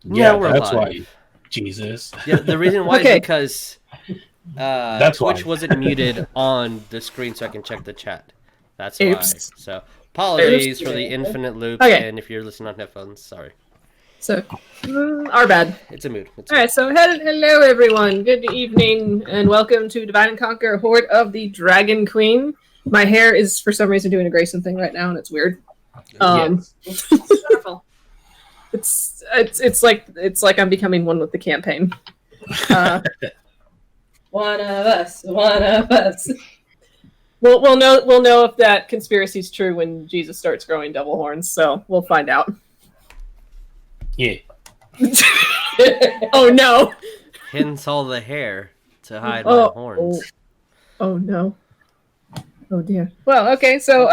Yeah, we're that's live. why. Jesus. Yeah, the reason why is because That's Twitch why. wasn't muted on the screen, so I can check the chat. That's why. Oops. So apologies for the infinite loops, Okay. and if you're listening on headphones, sorry. So, our bad. It's a mood. All right, so hello everyone. Good evening, and welcome to Divide and Conquer: Hoard of the Dragon Queen. My hair is for some reason doing a Greyson thing right now, and it's weird. It's like I'm becoming one with the campaign. One of us. We'll know if that conspiracy is true when Jesus starts growing devil horns. So we'll find out. Yeah. Oh no! Hence all the hair to hide my horns. Oh no! Oh dear. Well, okay. So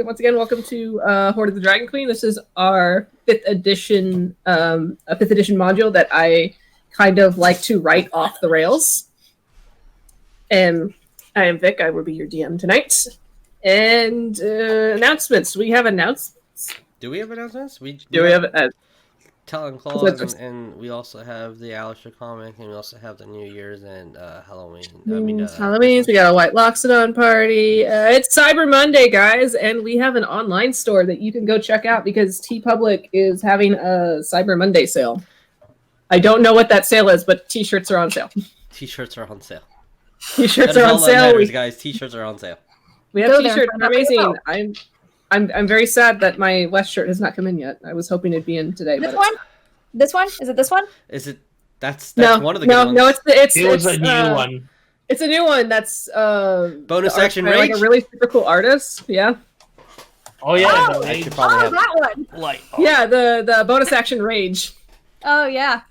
once again, welcome to Hoard of the Dragon Queen. This is our 5th edition, a 5th edition module that I kind of like to write off the rails. And I am Vic. I will be your DM tonight. And announcements. We have announcements. Do we have announcements? We have Talon Claws, and we also have the Alistair comic, and we also have the New Year's and Halloween. Halloween. We got a White Loxodon party. It's Cyber Monday, guys, and we have an online store that you can go check out because TeePublic is having a Cyber Monday sale. I don't know what that sale is, but T-shirts are on sale. T-shirts are on sale. T-shirts are on sale, guys. T-shirts are on sale. We have T-shirts. They're amazing. I'm very sad that my West shirt has not come in yet. I was hoping it'd be in today. This one? This one? Is it this one? Is it? That's one of the good ones. No, it's a new one. It's a new one. That's bonus action rage. Like a really super cool artist. Yeah. Oh yeah. That one. Yeah, the bonus action rage. Oh yeah.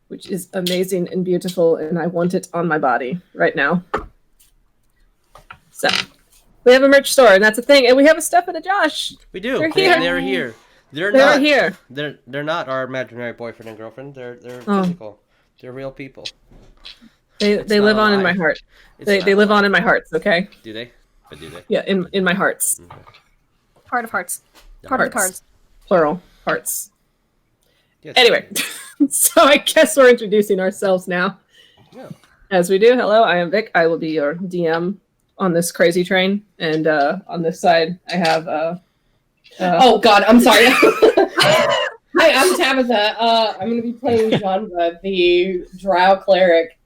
Which is amazing and beautiful, and I want it on my body right now. So. We have a merch store, and that's a thing. And we have a Steph and a Josh. We do. They're here. They're here. They're here. They're not our imaginary boyfriend and girlfriend. They're physical. They're real people. They live on in my heart. They live on in my hearts. Okay. Do they? But do they? Yeah, in my hearts. Okay. Heart of hearts. Heart of the cards. Plural hearts. Yes. Anyway, so I guess we're introducing ourselves now. Yeah. As we do. Hello, I am Vic. I will be your DM on this crazy train, and on this side I have oh god, I'm sorry. Hi, I'm Tabatha. I'm gonna be playing Janva, the Drow Cleric.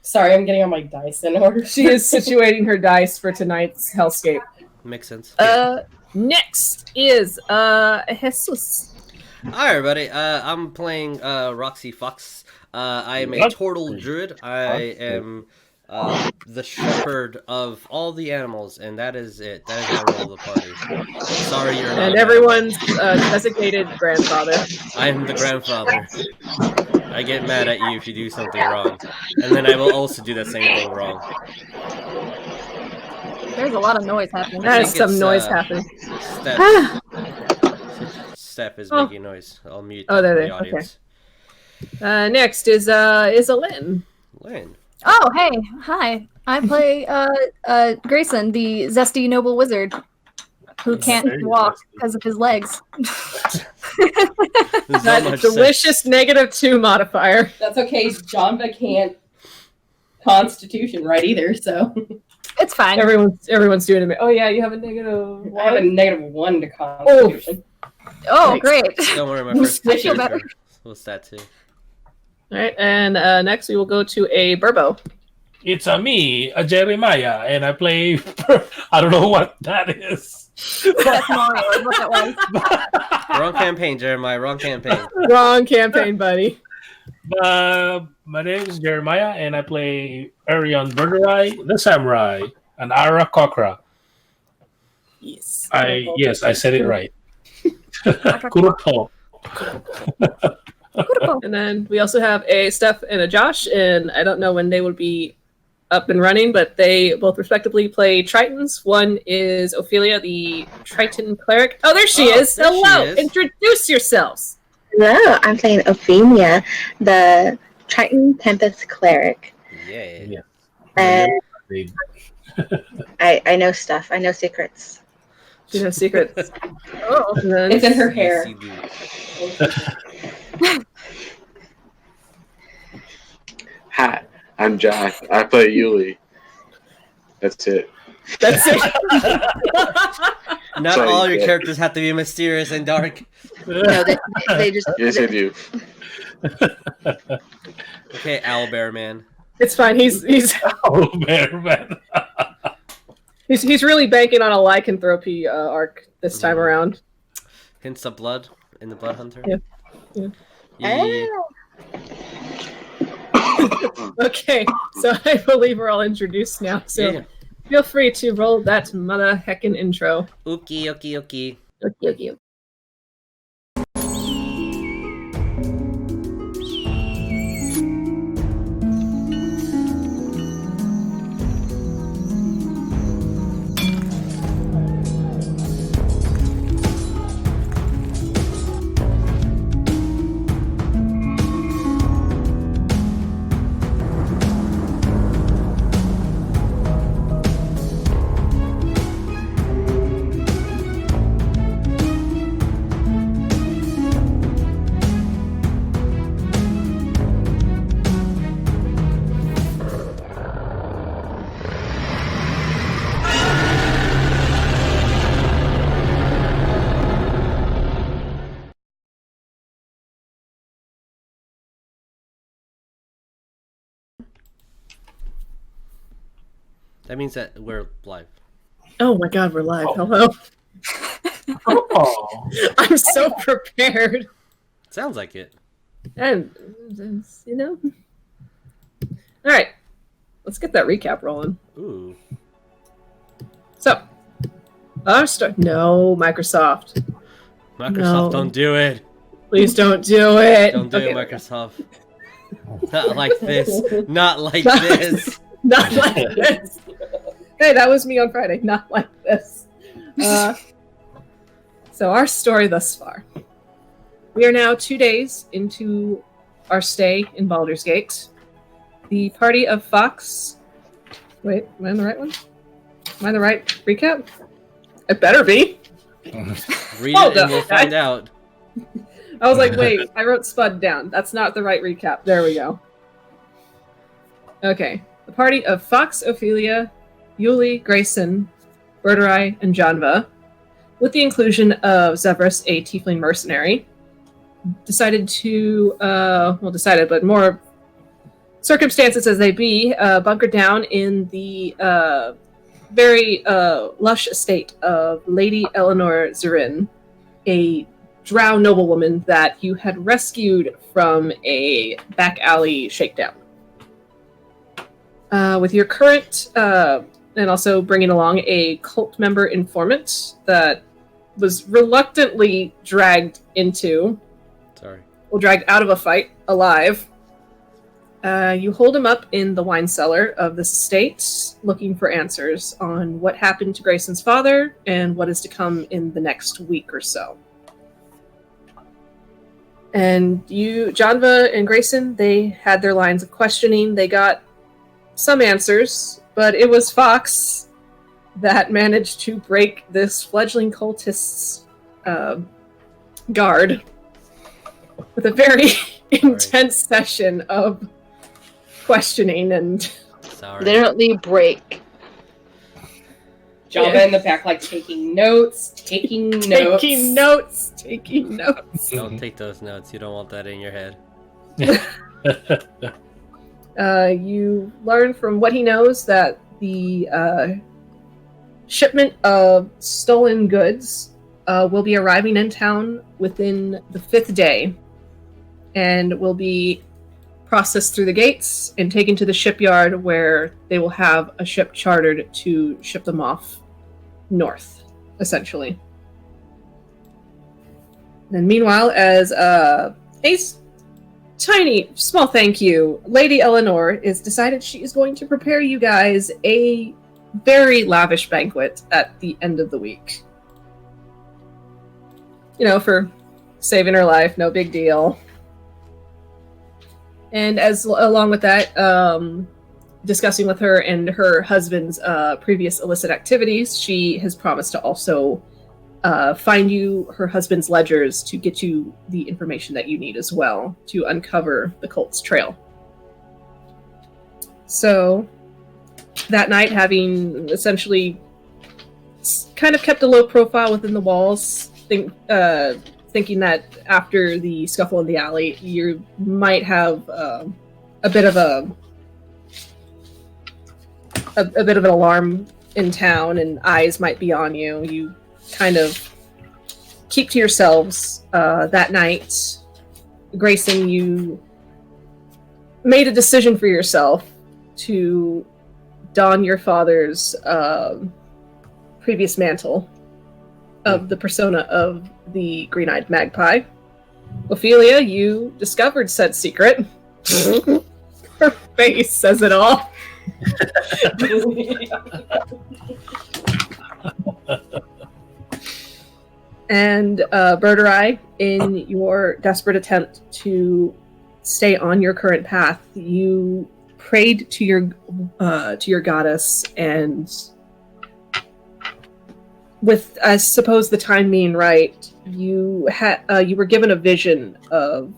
Sorry, I'm getting all my dice in order. She is situating her dice for tonight's hellscape. Makes sense. Next is Jesus. Hi everybody, I'm playing Roxy Fox. I am a Tortle Druid. I am the shepherd of all the animals, and that is it. That is my role of the party. Sorry, you're not. And everyone's designated grandfather. I am the grandfather. I get mad at you if you do something wrong, and then I will also do the same thing wrong. There's a lot of noise happening. There's some noise happening. Steph is making noise. I'll mute the audience. Okay. Next is a Lynn. Lynn. Oh, hey. Hi. I play Greyson, the zesty noble wizard who can't walk because of his legs. That delicious -2 modifier. That's okay. Janva can't Constitution right either, so it's fine. Everyone's doing it. Oh yeah, you have a -1. I have a -1 to Constitution. Oh, great. Don't worry, my first feel better. What's that too? All right, and next we will go to a Burbo. It's me, a Jeremiah, and I play. I don't know what that is. That's Mario. What that was. Wrong campaign, Jeremiah. Wrong campaign. Wrong campaign, buddy. My name is Jeremiah, and I play Aerion Birdurai, the Samurai, and Aarakocra. Yes. I said it right. Kuropo. And then we also have a Steph and a Josh, and I don't know when they will be up and running, but they both respectively play Tritons. One is Ophelia, the Triton Cleric. Oh, there she is. There Hello. she is. Introduce yourselves. Hello, I'm playing Ophelia, the Triton Tempest Cleric. Yeah. And I know stuff. I know secrets. She knows secrets. Oh, and then It's in her hair. Hi, I'm Jack. I play Yuliy. That's it. that's it. Not Sorry, all your yeah. characters have to be mysterious and dark. No, they just. Yes, I do. Okay, Owlbear man. It's fine. He's Oh man. he's really banking on a lycanthropy arc this time around. Hints of blood in the Bloodhunter. Yeah. Yeah. Okay, so I believe we're all introduced now. So Yeah. feel free to roll that mother heckin' intro. Okay. Okay. That means that we're live. Oh my god, we're live. Hello. Oh. I'm so prepared. Sounds like it. And, you know. Alright. Let's get that recap rolling. Ooh. So, our start. No, Microsoft. Microsoft, No. don't do it. Please don't do it. Don't do it, Okay. Microsoft. Not like this. Not like Not- this. Not like this. Hey, that was me on Friday. Not like this. So our story thus far. We are now 2 days into our stay in Baldur's Gate. The party of Fox... Wait, am I on the right one? Am I on the right recap? It better be. Read Hold it and up, we'll find out. I was like, wait, I wrote Spud down. That's not the right recap. There we go. Okay. The party of Fox, Ophelia, Yuliy, Greyson, Birdurai, and Janva, with the inclusion of Zevras, a tiefling mercenary, decided to, but more circumstances as they be, bunker down in the very lush estate of Lady Eleanor Zurin, a Drow noblewoman that you had rescued from a back alley shakedown. With your current, and also bringing along a cult member informant that was reluctantly dragged dragged out of a fight alive. You hold him up in the wine cellar of this estate, looking for answers on what happened to Grayson's father and what is to come in the next week or so. And you, Janva and Greyson, they had their lines of questioning. They got some answers, but it was Fox that managed to break this fledgling cultist's guard with a very intense session of questioning and Sorry. Literally break. Janva in the back, like taking notes. taking notes. Don't take those notes. You don't want that in your head. You learn from what he knows that the shipment of stolen goods will be arriving in town within the 5th day and will be processed through the gates and taken to the shipyard where they will have a ship chartered to ship them off north, essentially. Then meanwhile, as a tiny, small thank you, Lady Eleanor is decided she is going to prepare you guys a very lavish banquet at the end of the week. You know, for saving her life, no big deal. And along with that, discussing with her and her husband's previous illicit activities, she has promised to also find you her husband's ledgers to get you the information that you need as well to uncover the cult's trail. So that night, having essentially kind of kept a low profile within the walls, thinking that after the scuffle in the alley, you might have a bit of an alarm in town, and eyes might be on you. You kind of keep to yourselves. That night, Greyson, you made a decision for yourself to don your father's previous mantle of the persona of the green-eyed magpie. Ophelia, you discovered said secret. Her face says it all. And Birdurai, in your desperate attempt to stay on your current path, you prayed to your goddess, and with, I suppose, the time being right, you were given a vision of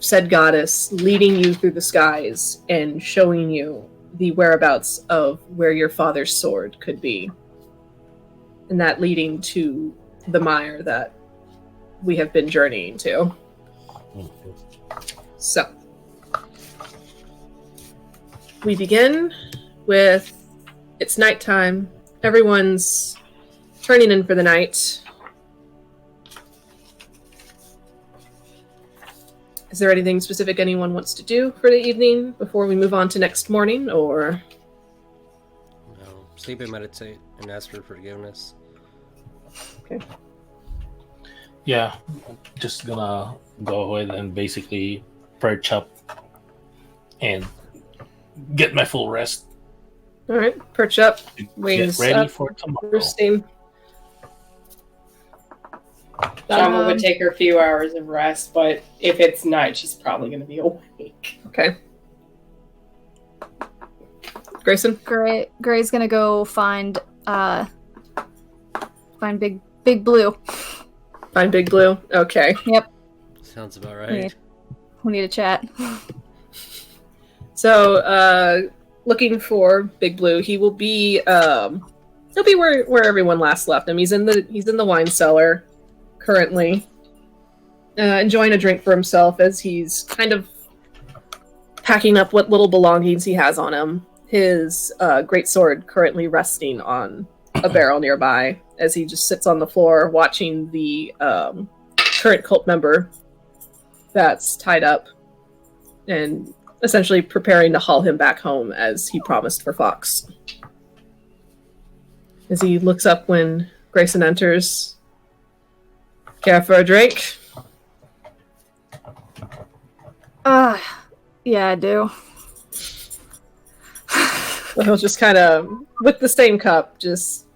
said goddess leading you through the skies and showing you the whereabouts of where your father's sword could be, and that leading to the mire that we have been journeying to. So we begin with, it's nighttime. Everyone's turning in for the night. Is there anything specific anyone wants to do for the evening before we move on to next morning, or? No. Sleep and meditate and ask for forgiveness. Okay. Yeah, just gonna go ahead and basically perch up and get my full rest. All right, perch up, Get wings ready up, for tomorrow. first aim. Janva would take her a few hours of rest, but if it's night, she's probably going to be awake. Okay. Greyson? Gray's gonna go find Big Blue. Find Big Blue? Okay. Yep. Sounds about right. We need a chat. So, looking for Big Blue, he will be he'll be where everyone last left him. He's in the wine cellar currently, enjoying a drink for himself as he's kind of packing up what little belongings he has on him. His greatsword currently resting on a barrel nearby as he just sits on the floor watching the current cult member that's tied up and essentially preparing to haul him back home as he promised for Fox. As he looks up when Greyson enters. Care for a drink? Yeah, I do. Well, he'll just kind of, with the same cup, just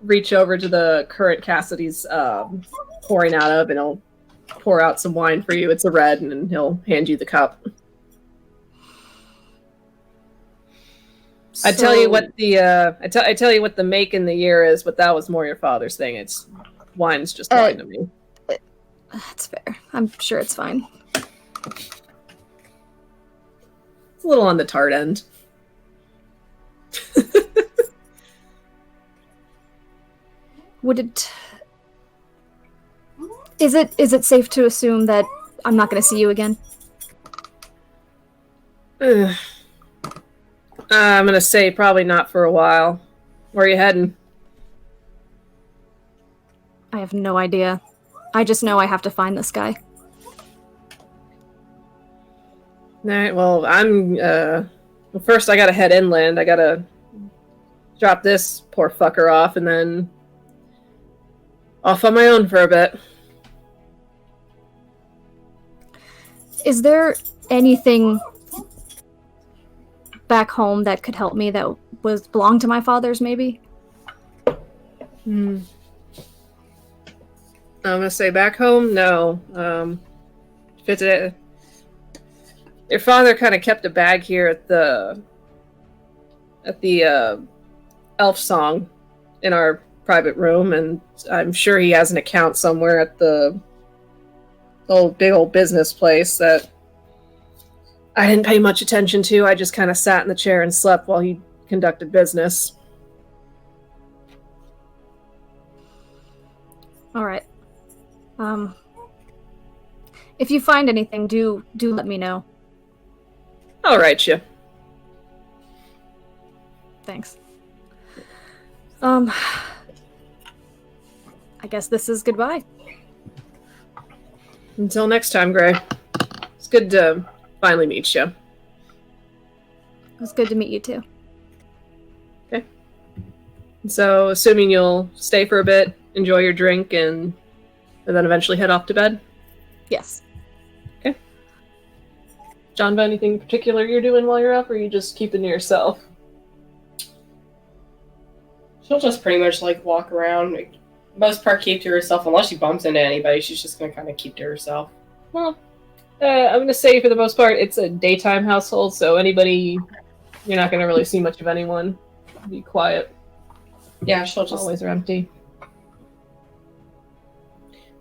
reach over to the current Cassidy's pouring out of, and he'll pour out some wine for you. It's a red, and then he'll hand you the cup. I tell you what I tell you what the make in the year is, but that was more your father's thing. It's wine's just wine to me. That's fair. I'm sure it's fine. It's a little on the tart end. Would it? Is it safe to assume that I'm not going to see you again? I'm gonna say probably not for a while. Where are you heading? I have no idea. I just know I have to find this guy. Alright, well, first I gotta head inland. I gotta drop this poor fucker off, and then off on my own for a bit. Is there anything back home that could help me that belonged to my father's, maybe? I'm gonna say back home, no. Your father kind of kept a bag here at the elf song in our private room, and I'm sure he has an account somewhere at the big old business place that I didn't pay much attention to. I just kind of sat in the chair and slept while he conducted business. All right. If you find anything, do let me know. All right, you. Thanks. I guess this is goodbye. Until next time, Gray. It's good to finally meet you. It was good to meet you too. Okay. So, assuming you'll stay for a bit, enjoy your drink, and then eventually head off to bed? Yes. Okay. Janva, anything in particular you're doing while you're up, or are you just keeping to yourself? She'll just pretty much like walk around. Like, most part keep to herself unless she bumps into anybody. She's just gonna kind of keep to herself. Well, I'm gonna say for the most part it's a daytime household, so anybody, you're not gonna really see much of anyone. Be quiet. Yeah, she'll just Always are empty.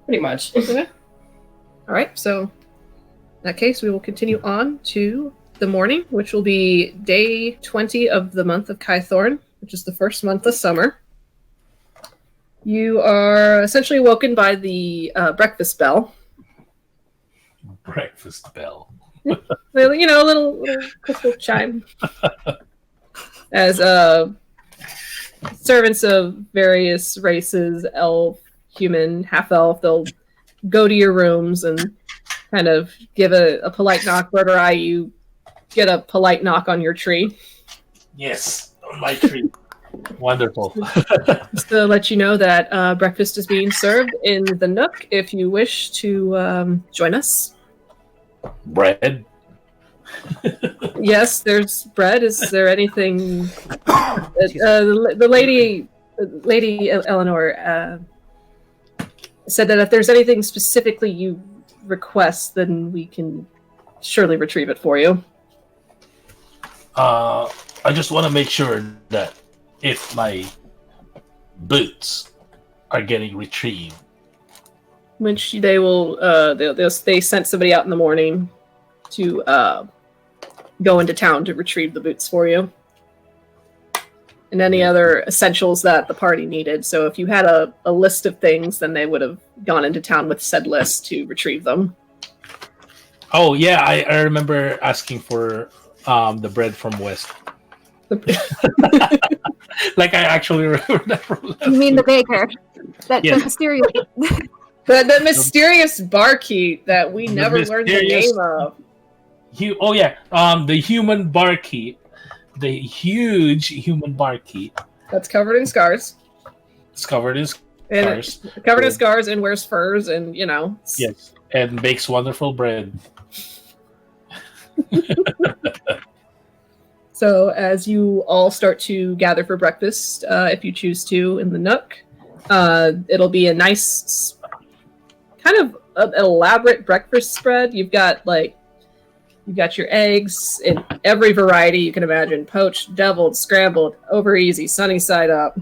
pretty much. Okay. All right, so in that case, we will continue on to the morning, which will be day 20 of the month of Kythorn, which is the first month of summer. You are essentially woken by the breakfast bell. Breakfast bell. Well, you know, a little crystal chime. As servants of various races, elf, human, half-elf, they'll go to your rooms and kind of give a polite knock. Birdurai, you get a polite knock on your tree. Yes, on my tree. Wonderful. Just to let you know that breakfast is being served in the Nook if you wish to join us. Bread. Yes, there's bread. Is there anything... the Lady Eleanor said that if there's anything specifically you request, then we can surely retrieve it for you. I just want to make sure that if my boots are getting retrieved, Which they will, they sent somebody out in the morning to go into town to retrieve the boots for you. And any other essentials that the party needed. So if you had a list of things, then they would have gone into town with said list to retrieve them. oh yeah, I remember asking for the bread from West. Like I actually remember that from last You mean the week. baker? That Yes. the mysterious. The mysterious barkeep that we The never learned the mysterious- name of. Oh yeah, the human barkeep, the huge human barkeep. That's covered in scars. It's covered in And scars. covered in scars and wears furs and, you know. Yes, and bakes wonderful bread. So as you all start to gather for breakfast, if you choose to, in the Nook, it'll be a nice, kind of an elaborate breakfast spread. You've got your eggs in every variety you can imagine: poached, deviled, scrambled, over easy, sunny side up.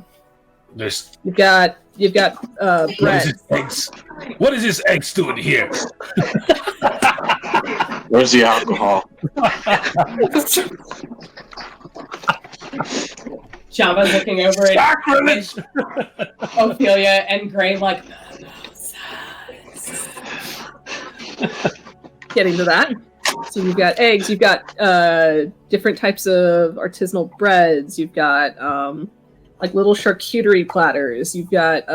There's You've got what is bread. this eggs? What is this eggs doing here? Where's the alcohol? Janva's looking over at Sacrilege! Ophelia and Grey like, Getting to that. So you've got eggs, you've got different types of artisanal breads, you've got like little charcuterie platters, you've got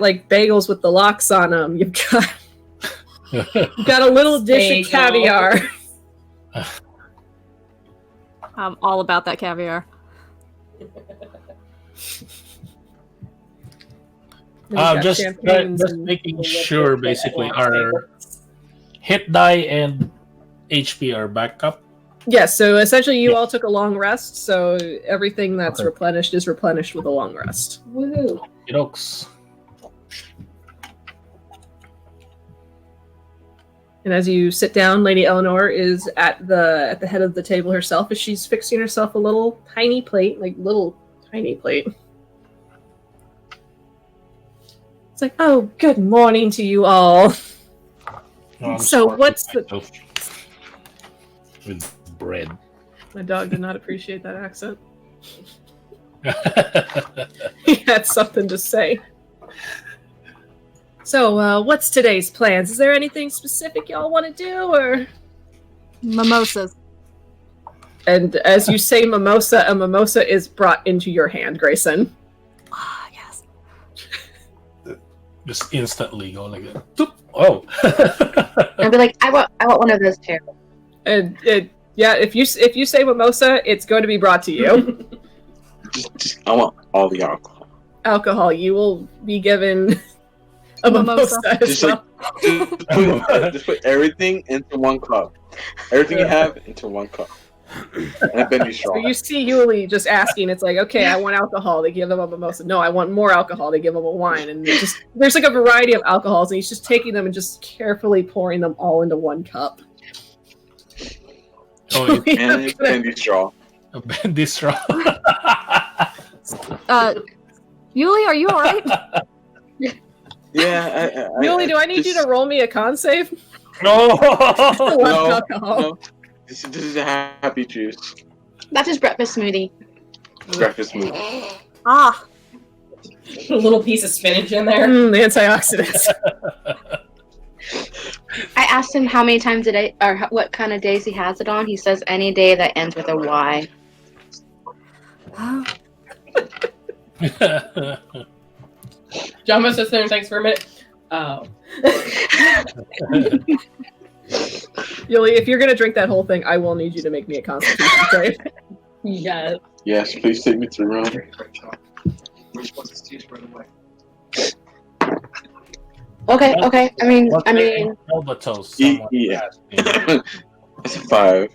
like bagels with the locks on them, you've got a little dish of Bagel. caviar. I'm all about that caviar. Then you've got Just champagnes and- making sure, basically, our hit die and HP are back up. Yes, so essentially you all took a long rest, so everything that's Okay. replenished is replenished with a long rest. woohoo. Yokes. And as you sit down, Lady Eleanor is at the head of the table herself, as she's fixing herself a little tiny plate. It's like, oh, good morning to you all. No, I'm So sorry. what's the- with bread? My dog did not appreciate that accent. He had something to say. So, what's today's plans? Is there anything specific y'all want to do, or? Mimosas. And as you say mimosa, a mimosa is brought into your hand, Greyson. Ah, yes. Just instantly go like that. Toop. Oh. I'd be like, I want one of those too. And yeah, if you say mimosa, it's going to be brought to you. I want all the alcohol. Alcohol, you will be given a mimosa, as Just well. just put everything into one cup. Everything you have into one cup. And then you straw. So you see Yuliy just asking, it's like, okay, I want alcohol. They give them a mimosa. No, I want more alcohol. They give them a wine. And there's like a variety of alcohols, and he's just taking them and just carefully pouring them all into one cup. Oh, And then you straw. a bendy straw. Yuliy, are you alright? Yeah. Yuliy, do I need you to roll me a con save? No. No, alcohol. no. This is a happy juice. That's his breakfast smoothie. Breakfast smoothie. Ah, A little piece of spinach in there. The antioxidants. I asked him how many times a day, or what kind of days he has it on. He says any day that ends with a Y. oh, Janva sits there and thinks for a minute. Oh. Yuliy, if you're going to drink that whole thing, I will need you to make me a constitution save. Yes. Yes, please take me through round. Okay. I mean, Albatos. Yeah. It's a 5.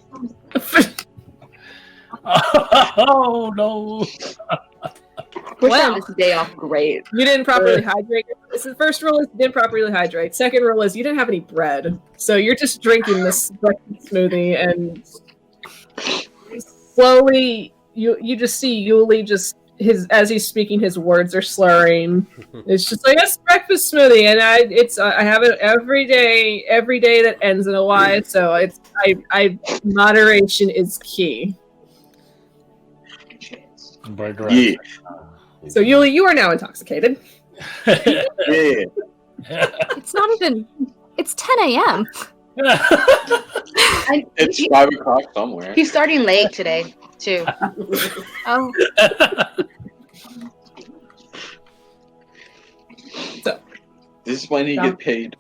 Oh no. we're Wow. starting this day off great. You didn't properly hydrate. This is the first rule is you didn't properly hydrate. Second rule is you didn't have any bread. So you're just drinking this breakfast smoothie, and slowly you just see Yuliy just as he's speaking, his words are slurring. It's just like, it's breakfast smoothie, and I have it every day that ends in a Y. So it's moderation is key. Yeah. So Yuliy, you are now intoxicated. Yeah. it's not even. It's 10 a.m. It's 5 o'clock somewhere. He's starting late today too. Oh, This is when he get paid.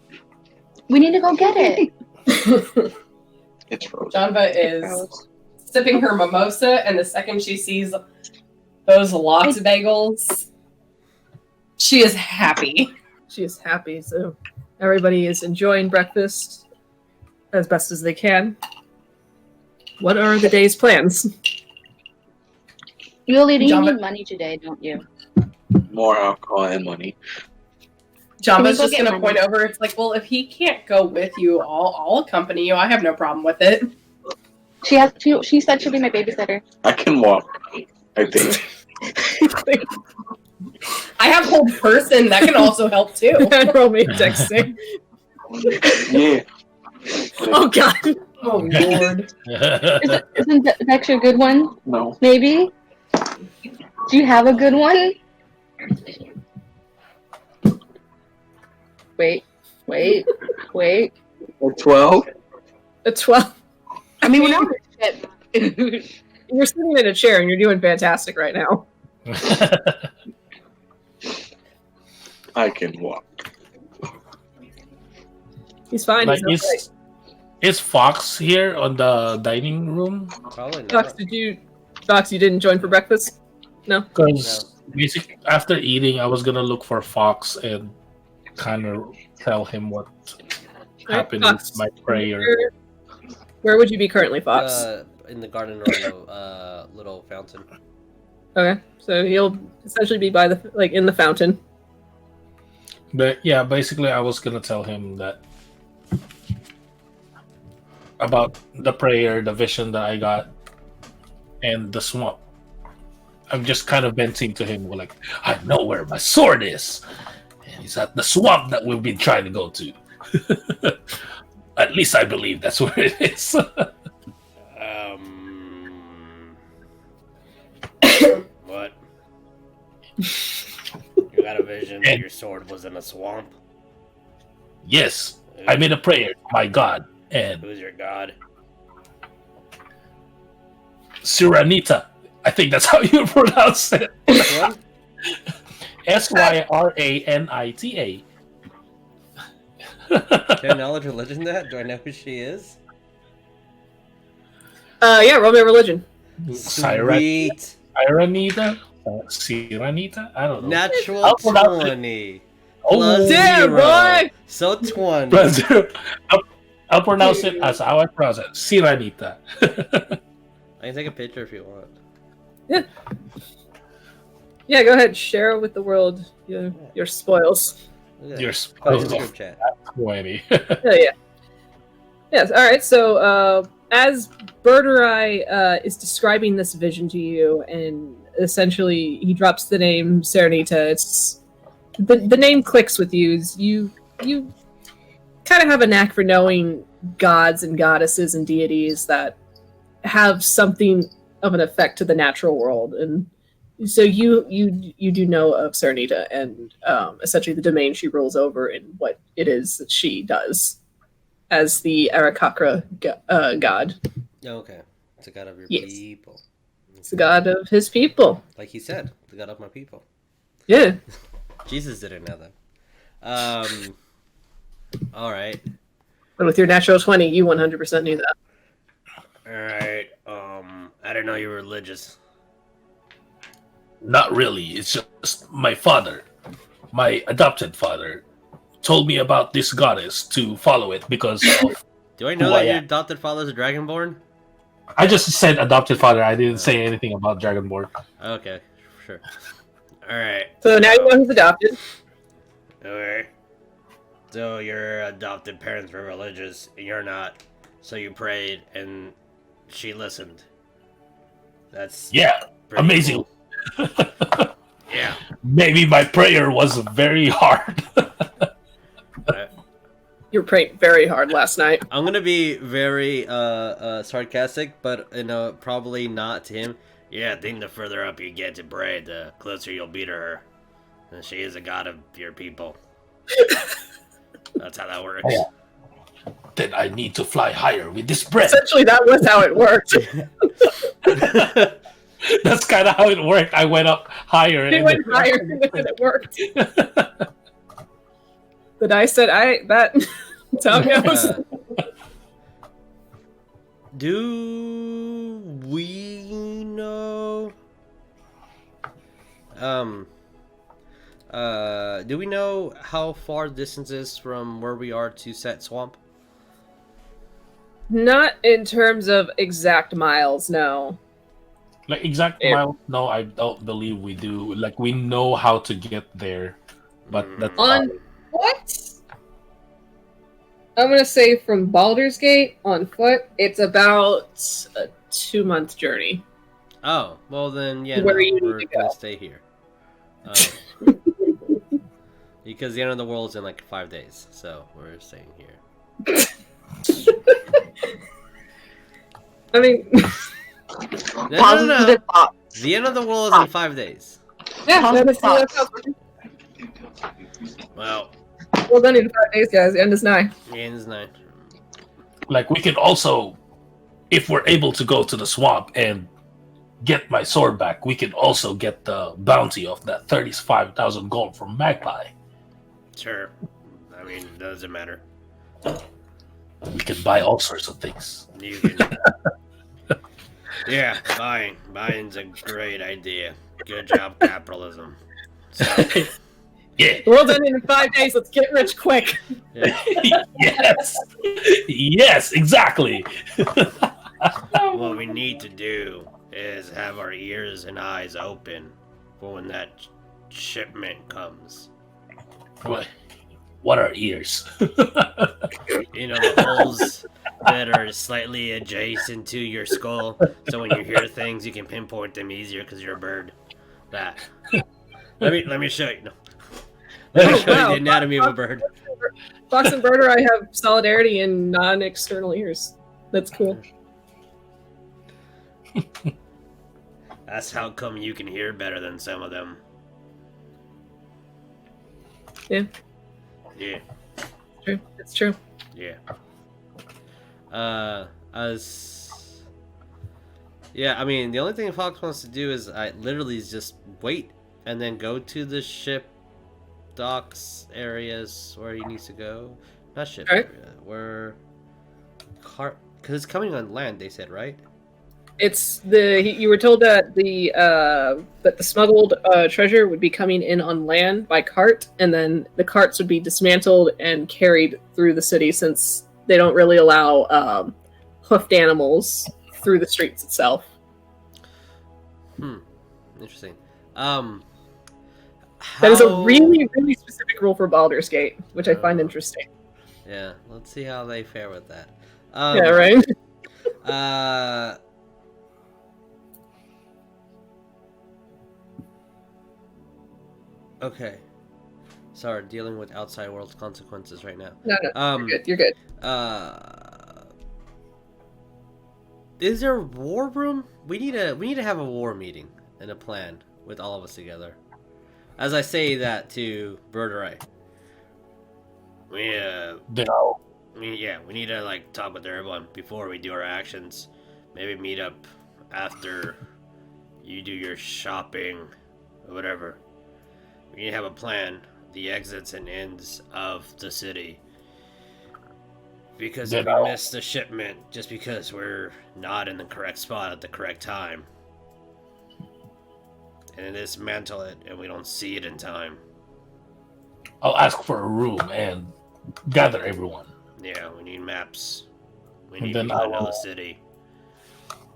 We need to go get it. It's frozen. Janva is sipping her mimosa, and the second she sees those lox bagels, she is happy. She is happy, so everybody is enjoying breakfast as best as they can. What are the day's plans? Yuliy, do you Janva- need money today, don't you? More alcohol and money. Janva's go just get gonna money? point over. It's like, well, if he can't go with you, I'll accompany you. I have no problem with it. She said she'll be my babysitter. I can walk, I think. I have hold person that can also help too. Roll me a texting. Yeah. Oh god. Oh lord. Isn't Vex your good one? No. Maybe? Do you have a good one? Wait. A 12? A 12. I mean, we're not on a ship. You're sitting in a chair and you're doing fantastic right now. I can walk. He's fine. Like, He's okay. is Fox here on the dining room? Probably Fox, not. Fox, you didn't join for breakfast? No? Because basically, after eating, I was gonna look for Fox and kind of tell him what happened Fox, with my prayer. Where would you be currently, Fox? In the garden or the little fountain. Okay, so he'll essentially be by in the fountain. But yeah, basically, I was gonna tell him that about the prayer, the vision that I got, and the swamp. I'm just kind of venting to him, like, I know where my sword is. And He's at the swamp that we've been trying to go to. At least I believe that's where it is. What? You got a vision that your sword was in a swamp? Yes, I made a prayer to my god, and Who's your god? Syranita. I think that's how you pronounce it. Which one? Syranita. Can I knowledge religion that? Do I know who she is? Yeah, roll me a religion. Sweet. Syranita? Syranita? I don't know. Natural I'll pronounce it. 20. Oh, Plus damn, 0. boy! So 20. Plus zero. I'll pronounce it as how I pronounce it. Syranita. I can take a picture if you want. Yeah, go ahead. Share with the world your spoils. Look at You're that. Post in the supposed group chat. 20. Yeah. Yes. All right. So, as Birdurai is describing this vision to you, and essentially he drops the name Serenita, it's the name clicks with you. You kind of have a knack for knowing gods and goddesses and deities that have something of an effect to the natural world, and so you do know of Serenita and essentially the domain she rules over and what it is that she does as the Aarakocra god. Okay. It's a god of your Yes. people. It's the god of his people. Like he said, the god of my people. Yeah. Jesus didn't know that. Alright. But with your natural 20, you 100% knew that. Alright. I didn't know you were religious. Not really. It's just my father, my adopted father, told me about this goddess to follow it because of. Do I know Who that I your am. adopted father's a dragonborn? I just said adopted father. I didn't say anything about Dragonborn. Okay, sure. Alright. So now you know who's adopted. Okay. So your adopted parents were religious, and you're not. So you prayed, and she listened. That's Yeah, pretty amazing. cool. Yeah. Maybe my prayer was very hard. You were praying very hard last night. I'm gonna be very sarcastic, but probably not to him. Yeah, I think the further up you get to pray, the closer you'll be to her. And she is a god of your people. That's how that works. Oh. Then I need to fly higher with this bread. Essentially, that was how it worked. That's kind of how it worked. I went up higher. It went higher and it worked. But I said, that's how it goes. Do we know? Do we know how far the distance is from where we are to Set Swamp? Not in terms of exact miles, no. Like exact mile? No, I don't believe we do. Like we know how to get there, but that's On what? I'm gonna say from Baldur's Gate on foot, it's about a 2-month journey. Oh, well then, yeah, Where you need we're to gonna go. stay here. Because the end of the world is in like 5 days, so we're staying here. I mean, No. Positive thought. The end of the world is in 5 days. yeah, Positive thoughts. Well, well done in 5 days, guys. The end is nigh. the end is 9. like we can also, if we're able to go to the swamp and get my sword back, we can also get the bounty of that 35,000 gold from Magpie. Sure. I mean, it doesn't matter. We can buy all sorts of things. You can. Yeah, buying. Buying's a great idea. Good job, capitalism. So, Yeah. The world's ending in 5 days. Let's get rich quick. yeah. Yes. Yes, exactly. What we need to do is have our ears and eyes open for when that shipment comes. What are ears? You know, the holes that are slightly adjacent to your skull, so when you hear things, you can pinpoint them easier because you're a bird. That. Let me show you. No. Let me show you wow. the anatomy of a bird. Fox and Birdurai have solidarity in non-external ears. That's cool. That's how come you can hear better than some of them. Yeah. Yeah. True. It's true. Yeah. Yeah, I mean, the only thing Fox wants to do is literally just wait and then go to the ship docks areas where he needs to go. Not ship Alright. area, where car, because it's coming on land. They said, right? It's you were told that the smuggled treasure would be coming in on land by cart, and then the carts would be dismantled and carried through the city, since they don't really allow hoofed animals through the streets itself. Interesting. That is a really, really specific rule for Baldur's Gate, which I find interesting. Yeah, let's see how they fare with that. Yeah, right? Okay. Sorry, dealing with outside world consequences right now. No, you're good. Is there a war room? We need to have a war meeting and a plan with all of us together. As I say that to Birdurai. We need to like talk with everyone before we do our actions. Maybe meet up after you do your shopping or whatever. We need to have a plan, the exits and ends of the city. Because if we miss the shipment just because we're not in the correct spot at the correct time, and dismantle it and we don't see it in time. I'll ask for a room and gather everyone. Yeah, we need maps. We And need then people to I know will- the city.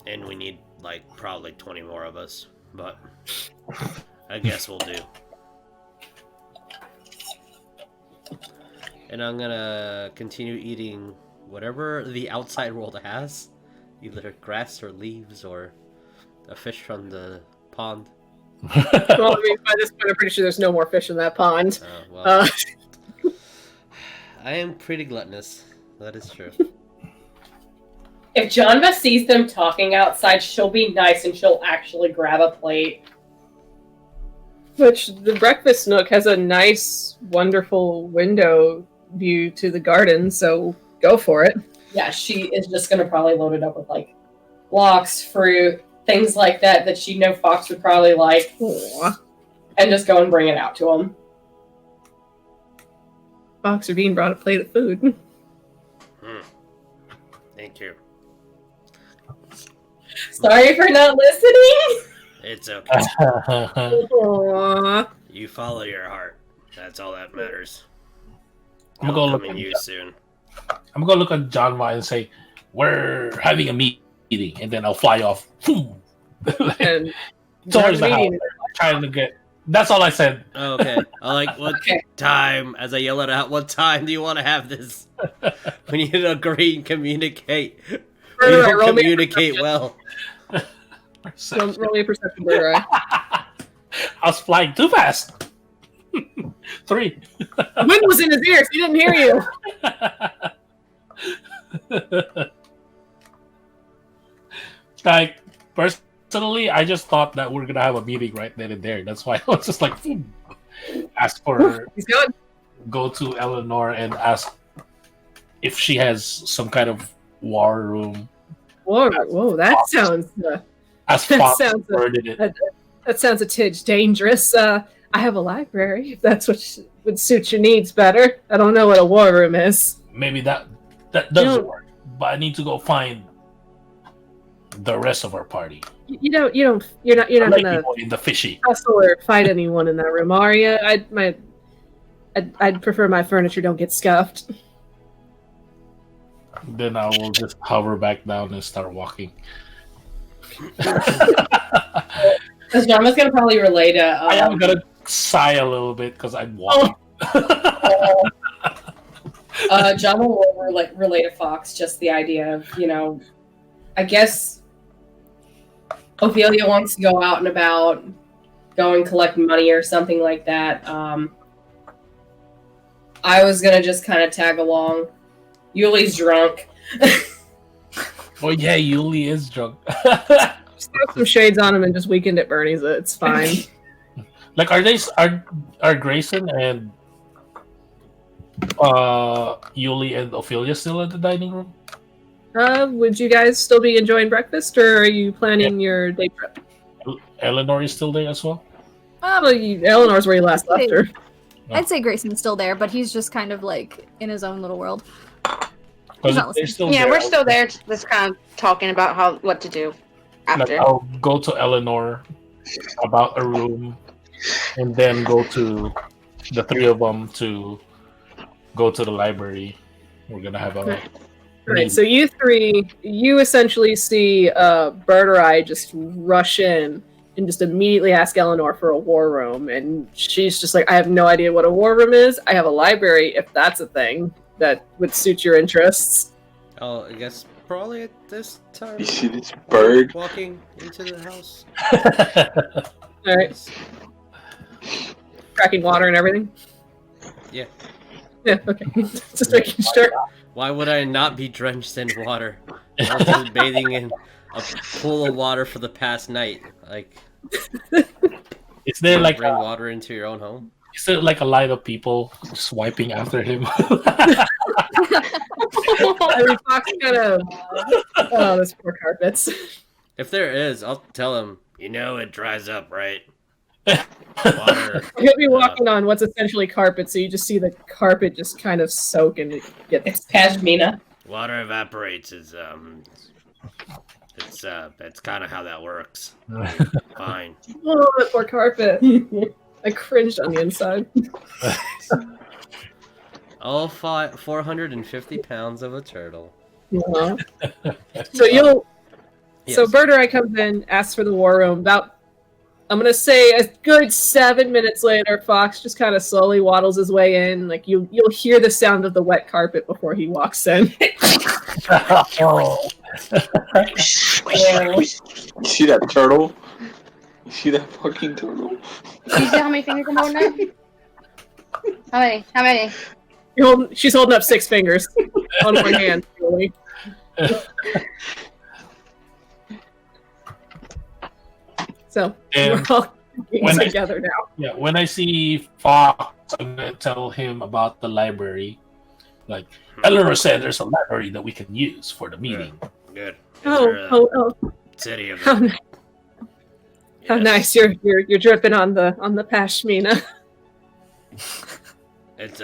And we need, like, probably 20 more of us. But I guess we'll do. And I'm gonna continue eating whatever the outside world has. Either grass or leaves or a fish from the pond. Well, I mean, by this point, I'm pretty sure there's no more fish in that pond. I am pretty gluttonous. That is true. If Janva sees them talking outside, she'll be nice and she'll actually grab a plate. Which the breakfast nook has a nice, wonderful window view to the garden, so go for it. Yeah, she is just going to probably load it up with, like, blocks, fruit, things like that she know Fox would probably like. Aww. And just go and bring it out to him. Fox or Bean brought a plate of food. Thank you. Sorry for not listening. It's okay. Aww. You follow your heart. That's all that matters. I'm gonna go I'll look come at in you soon. I'm gonna look at Janva and say, "We're having a meeting," and then I'll fly off. And Towards the house, meeting. trying to get. That's all I said. Oh, okay. I like what time? As I yell it out, what time do you want to have this? We need to agree and communicate. We don't Roll me a communicate perception. well. Roll me a perception, Birdurai. I was flying too fast. 3. The wind was in his ears. He didn't hear you. Like, personally, I just thought that we're gonna have a meeting right then and there. That's why I was just like, ask for, He's going. go to Eleanor and ask if she has some kind of war room. Whoa, that sounds As That Fox sounds- worded it. that sounds a tidge dangerous. I have a library if that's what would suit your needs better. I don't know what a war room is. Maybe that does You- work, but I need to go find the rest of our party. You're not Like gonna people in the fishy. hustle or fight anyone in that room, are you? I'd prefer my furniture don't get scuffed. Then I will just hover back down and start walking. Because Janva's going to probably relay to... I am gonna sigh a little bit because I'm walking. Janva will relay to Fox just the idea of, I guess Ophelia wants to go out and about, go and collect money or something like that. I was gonna just kind of tag along. Yuliy's drunk. Oh yeah, Yuliy is drunk. Just throw some shades on him and just weekend at Bernie's. It's fine. Like, are Greyson and Yuliy and Ophelia still at the dining room? Would you guys still be enjoying breakfast, or are you planning your day trip? Eleanor is still there as well. Well, Eleanor's where you last left her. I'd say Greyson's still there, but he's just kind of like in his own little world. He's not They're listening. still Yeah, there. we're still there, just kind of talking about what to do Like, after. I'll go to Eleanor about a room, and then go to the three of them to go to the library. We're gonna have a Right, so you three, you essentially see Birdurai just rush in and just immediately ask Eleanor for a war room, and she's just like, I have no idea what a war room is. I have a library, if that's a thing that would suit your interests. Oh, I guess probably at this time. You see this bird? Walking into the house. All right, cracking water and everything. Yeah. Yeah, okay. Just making sure. Why would I not be drenched in water? I've been bathing in a pool of water for the past night. Like, Is there like bring water into your own home? is there like a line of people swiping after him? I mean, Fox kind of. Oh, those poor carpets. If there is, I'll tell him. You know it dries up, right? Water. You'll be walking on what's essentially carpet, so you just see the carpet just kind of soak and it gets. It's pashmina. Water evaporates. It's kind of how that works. Fine. Oh, that poor carpet. I cringed on the inside. All 450 pounds of a turtle. Uh-huh. So you'll. Yes. So Birdurai comes in, asks for the war room. About, I'm gonna say, a good 7 minutes later, Fox just kind of slowly waddles his way in. Like you'll hear the sound of the wet carpet before he walks in. You see that turtle? You see that fucking turtle? You see how many fingers I'm holding up? How many? How many? She's holding up 6 fingers on one hand. Really. So And we're all when I- together now. Yeah, when I see Fox, I'm gonna tell him about the library. Like, Eleanor said there's a library that we can use for the meeting. Good. Is Oh, there a oh, oh! city of How, it? how Yes. nice! You're dripping on the pashmina. It's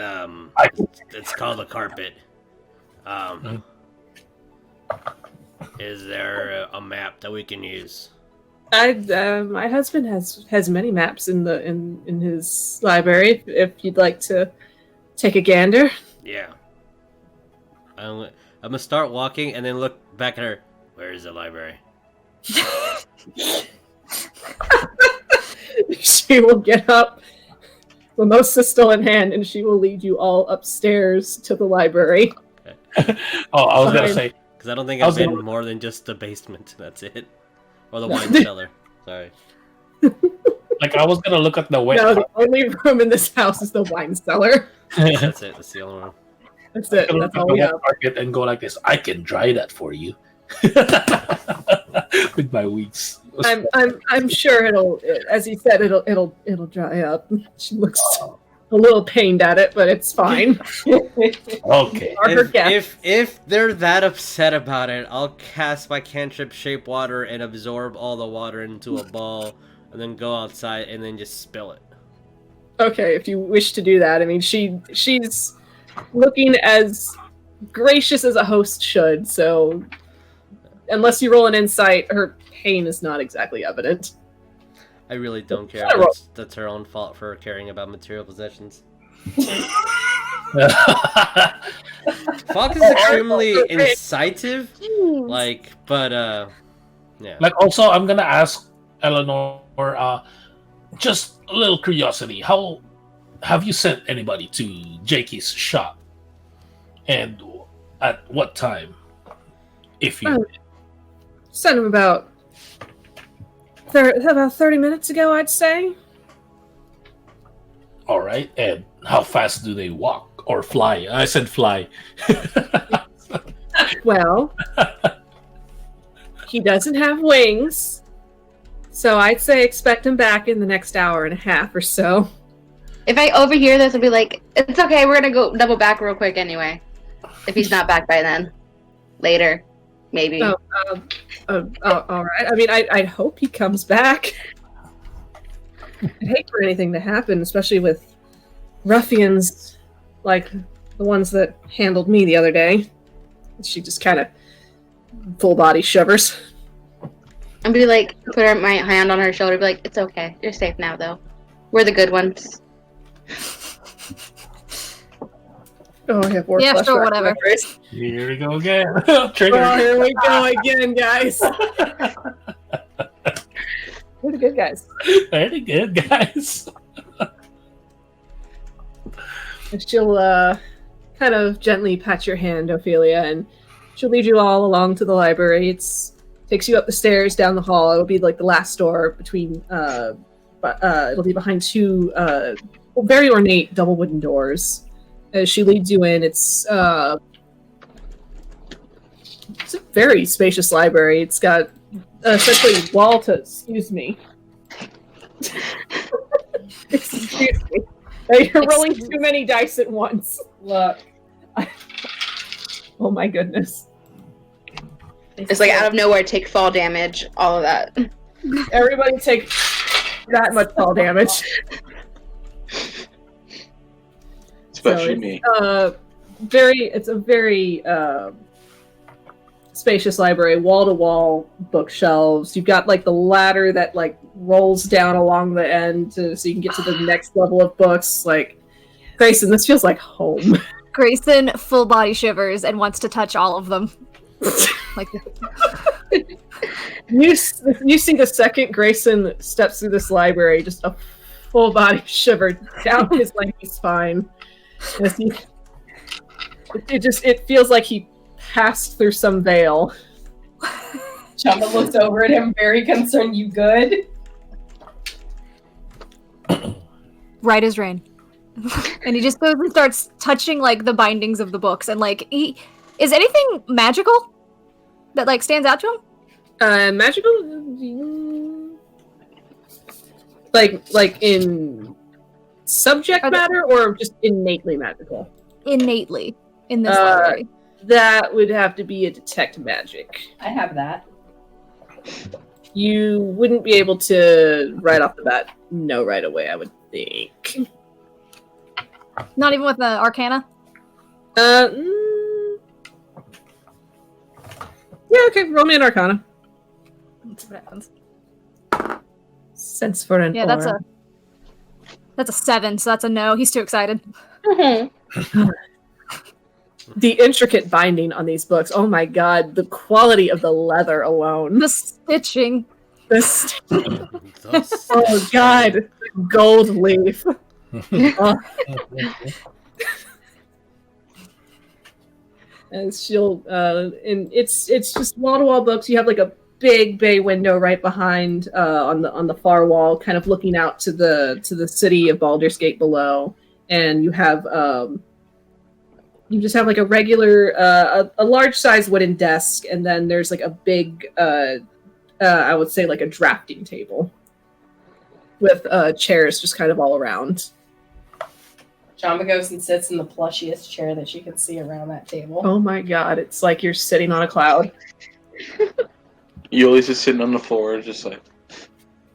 it's called a carpet. Is there a map that we can use? My husband has many maps in his library. If you'd like to take a gander. Yeah. I'm gonna start walking and then look back at her. Where is the library? She will get up, mimosa still in hand, and she will lead you all upstairs to the library. Oh, I was gonna Fine. say, Because I don't think I I've was been gonna- more than just the basement. That's it. Or the wine cellar. Sorry. like, I was gonna look at the wet. No, the only room in this house is the wine cellar. That's it. That's the only one. That's it. Look That's at all the we wet have. carpet and go like this. I can dry that for you with my weeks. I'm sure as he said, it'll dry up. She looks a little pained at it, but it's fine. Okay. Are her guests. If they're that upset about it, I'll cast my cantrip shape water and absorb all the water into a ball, and then go outside and then just spill it. Okay, if you wish to do that. I mean, she's looking as gracious as a host should, so unless you roll an insight, her pain is not exactly evident. I really don't care. I roll- That's her own fault for caring about material possessions. Fox is extremely incisive, but yeah. Like, also, I'm gonna ask Eleanor, just a little curiosity. How have you sent anybody to Jakey's shop, and at what time? If you Oh. Sent him about 30 minutes ago, I'd say. all right, and how fast do they walk? or fly. I said fly. Well, he doesn't have wings, so I'd say expect him back in the next hour and a half or so. If I overhear this, I'll be like, it's okay, we're gonna go double back real quick anyway. If he's not back by then. Later. Maybe. All right. I mean, I'd hope he comes back. I'd hate for anything to happen, especially with ruffians like the ones that handled me the other day. She just kind of full body shivers. I'd be like, put my hand on her shoulder, be like, it's okay. You're safe now, though. We're the good ones. Oh, I have more Yeah, sure, whatever. Here we go again. Trigger. Oh, here we go again, guys. We're the good guys. They're the good guys. And she'll kind of gently pat your hand, Ophelia, and she'll lead you all along to the library. Takes you up the stairs, down the hall. It'll be like the last door between. It'll be behind two very ornate double wooden doors. As she leads you in, it's a very spacious library. It's got essentially wall to. Excuse me. Excuse me. You're rolling too many dice at once. Look. Oh my goodness. It's like out of nowhere, take fall damage, all of that. Everybody take that much fall damage. Especially me. It's a very spacious library, wall to wall bookshelves. You've got like the ladder that like rolls down along the end so you can get to the next level of books. Like, Greyson, this feels like home. Greyson full body shivers and wants to touch all of them. Like you see the second Greyson steps through this library, just a full body shiver down his lengthy spine. It feels like he passed through some veil. Janva looks over at him, very concerned. You good? right as rain. And he just goes and starts touching like the bindings of the books, and like is anything magical that like stands out to him? Magical, like in subject matter, or just innately magical? Innately in this library. That would have to be a detect magic. I have that. You wouldn't be able to right off the bat know right away, I would think. Not even with the Arcana? Yeah, okay, roll me an Arcana. Let's see what happens. Sense for an Yeah, aura. that's a 7, so that's a no. He's too excited. The intricate binding on these books, oh my god, the quality of the leather alone. The stitching. Oh god, gold leaf. Oh. And she'll and it's just wall-to-wall books. You have like a big bay window right behind on the far wall, kind of looking out to the city of Baldur's Gate below, and you have you just have like a regular a large size wooden desk, and then there's like a big I would say like a drafting table with chairs just kind of all around. Janva goes and sits in the plushiest chair that she can see around that table. Oh my god, it's like you're sitting on a cloud. Yuli's just sitting on the floor, just like.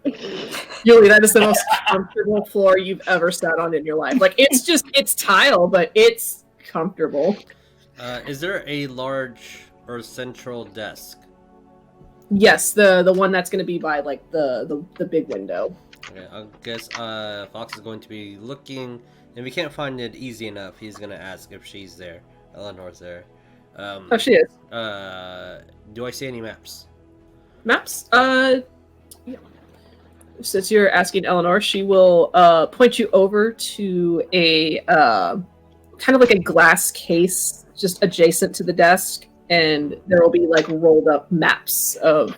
Yuliy, that is the most comfortable floor you've ever sat on in your life. Like, it's tile, but it's comfortable. Is there a large or central desk? Yes, the one that's going to be by, like, the big window. Okay, I guess Fox is going to be looking. If he can't find it easy enough, he's going to ask if she's there. Eleanor's there. Oh, she is. Do I see any maps? Maps? Yeah. Since you're asking Eleanor, she will point you over to a kind of like a glass case just adjacent to the desk, and there will be like rolled up maps of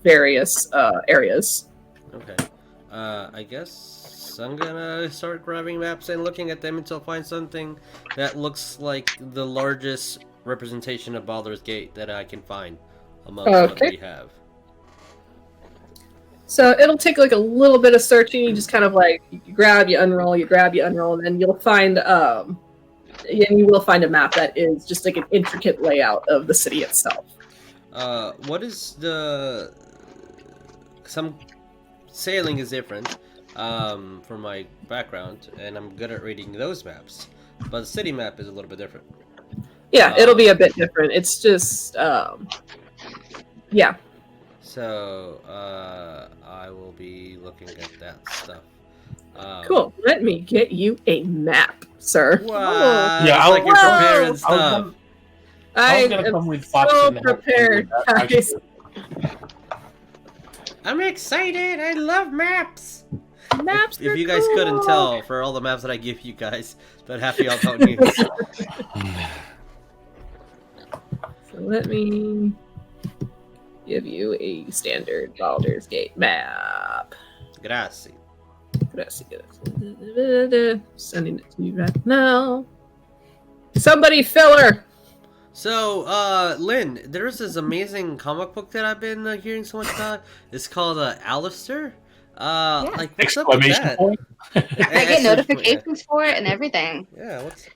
various areas. Okay. I guess I'm gonna start grabbing maps and looking at them until I find something that looks like the largest representation of Baldur's Gate that I can find amongst what we have. So it'll take like a little bit of searching. You just kind of like you grab, you unroll, you grab, you unroll, and then you'll find you will find a map that is just like an intricate layout of the city itself. What is the some sailing is different from my background, and I'm good at reading those maps, but the city map is a little bit different. Yeah, it'll be a bit different. It's just yeah. So I will be looking at that stuff. Cool. Let me get you a map, sir. Wow. Yeah, it's like you're preparing stuff. I was gonna come with Fox so and help prepared, you with that, guys. I'm excited. I love maps. Maps. If you guys couldn't tell, for all the maps that I give you guys, that half of y'all don't use. So let me give you a standard Baldur's Gate map. Gracias. Sending it to you right now. Somebody fill her. So, Lynn, there's this amazing comic book that I've been hearing so much about. It's called Alistair. Like, what's up with that? I get notifications for it and everything. Yeah, what's...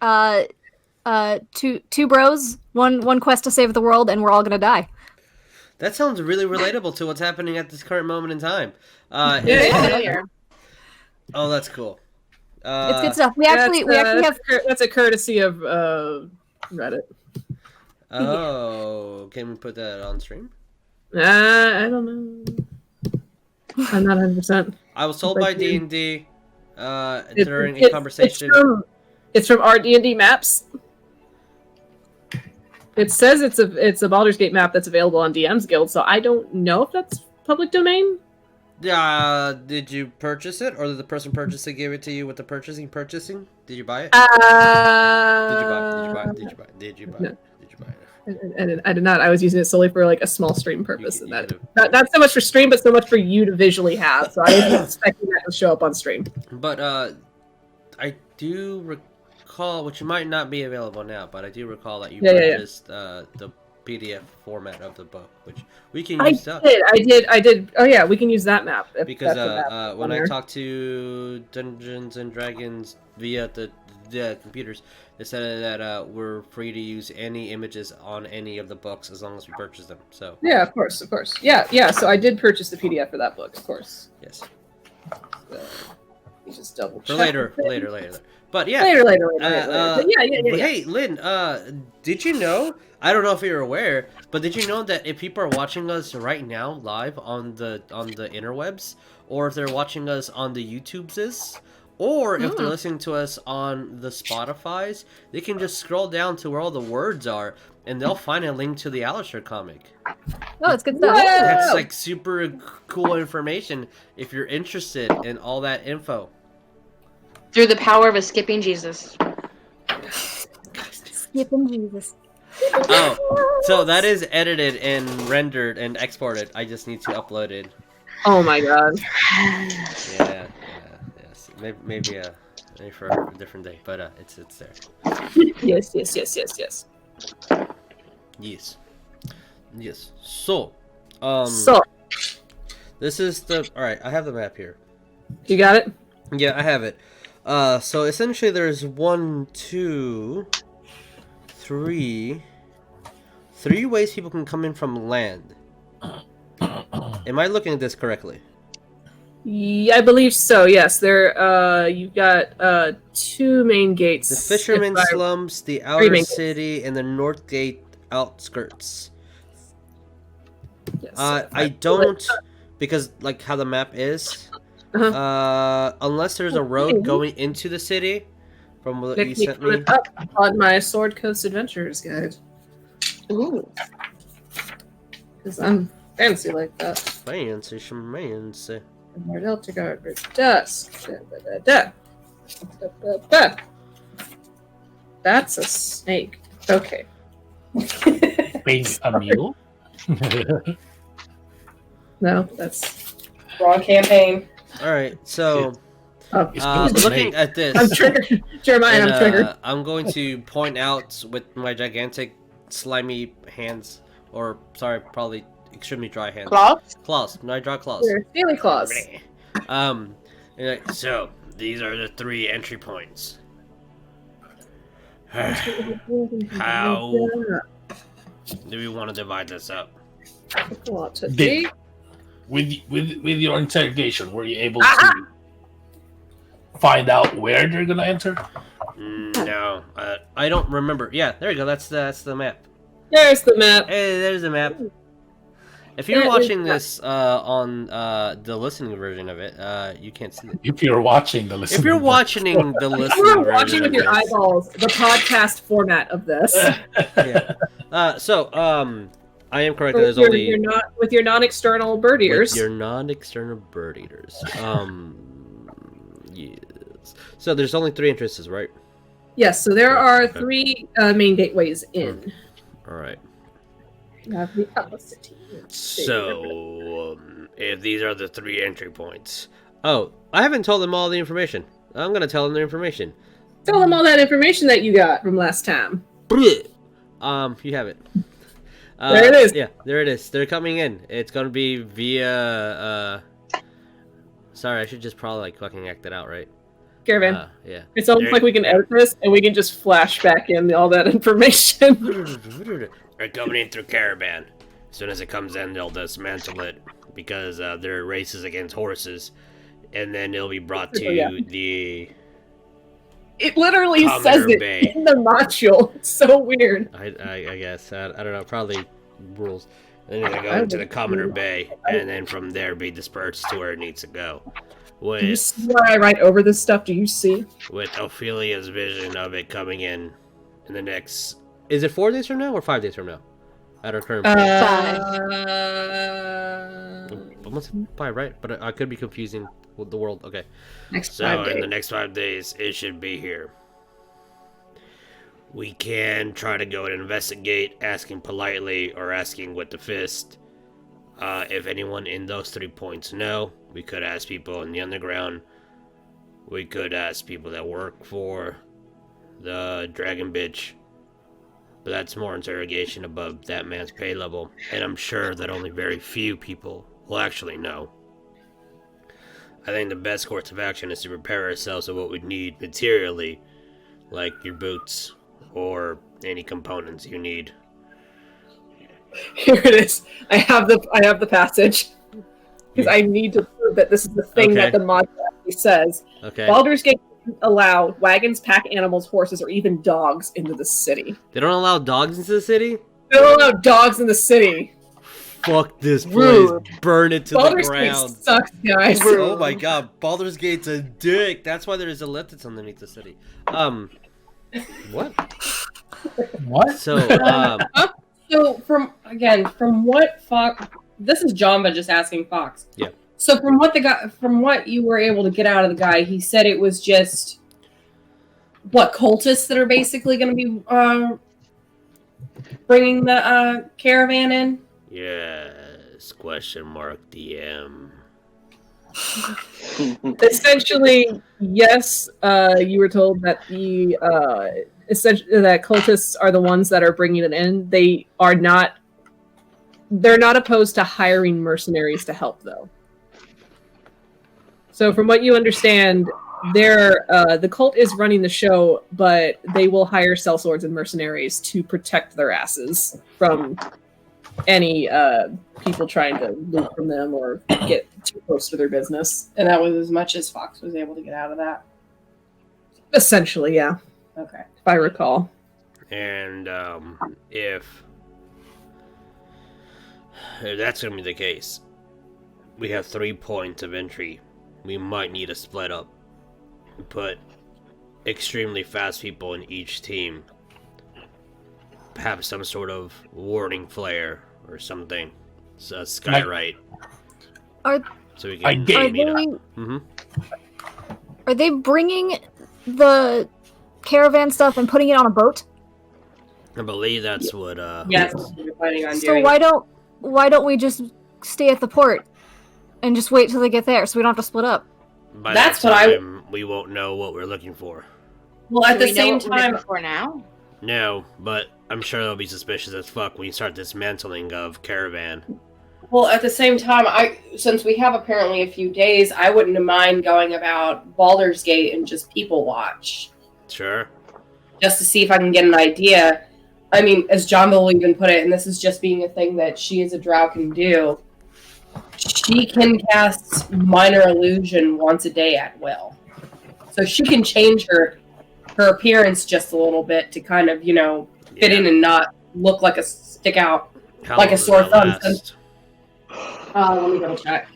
two bros, one quest to save the world, and we're all gonna die. That sounds really relatable to what's happening at this current moment in time. Familiar. Oh, that's cool. It's good stuff. We actually have. That's a courtesy of Reddit. Oh, can we put that on stream? I don't know. I'm not 100%. I was told by D&D during a conversation. It's from our D&D maps. It says it's a Baldur's Gate map that's available on DM's Guild, so I don't know if that's public domain. Did you purchase it, or did the person purchase it give it to you with the purchasing? Did you buy it? Did you buy it? I did not. I was using it solely for like a small stream purpose, and not so much for stream, but so much for you to visually have. So I wasn't expecting that to show up on stream. But I do recall, which might not be available now, but I do recall that you purchased the PDF format of the book, which we can use. I did. Oh yeah, we can use that map. Because when I talked to Dungeons and Dragons via the computers, they said that we're free to use any images on any of the books as long as we purchase them. So yeah, of course. Yeah. So I did purchase the PDF for that book, of course. Yes. So, you just double check. Later. But yeah. Later. Yeah. Hey, Lynn, did you know? I don't know if you're aware, but did you know that if people are watching us right now live on the interwebs, or if they're watching us on the YouTubes, or if they're listening to us on the Spotifys, they can just scroll down to where all the words are, and they'll find a link to the Alistair comic. Oh, it's good stuff. That's like super cool information if you're interested in all that info. Through the power of a skipping Jesus. Skipping Jesus. Oh, so that is edited and rendered and exported. I just need to upload it. Oh my god. Yeah. Yes. Maybe for a different day, but it's there. Yes. Yes. So, this is the... Alright, I have the map here. You got it? Yeah, I have it. So essentially there's 3 ways people can come in from land. Am I looking at this correctly? Yeah, I believe so. Yes, there. You've got 2 main gates: the Fisherman Slums, the Outer City, and the North Gate outskirts. Yes. I don't, because like how the map is. Unless there's a road going into the city, from what you sent me. Up on my Sword Coast Adventures guide. Ooh. Because I'm fancy like that. Fancy schmancy. Delta Guard, Dusk. That's a snake. Okay. Maybe a mule? No, that's Wrong campaign. All right, so Oh, looking at this, I'm triggered. Jeremiah, and, I'm triggered. I'm going to point out with my gigantic, slimy hands, or sorry, probably extremely dry hands. Claws. No, I draw claws. Your steely claws. And like, so these are the 3 entry points. How do we want to divide this up? Did, with your interrogation, were you able to find out where they're gonna enter? No, I don't remember. Yeah, there you go. That's the map. There's the map. Hey, there's the map. If you're watching this on the listening version of it, you can't see it. If you're watching the listening, If you're watching the listening You were version watching with of your this, eyeballs the podcast format of this. yeah. I am correct. With There's your, only with your non-external bird ears. with your non-external bird eaters. Yes. So there's only 3 entrances, right? Yes, so there are 3 main gateways in. All right. You have the upper city. So, if these are the 3 entry points. Oh, I haven't told them all the information. I'm gonna tell them the information. Tell them all that information that you got from last time. You have it. There it is. Yeah, there it is. They're coming in. It's gonna be via. Sorry, I should just probably like fucking act it out, right? Caravan. Yeah. It's almost like we can edit this and we can just flash back in all that information. They're coming in through caravan. As soon as it comes in, they'll dismantle it because they're races against horses, and then it'll be brought to the. It literally Commoner says it Bay. in the module. It's so weird. I guess I don't know. Probably rules. Then they're gonna go into the Commoner Bay, and then from there be dispersed to where it needs to go. Do you With see why I write over this stuff? Do you see? Ophelia's vision of it coming in the next. Is it 4 days from now or 5 days from now? At our current point. Almost 5, right? But I could be confusing with the world. Okay. Next So 5 days. in the next 5 days, it should be here. We can try to go and investigate, asking politely or asking with the fist. If anyone in those 3 points know, we could ask people in the underground. We could ask people that work for the Dragon Bitch. But that's more interrogation above that man's pay level. And I'm sure that only very few people will actually know. I think the best course of action is to prepare ourselves with what we need materially, like your boots or any components you need. Here it is. I have the passage because I need to prove that this is the thing that the module actually says. Okay. Baldur's Gate doesn't allow wagons, pack animals, horses, or even dogs into the city. They don't allow dogs into the city? They don't allow dogs in the city. Fuck this place. Rude. Burn it to Baldur's the Gate ground. sucks, guys. Oh my god, Baldur's Gate's a dick. That's why there's elliptics underneath the city. What? What? So, So from what Fox, this is Janva just asking Fox. Yeah. So from what you were able to get out of the guy, he said it was just cultists that are basically going to be bringing the caravan in. yes, question mark DM. Essentially, yes. You were told that that cultists are the ones that are bringing it in. They're not opposed to hiring mercenaries to help, though. So, from what you understand, the cult is running the show, but they will hire sellswords and mercenaries to protect their asses from any people trying to loot from them or get too close to their business. And that was as much as Fox was able to get out of that. Essentially, yeah. Okay. If I recall. And if that's going to be the case, we have 3 points of entry. We might need to split up. Put extremely fast people in each team. Have some sort of warning flare or something. So skyrite. So we can meet up. Are they bringing the caravan stuff and putting it on a boat? I believe that's what. Yes, we're planning on So doing. why don't we just stay at the port? and just wait till they get there, so we don't have to split up. By That's that what I- time, we won't know what we're looking for. Well, at Do the we know same what we're looking time, for now? No, but I'm sure they'll be suspicious as fuck when you start dismantling of Caravan. since we have apparently a few days, I wouldn't mind going about Baldur's Gate and just people watch, Sure. just to see if I can get an idea. I mean, as Janva will even put it, and this is just being a thing that she as a drow can do, she can cast minor illusion once a day at will. So she can change her appearance just a little bit to kind of, fit in and not look like a stick out, How like long a sore does that thumb. last? Let me double check.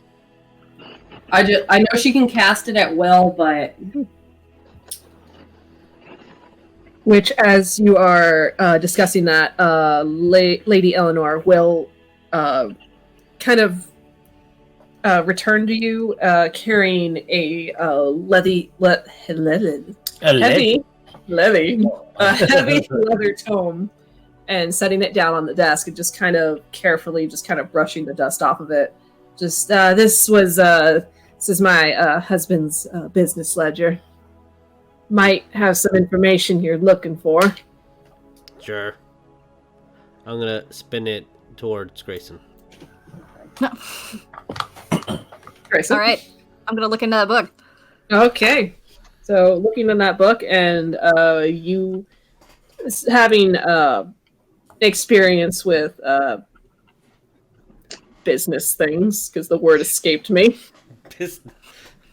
I know she can cast it at will, but Which, as you are discussing that, Lady Eleanor will kind of return to you carrying a heavy leather tome and setting it down on the desk and just kind of carefully brushing the dust off of it. Just this is my husband's business ledger. Might have some information you're looking for. Sure. I'm gonna spin it towards Greyson. Grayson? All right, I'm gonna look into that book. Okay. So looking in that book and you having experience with business things, because the word escaped me.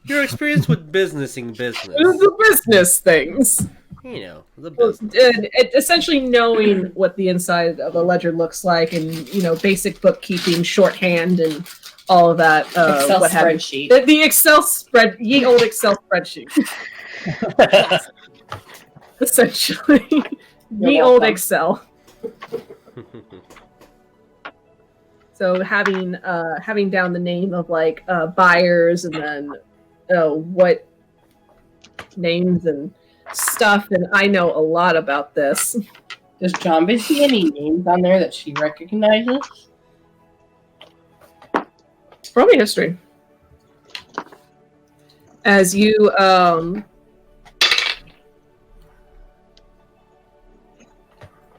Your experience with businessing business. The business things. You know, the Well, business. essentially knowing what the inside of a ledger looks like, and basic bookkeeping, shorthand, and all of that. Excel what have you. spreadsheet. The Excel ye old Excel spreadsheet. Essentially, ye old welcome. Excel. So having down the name of buyers, and then what names and stuff, and I know a lot about this. Does Janva see any names on there that she recognizes? Roll me history. As you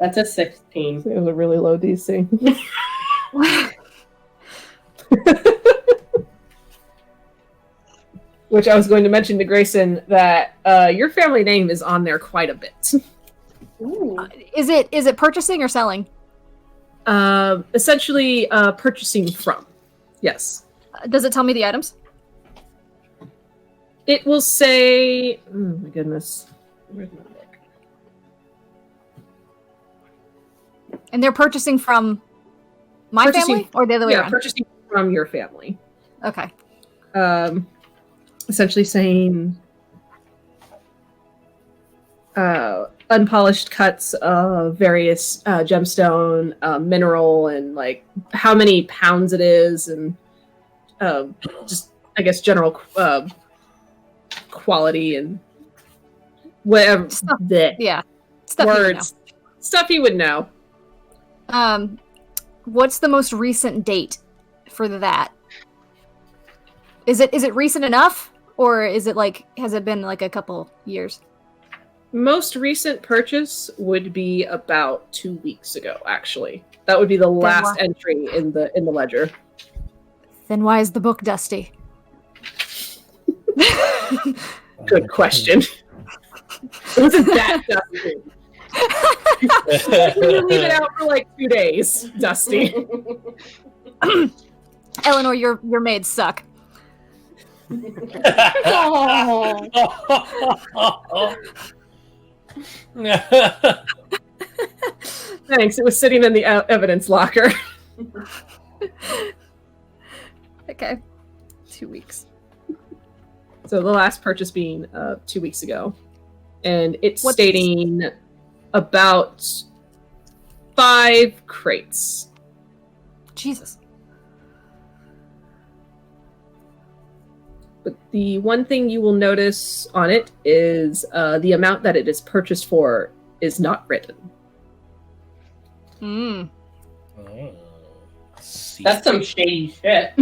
That's a 16. it was a really low DC. Which I was going to mention to Grayson that your family name is on there quite a bit. Ooh. Is it purchasing or selling? Essentially, purchasing from. Yes. Does it tell me the items? It will say... Oh my goodness. Where's my book? And they're purchasing from my Purchasing- family or the other way Yeah, around? purchasing from your family. Okay. Essentially saying unpolished cuts of various gemstone, mineral, and how many pounds it is, and just I guess general quality and whatever Stuff. the Yeah. Stuff you would words, stuff you would know. know. What's the most recent date for that? Is it recent enough, or is it has it been a couple years? Most recent purchase would be about 2 weeks ago. Actually, that would be the last entry in the ledger. Then why is the book dusty? Good question. It wasn't that dusty. You leave it out for 2 days, Dusty. Eleanor, your maids suck. Thanks. It was sitting in the evidence locker. Okay. 2 weeks. So the last purchase being 2 weeks ago, and it's What's- stating about 5 crates. Jesus. But the one thing you will notice on it is the amount that it is purchased for is not written. Mm. Oh, see. That's some shady shit.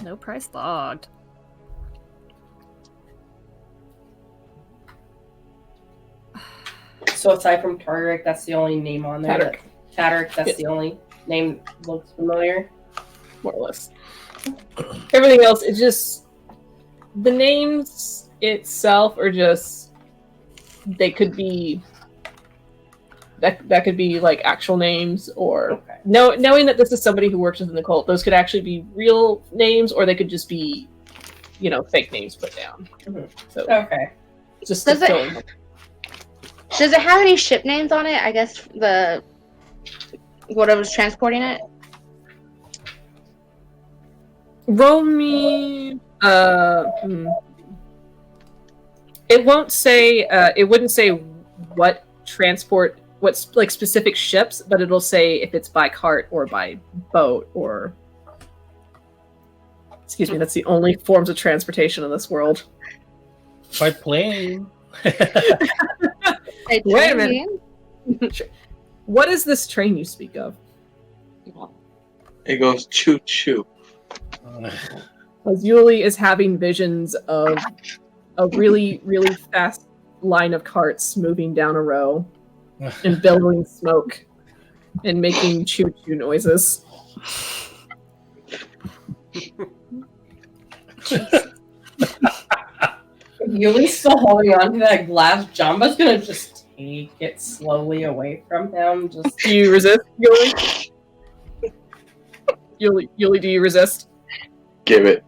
No price logged. So aside from Tataric, that's the only name on there. Tataric. Tataric, that's the only name that looks familiar. More or less. Everything else, it's just the names itself are just they could be that could be like actual names or Okay. knowing that this is somebody who works within the cult, those could actually be real names or they could just be, fake names put down. Mhm. So Okay. just Does to it- fill in. Does it have any ship names on it? I guess whatever's transporting it. Roll me. It won't say. It wouldn't say what like specific ships, but it'll say if it's by cart or by boat or. Excuse me. That's the only forms of transportation in this world. By plane. Like, Wait a train? What is this train you speak of? It goes choo choo. As Yuliy is having visions of a really, really fast line of carts moving down a row and billowing smoke and making choo-choo noises. Yuliy's still holding on to that glass. Janva's gonna just take it slowly away from him. Just Do you resist, Yuliy? Yuliy, do you resist? Give it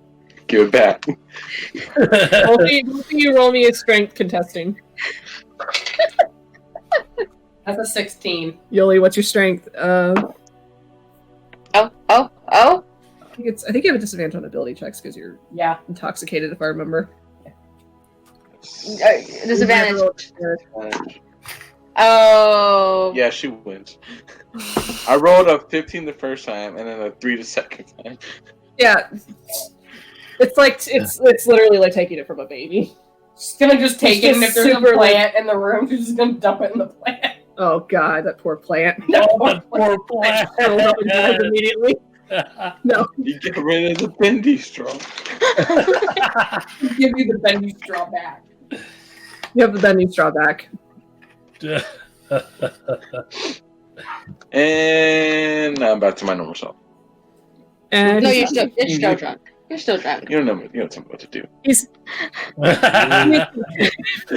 back. Both of you roll me a strength contesting. that's a 16. Yuliy, what's your strength? Oh. I think you have a disadvantage on ability checks because you're Yeah. intoxicated, if I remember. Disadvantage. Oh. Yeah, she wins. I rolled a 15 the first time and then a 3 the second time. Yeah, it's like it's literally like taking it from a baby. She's gonna just take it, and if Just there's a super, plant in the room, she's just gonna dump it in the plant. Oh god, that poor plant. Oh, the poor plant. Curled up and died immediately. No, You get rid of the bendy straw. Give you the bendy straw back. you have the bending straw back. And now I'm back to my normal self. And No, you're still drunk. You're still drunk. You don't tell me what to do. he's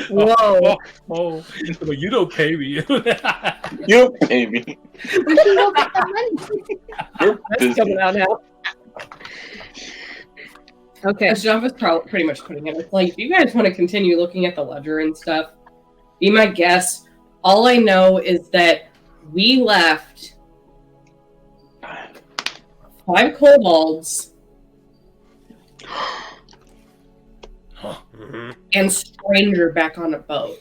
Whoa. whoa. Oh, you don't pay me. You don't pay me. We can go get the money. You're That's busy. coming out now. Okay. As Janva's pretty much putting it, it's like, if you guys want to continue looking at the ledger and stuff, be my guest. All I know is that we left 5 kobolds Mhm. and stranger back on a boat.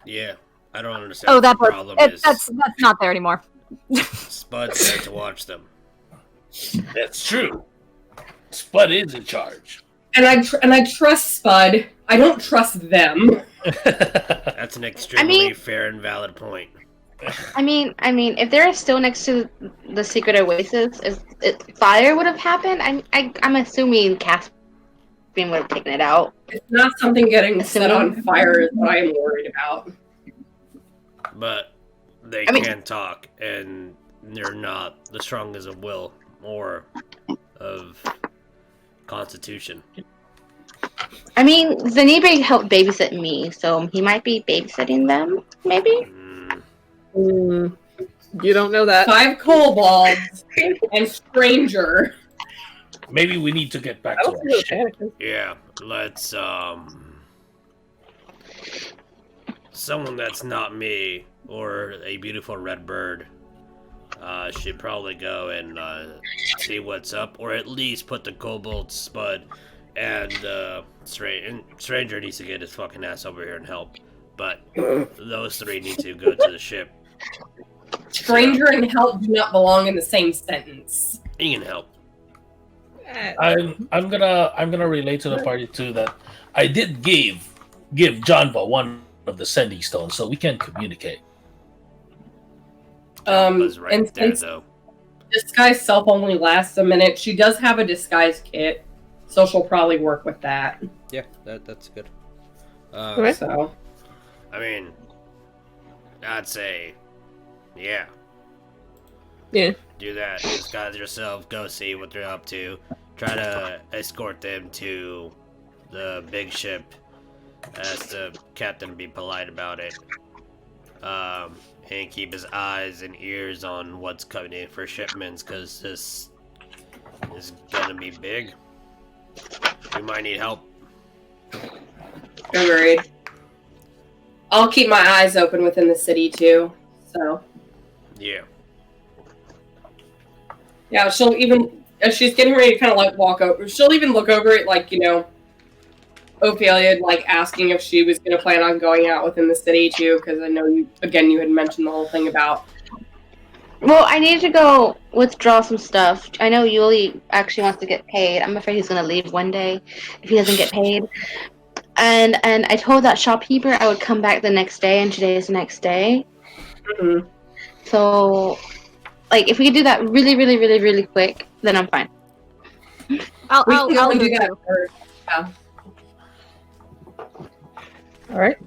Yeah, I don't understand. Oh, what that the part. problem is. That's not there anymore. Spud's there to watch them. That's true. Spud is in charge. And I trust Spud. I don't trust them. That's an extremely fair and valid point. I mean, if they're still next to the secret oasis, if fire would have happened, I'm assuming Caspian would have taken it out. It's not something getting set on fire is what I am worried about. But they I mean- can talk, and they're not the strongest of will or of constitution. I mean, Zanibe helped babysit me, so he might be babysitting them, maybe? You don't know that. 5 kobolds and stranger. Maybe we need to get back I to don't our see what ship. panic is. Yeah, let's, someone that's not me, or a beautiful red bird, should probably go and, see what's up, or at least put the kobold Spud and, Stranger needs to get his fucking ass over here and help. But those three need to go to the ship. Stranger and help do not belong in the same sentence. He can help. I'm gonna relate to the party too that I did give Janva one of the sending stones so we can communicate. Was right And there, since though. disguise self only lasts a minute, she does have a disguise kit. So she'll probably work with that. Yeah, that's good. Alright. So I mean, I'd say, yeah, Yeah. do that. Disguise yourself. Go see what they're up to. Try to escort them to the big ship. Ask the captain to be polite about it. And keep his eyes and ears on what's coming in for shipments, because this is gonna be big. We might need help. agreed. I'll keep my eyes open within the city too. So Yeah. yeah, she'll even as she's getting ready to kind of like walk over, she'll even look over it like, you know, Ophelia like asking if she was going to plan on going out within the city too, because I know you had mentioned the whole thing about. Well, I need to go withdraw some stuff. I know Yuliy actually wants to get paid. I'm afraid he's going to leave one day if he doesn't get paid. And I told that shopkeeper I would come back the next day, and today is the next day. Mm-hmm. So, like, if we could do that really, really, really, really quick, then I'm fine. I'll We can go and leave do it that too. first. Yeah, All right.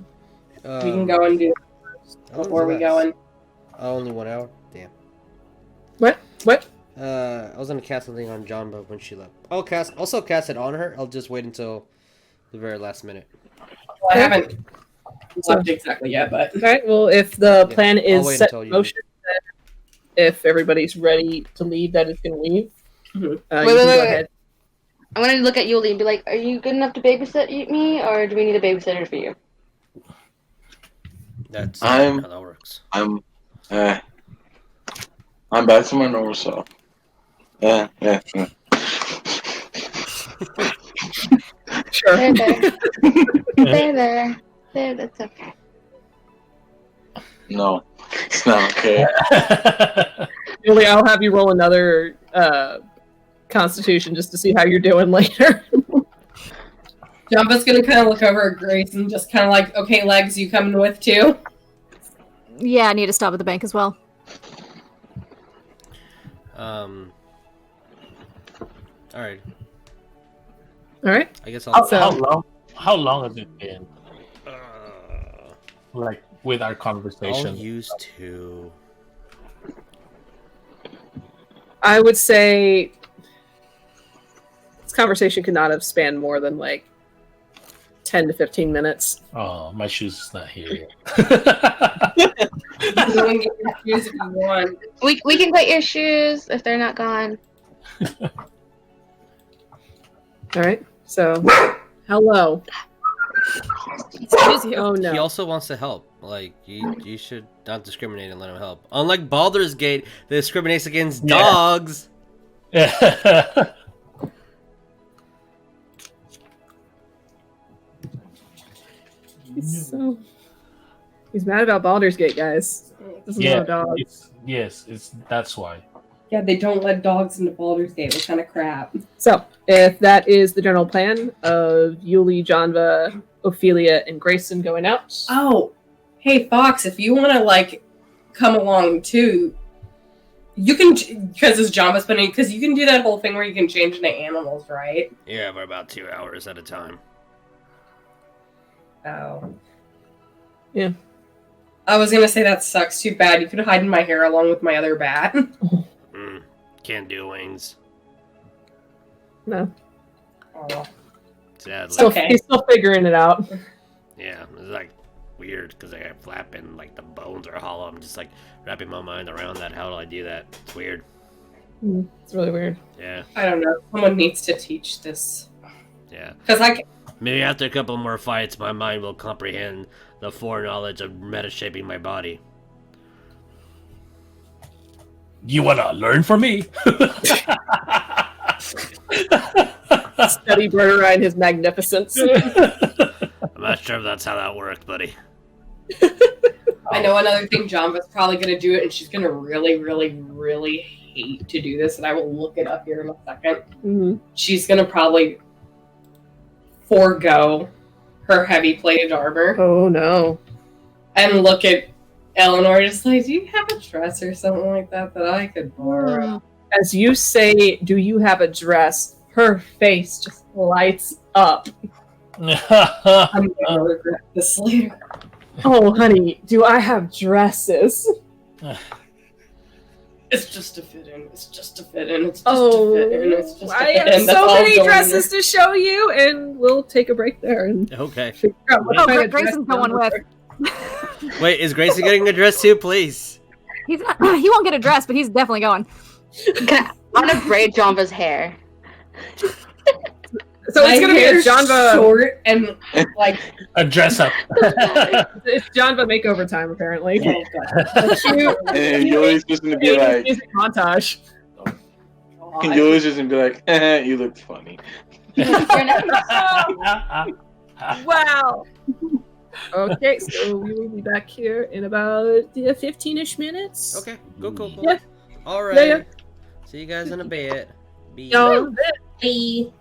we can go and do that before we go in. Only 1 hour? Damn. What? I was gonna cast something on Janva when she left. I'll also cast it on her. I'll just wait until the very last minute. Well, I haven't left exactly yet, but All right. Well, if the plan I'll is wait set until in you motion, then if everybody's ready to leave, that is going to leave. Mhm. You Wait, can wait, go wait. ahead. I'm going to look at Yuliy and be like, are you good enough to babysit me, or do we need a babysitter for you? That's I'm- how that works. I'm back to my normal self. Yeah. Sure. There. That's okay. No, it's not okay. Julie, I'll have you roll another Constitution just to see how you're doing later. Janva's gonna kind of look over at Grace and just kind of like, okay, Legs, you coming with too? Yeah, I need to stop at the bank as well. Alright. All right. I guess I'll. How long has it been? Uh, Like with our I'll conversation? use 2. I would say this conversation could not have spanned more than like 10 to 15 minutes. Oh, my shoes is not here yet. You can go and get your shoes if you want. We can get your shoes if they're not gone. All right. So, hello. Excuse you. Oh no. He also wants to help. Like, you should not discriminate and let him help. Unlike Baldur's Gate, that discriminates against Yeah. dogs. He's mad about Baldur's Gate, guys. Doesn't Yeah, know dog. that's why. Yeah, they don't let dogs into Baldur's Gate. What kind of crap? So, if that is the general plan of Yuliy, Janva, Ophelia, and Greyson going out, Oh, hey Fox, if you want to like come along too, you can, because it's Janva's spending, because you can do that whole thing where you can change into animals, right? Yeah, for about 2 hours at a time. Oh. Yeah. I was gonna say that sucks. Too bad. You could hide in my hair along with my other bat. Can't do wings. no. Oh. Sadly. Still, Okay. He's still figuring it out. Yeah, it's like weird because I got flapping, like the bones are hollow. I'm just like wrapping my mind around that. How do I do that? It's weird. It's really weird. Yeah, I don't know. Someone needs to teach this. yeah. Because I can. Maybe after a couple more fights, my mind will comprehend the foreknowledge of meta-shaping my body. You wanna learn from me? Study Birdurai and his magnificence. I'm not sure if that's how that worked, buddy. I know another thing. Janva's probably gonna do it, and she's gonna really, really, really hate to do this. And I will look it up here in a second. Mhm. She's gonna probably forego her heavy plated armor Oh no. and look at Eleanor just like, do you have a dress or something like that that I could borrow? As you say, do you have a dress? Her face just lights up. I'm gonna regret this later. Oh, honey, do I have dresses? It's just to fit in. It's just to fit in. It's just Oh, to fit in. It's just to I fit have in. That's so all many going dresses to show you, and we'll take a break there and Okay. figure out what Oh, kind of Grayson's dress going with. Wait, is Greyson getting a dress too, please? He's not, he won't get a dress, but he's definitely going. I want to braid Janva's hair. So it's gonna be a Janva. short and like. A dress up. It's Janva makeover time, apparently. Oh, God. Cute And Yuliy's just gonna be like, music montage. and Yuliy's just gonna be like, you look funny. Wow. Okay, so we will be back here in about 15-ish minutes. Okay, cool. Yeah. All right. Yeah. See you guys in a bit. Be Y'all, Hey.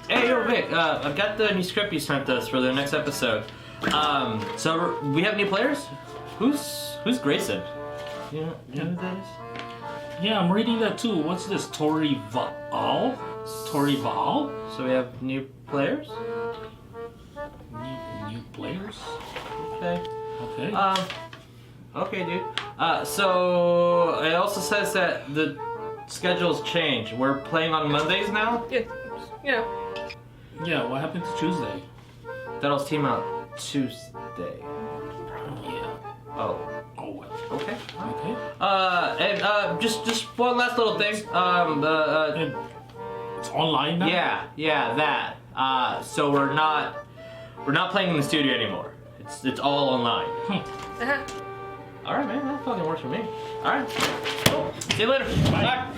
Hey, yo, Vic, I've got the new script you sent us for the next episode. So we have new players? Who's Greyson? You know who that is? Yeah, I'm reading that too. What's this? Tori Vaal? So we have new players? New players? Okay. Okay. Okay, dude. So it also says that the schedule's changed. We're playing on Mondays now? Yeah. Yeah, what happened to Tuesday? That'll team out Tuesday. Yeah. Oh. Oh, well. Okay. Okay. And just one last little thing. And it's online now? Yeah, that. So we're not playing in the studio anymore. It's all online. All right, man. That fucking works for me. All right. Cool. See you later. Bye.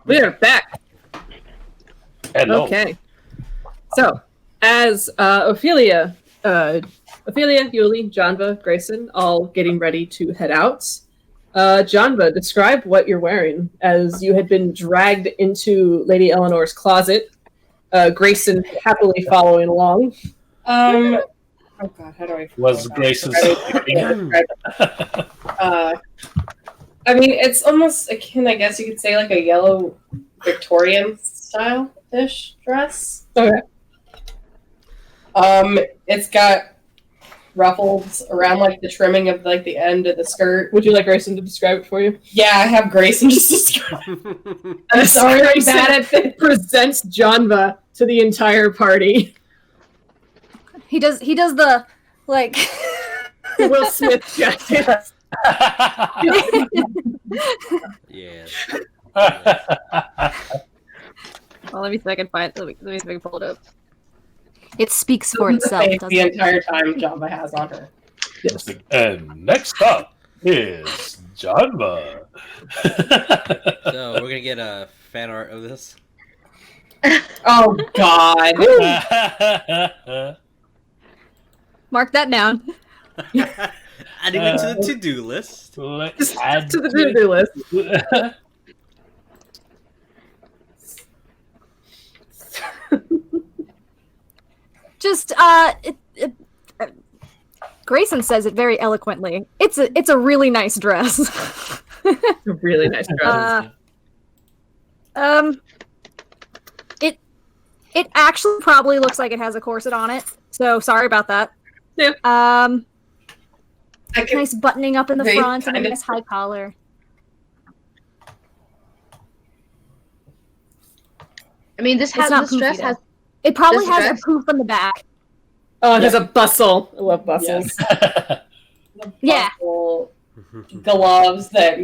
We are back. Hello. Okay. So, as Ophelia, Yuliy, Janva, Greyson, all getting ready to head out. Janva, describe what you're wearing as you had been dragged into Lady Eleanor's closet. Greyson happily following along. Oh god, how do I? Was Grayson's I mean, it's almost akin, I guess you could say, like a yellow Victorian style-ish dress. Okay. It's got ruffles around like the trimming of like the end of the skirt. Would you like Greyson to describe it for you? Yeah, I have Greyson just describe. I'm sorry, I'm bad at it. Presents Janva to the entire party. He does the like Will Smith gesture. Yeah. Well, let me see if I can find. Let me see if I can pull it up. It speaks for The itself. face Doesn't the it? entire time Janva has on her. Yes. And next up is Janva. So we're gonna get a fan art of this. Oh god. Mark that down. Adding it to the to-do list. Let's add To the to-do list. Just Greyson says it very eloquently. It's a really nice dress. A really nice dress. It actually probably looks like it has a corset on it. So sorry about that. Yeah. I can, Nice buttoning up in the They front and a kind of- nice high collar. I mean, this It's not this dress poofy, has. It probably This has dress? a poof in the back. Oh, there's a bustle. I love bustles. the Yeah. buckle, gloves that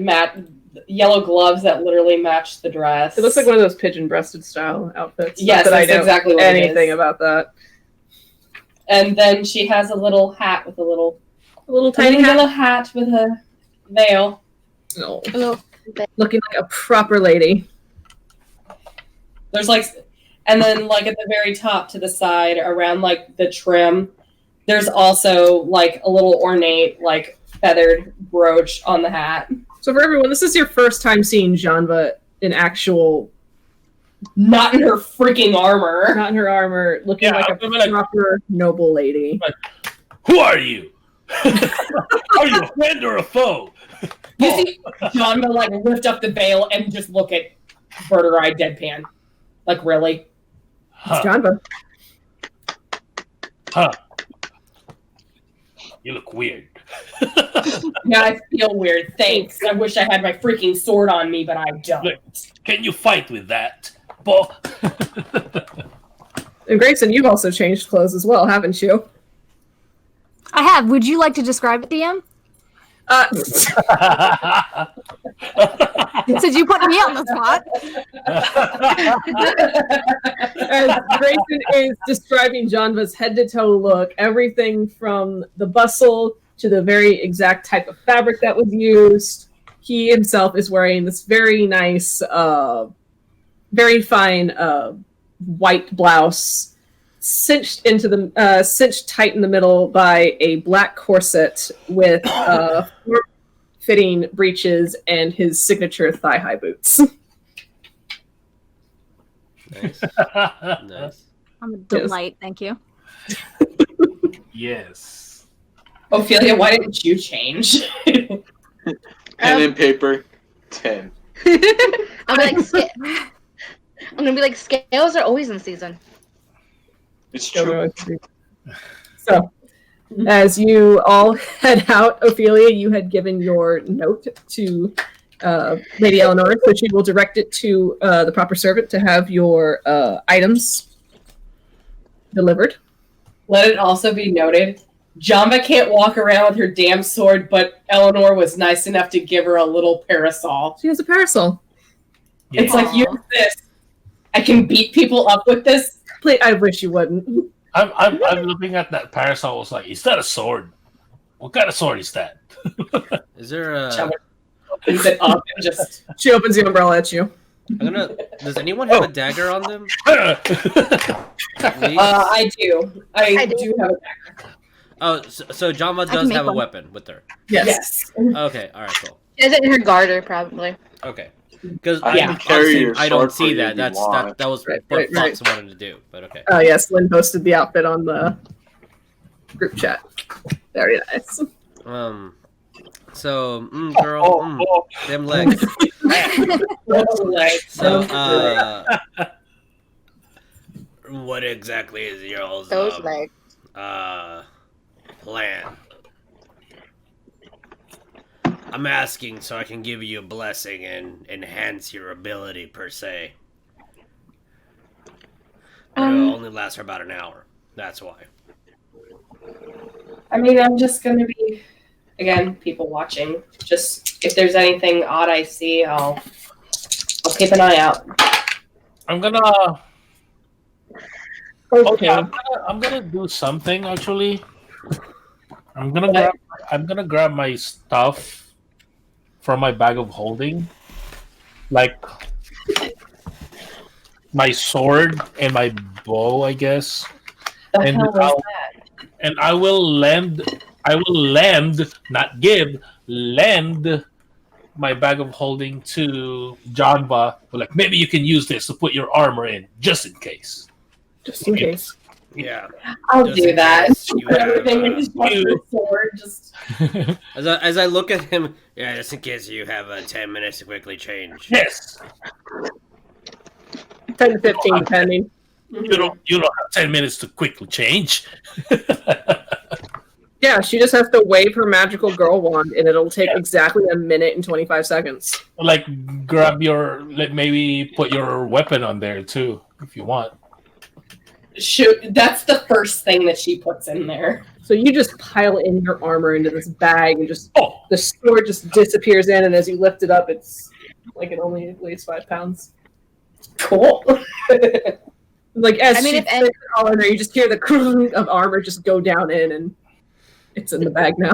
yellow gloves that literally match the dress. It looks like one of those pigeon-breasted style outfits. Yes, Not that I that's know exactly what it anything is. about that. And then she has a little hat with a little Tiny hat. little hat with a veil. No. A little Looking like a proper lady. There's like, and then like at the very top to the side around like the trim, there's also like a little ornate like feathered brooch on the hat. So for everyone, this is your first time seeing Janva in actual, Not in her freaking armor. not in her armor, looking Yeah, like I'm a like- proper noble lady. Who are you? Are you a friend or a foe? You see John will like lift up the veil and just look at Birdurai deadpan. Like really? It's Huh. Janva. Huh. You look weird. Yeah, I feel weird. Thanks. I wish I had my freaking sword on me, but I don't. Look. Can you fight with that? Bo? And Grayson, you've also changed clothes as well, haven't you? I have. Would you like to describe it, DM? Since you put me on the spot. As Grayson is describing Janva's head-to-toe look, everything from the bustle to the very exact type of fabric that was used. He himself is wearing this very nice, very fine white blouse, cinched tight in the middle by a black corset with form-fitting breeches and his signature thigh-high boots. Nice. Nice. I'm a delight, thank you. Yes. Ophelia, why didn't you change? Pen and paper, 10. I'm gonna be like, scales are always in season. It's true. So, as you all head out, Ophelia, you had given your note to Lady Eleanor, so she will direct it to the proper servant to have your items delivered. Let it also be noted, Janva can't walk around with her damn sword, but Eleanor was nice enough to give her a little parasol. She has a parasol. Yeah. It's like, use this. I can beat people up with this. Please, I wish you wouldn't. I'm looking at that parasol. I was like, is that a sword? What kind of sword is that? Is there a Janva opens it up and just... She opens the umbrella at you. Does anyone have a dagger on them? Please? I do. I do have a dagger. Oh, so Janva can does make have a one. weapon with her. Yes. Okay, all right, cool. She has it in her garter, probably. Okay, because I can carry your I don't sword for see you that. if you want. That was Right, what right, Fox wanted to do. But okay. Oh yes, Lynn posted the outfit on the group chat. Very nice. So, girl, them legs. So, what exactly is y'all's Those legs. plan? I'm asking so I can give you a blessing and enhance your ability per se. But it'll only last for about an hour. That's why. I mean, I'm just gonna be, again, people watching. Just if there's anything odd I see, I'll keep an eye out. I'm gonna. Okay, I'm gonna do something actually. I'm gonna grab my stuff from my bag of holding, like my sword and my bow, I guess. The And hell is I'll- that? And I will lend, not give, lend my bag of holding to Janva. Like, maybe you can use this to put your armor in, just in case. Just in case. Yeah. I'll Just do in that. case you have, Everything is just the sword. Just As I look at him, yeah, just in case you have 10 minutes to quickly change. Yes. 10 to 15, depending. You don't have 10 minutes to quickly change. Yeah, she just has to wave her magical girl wand, and it'll take exactly a minute and 25 seconds. Like, grab your, like, maybe put your weapon on there too, if you want. shoot. That's the first thing that she puts in there. So you just pile in your armor into this bag, and just Oh, the sword just disappears in, and as you lift it up, it's like it only weighs 5 pounds. Cool. Like as I mean, she if puts it all in there, you just hear the crunk of armor just go down in, and it's in the bag now.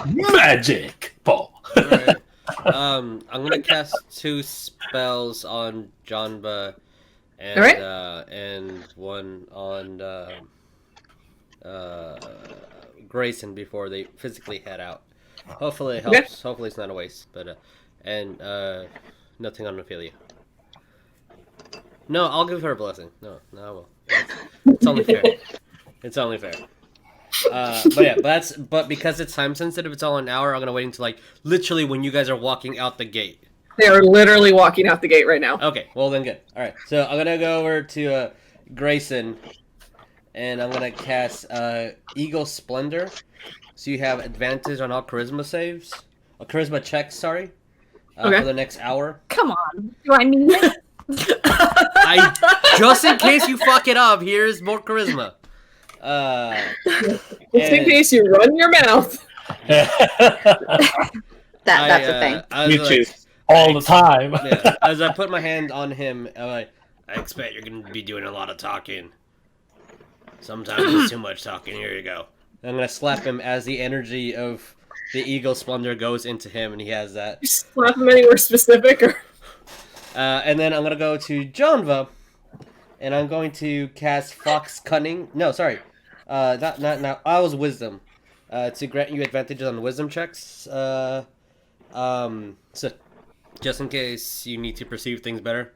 magic, Paul. Alright. I'm gonna cast 2 spells on Janva and Alright. And one on Greyson before they physically head out. Hopefully it helps. Okay. Hopefully it's not a waste. But and nothing on Ophelia. No, I'll give her a blessing. No, I will. It's only fair. It's only fair. But yeah, but because it's time sensitive, it's all an hour. I'm gonna wait until like literally when you guys are walking out the gate. They are literally walking out the gate right now. Okay, well then good. All right, so I'm gonna go over to Greyson, and I'm gonna cast Eagle Splendor. So you have advantage on all charisma saves, charisma checks. Sorry, Okay. for the next hour. Come on. Do I need it? Just in case you fuck it up, here's more charisma. Just in case you run your mouth. That's a thing. You choose all the time. Yeah, as I put my hand on him, I'm like, I expect you're going to be doing a lot of talking. Sometimes it's too much talking. Here you go. I'm going to slap him as the energy of the Eagle Splendor goes into him, and he has that. You slap them anywhere specific, or And then I'm going to go to Janva, and I'm going to cast Fox Cunning. No, sorry. Not I was Wisdom. To grant you advantages on wisdom checks. So just in case you need to perceive things better.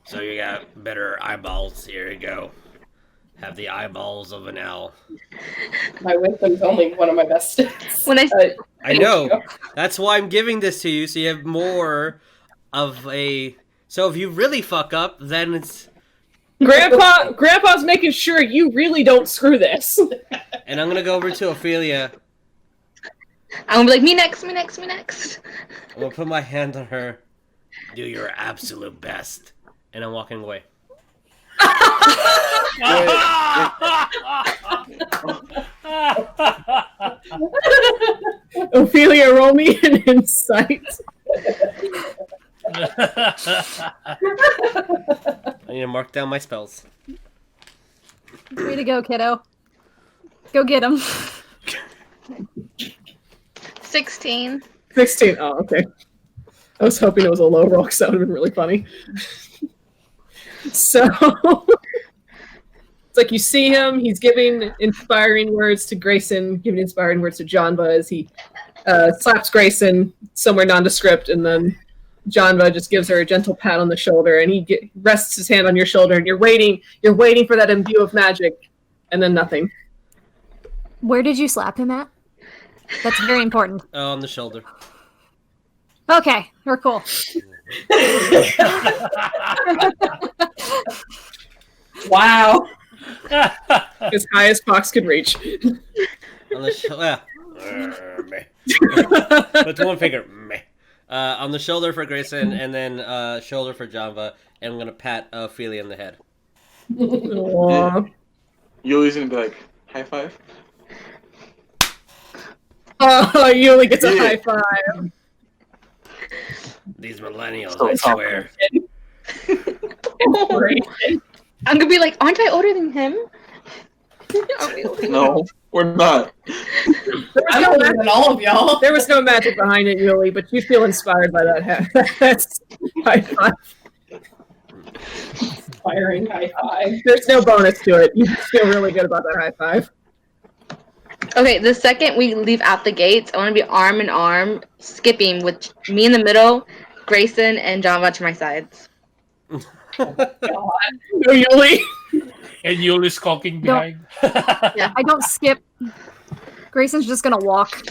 So you got better eyeballs. Here you go. Have the eyeballs of an owl. My wisdom's only one of my best stats. When I I know. That's why I'm giving this to you, so you have more of a... So if you really fuck up, then it's... Grandpa's making sure you really don't screw this. And I'm gonna go over to Ophelia. I'm gonna be like, me next. I'm gonna put my hand on her. Do your absolute best. And I'm walking away. Ophelia, roll me an insight. I need to mark down my spells. Way to go, kiddo. Go get him. 16. 16. Oh, okay. I was hoping it was a low roll because that would have been really funny. So it's like you see him, he's giving inspiring words to Greyson, giving inspiring words to Janva as he slaps Greyson somewhere nondescript, and then Janva just gives her a gentle pat on the shoulder, and he rests his hand on your shoulder, and you're waiting for that imbue of magic, and then nothing. Where did you slap him at? That's very important. On the shoulder. Okay, we're cool. Wow. As high as Fox could reach. On the shoulder. With one finger. On the shoulder for Greyson, and then shoulder for Janva, and I'm gonna pat Ophelia in the head. Aww. Yuliy's gonna be like, high five? Oh, Yuliy gets a high five. These millennials, I swear. I'm gonna be like, aren't I older than him? No, we're not. I'm older than all of y'all. There was no magic behind it, Yuliy, but you feel inspired by that. That's high five. Inspiring high five. There's no bonus to it. You feel really good about that high five. Okay, the second we leave out the gates, I want to be arm in arm, skipping with me in the middle, Greyson and Janva to my sides. No, Yuliy. And Yuliy skulking behind. Yeah. I don't skip. Grayson's just gonna walk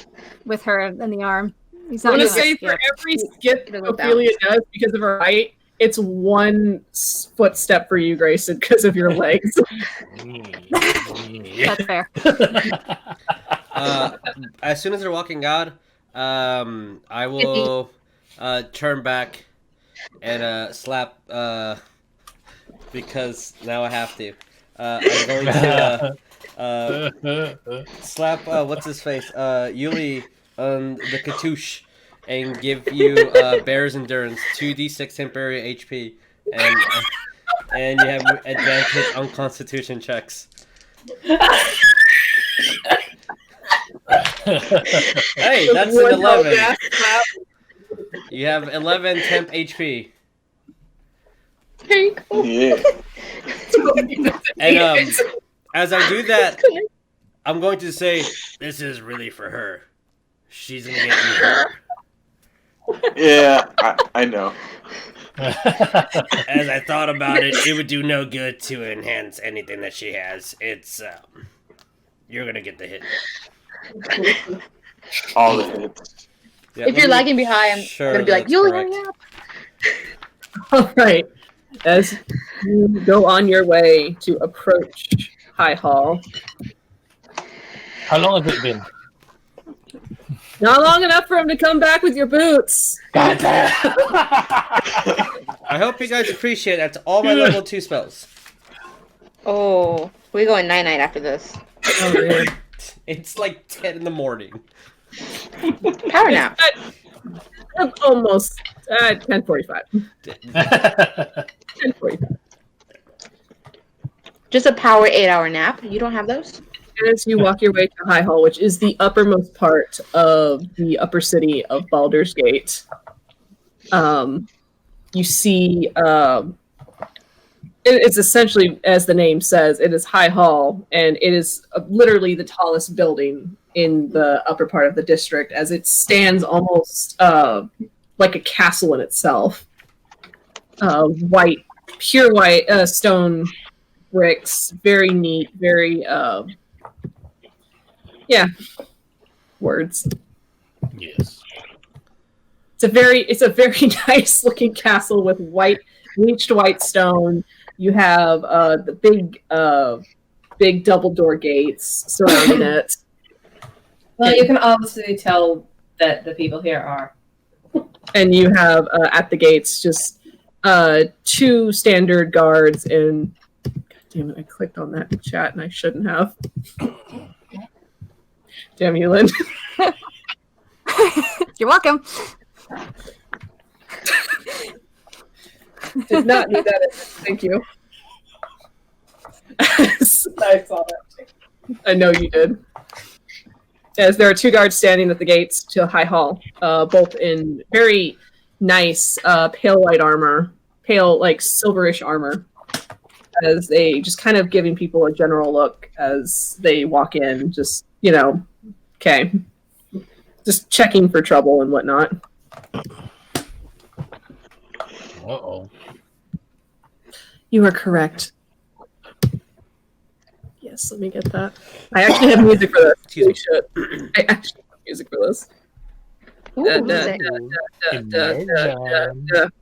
with her in the arm. He's not I want to gonna say skip. for every skip It doesn't Ophelia does because of her height, it's one footstep for you, Greyson, because of your legs. That's fair. As soon as they're walking out, I will turn back and slap because now I have to. I'm going to slap what's his face, Yuliy on the cartouche, and give you Bear's Endurance, 2d6 temporary HP, and you have advantage on Constitution checks. Hey, that's an 11. You have 11 temp HP. Very cool. Yeah. And as I do that, I'm going to say, "This is really for her. She's gonna get me hurt." Yeah, I know. As I thought about it, it would do no good to enhance anything that she has. It's you're gonna get the hit. All the hits. Yeah, If you're lagging behind, I'm Sure, gonna be like, that's Yuliy, correct. hurry up. All right. As you go on your way to approach High Hall, How long has it been? not long enough for him to come back with your boots. God damn. I hope you guys appreciate that's all my level 2 spells. Oh, we're going night-night after this. Oh, man. It's like 10 in the morning. Power nap. Almost 10:45. 10:45. Just a power 8-hour nap. You don't have those? As you walk your way to High Hall, which is the uppermost part of the upper city of Baldur's Gate, you see it's essentially, as the name says, it is High Hall, and it is literally the tallest building in the upper part of the district, as it stands almost like a castle in itself. Pure white stone bricks, very neat, very words. Yes. It's a very nice looking castle with bleached white stone. You have the big double door gates surrounding it. Well, you can obviously tell that the people here are. And you have at the gates just 2 standard guards and God damn it, I clicked on that chat and I shouldn't have. Damn you, Lynn. You're welcome. Did not need that. Thank you. I saw that. I know you did. As there are 2 guards standing at the gates to High Hall, both in very nice pale white armor, pale like silverish armor, as they just kind of giving people a general look as they walk in. Just okay, just checking for trouble and whatnot. Uh-oh. You are correct. Yes, let me get that. I actually have music for this. Excuse me. Should. I actually have music for this.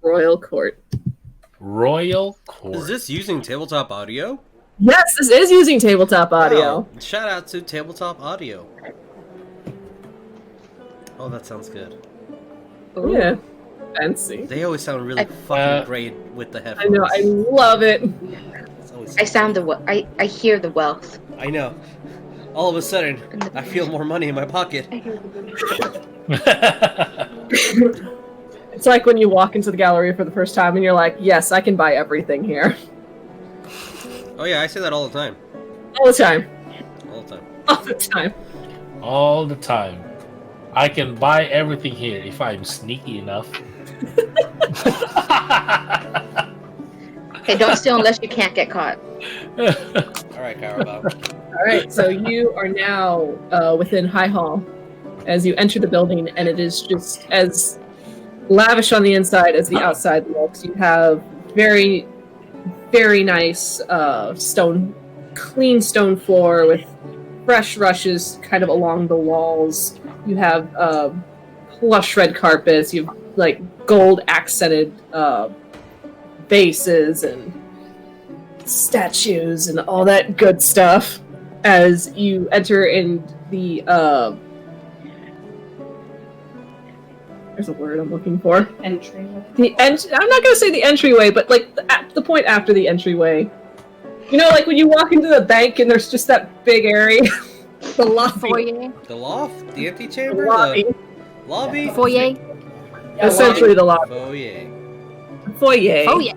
Royal Court. Royal Court. Is this using tabletop audio? Yes, this is using tabletop audio. Wow. Shout out to tabletop audio. Oh, that sounds good. Oh, yeah, fancy. They always sound really fucking great with the headphones. I know, I love it. I hear the wealth. I know. All of a sudden, I feel more money in my pocket. It's like when you walk into the gallery for the first time and you're like, yes, I can buy everything here. Oh yeah, I say that all the time. All the time. All the time. All the time. All the time. I can buy everything here if I'm sneaky enough. Okay, don't steal unless you can't get caught. Alright, Carabao. Alright, so you are now within High Hall as you enter the building, and it is just as lavish on the inside as the outside looks. You have very, very nice clean stone floor with fresh rushes kind of along the walls. You have plush red carpets. You have like gold accented vases and statues and all that good stuff. As you enter in the there's a word I'm looking for. Entryway. I'm not gonna say the entryway, but like the point after the entryway. Like when you walk into the bank and there's just that big area. The lobby. The loft? The antechamber? The lobby. The lobby? Foyer. Essentially the lobby. Foyer. Foyer. Foyer.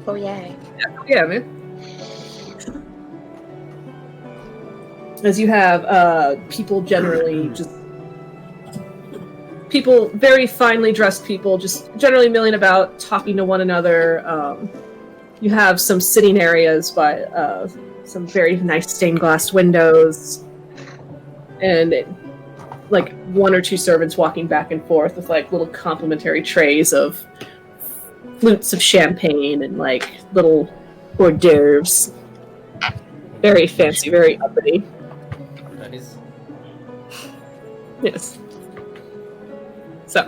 Foyer. Yeah, man. As you have people generally people, very finely dressed people, just generally milling about, talking to one another. You have some sitting areas by some very nice stained glass windows, and like one or two servants walking back and forth with like little complimentary trays of flutes of champagne and like little hors d'oeuvres. Very fancy, very uppity. Nice. Yes. So,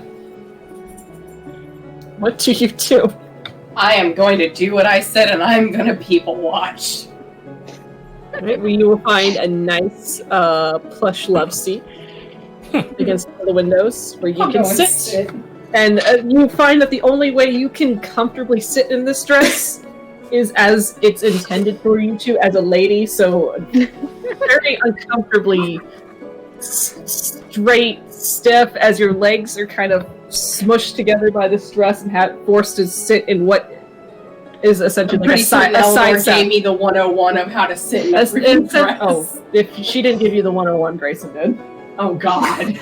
what do you do? I am going to do what I said, and I'm going to people watch. Right, where you will find a nice plush love seat against the windows where you can sit. And you find that the only way you can comfortably sit in this dress is as it's intended for you to as a lady, so very uncomfortably straight, stiff, as your legs are kind of smushed together by this dress and forced to sit in what is essentially like a side Eleanor set. gave me the 101 of how to sit in a freaking dress. Oh, if she didn't give you the 101, Greyson did. Oh, God.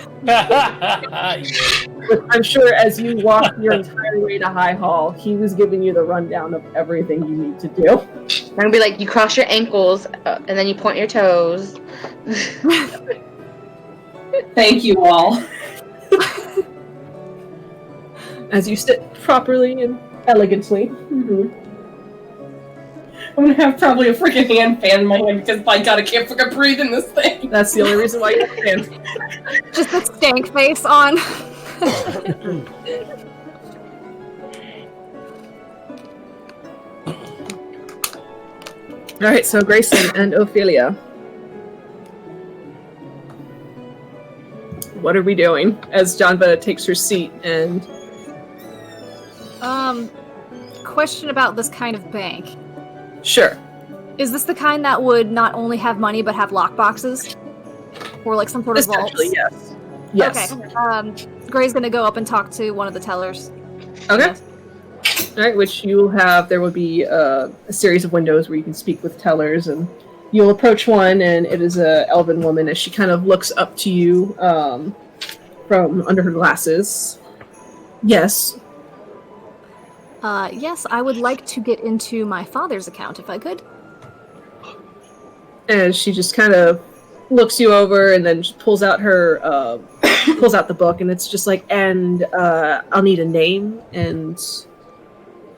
I'm sure as you walk your entire way to High Hall, he was giving you the rundown of everything you need to do. I'm gonna be like, you cross your ankles, and then you point your toes. Thank you all. As you sit properly and elegantly. Mm-hmm. I'm gonna have probably a freaking hand fan in my hand because, by God, I can't fucking breathe in this thing. That's the only reason why you stand. Just a stank face on. Alright, so Greyson and Ophelia. What are we doing? As Janva takes her seat and... Question about this kind of bank. Sure. Is this the kind that would not only have money but have lockboxes? Or like some sort of vaults? Essentially, yes. Yes. Okay. Gray's gonna go up and talk to one of the tellers. Okay. Alright, which you'll have, there will be a series of windows where you can speak with tellers, and you'll approach one, and it is a elven woman as she kind of looks up to you from under her glasses. Yes, Yes, I would like to get into my father's account if I could. And she just kind of looks you over and then pulls out her pulls out the book, and it's just like, and I'll need a name and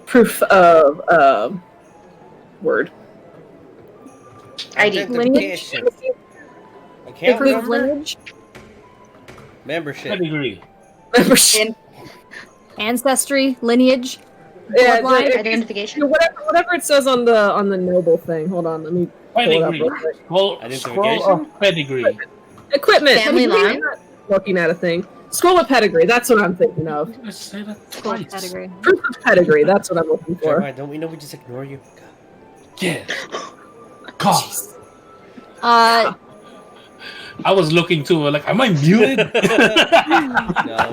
proof of word. ID. Lineage? Account Proof of number? lineage? Membership. Pedigree. Ancestry? Lineage? Yeah, Bloodline? Identification. whatever it says on the noble thing. Hold on, let me pull it up Pedigree. real quick. Well, Identification? scroll of pedigree. Equipment. Family Pedigree, line? I'm not looking at a thing. Scroll of pedigree. That's what I'm thinking of. I say that Full twice. pedigree. Proof of pedigree. That's what I'm looking for. Jeremiah, don't we know we just ignore you? Yeah. God. Uh, I was looking too, like, am I muted? No,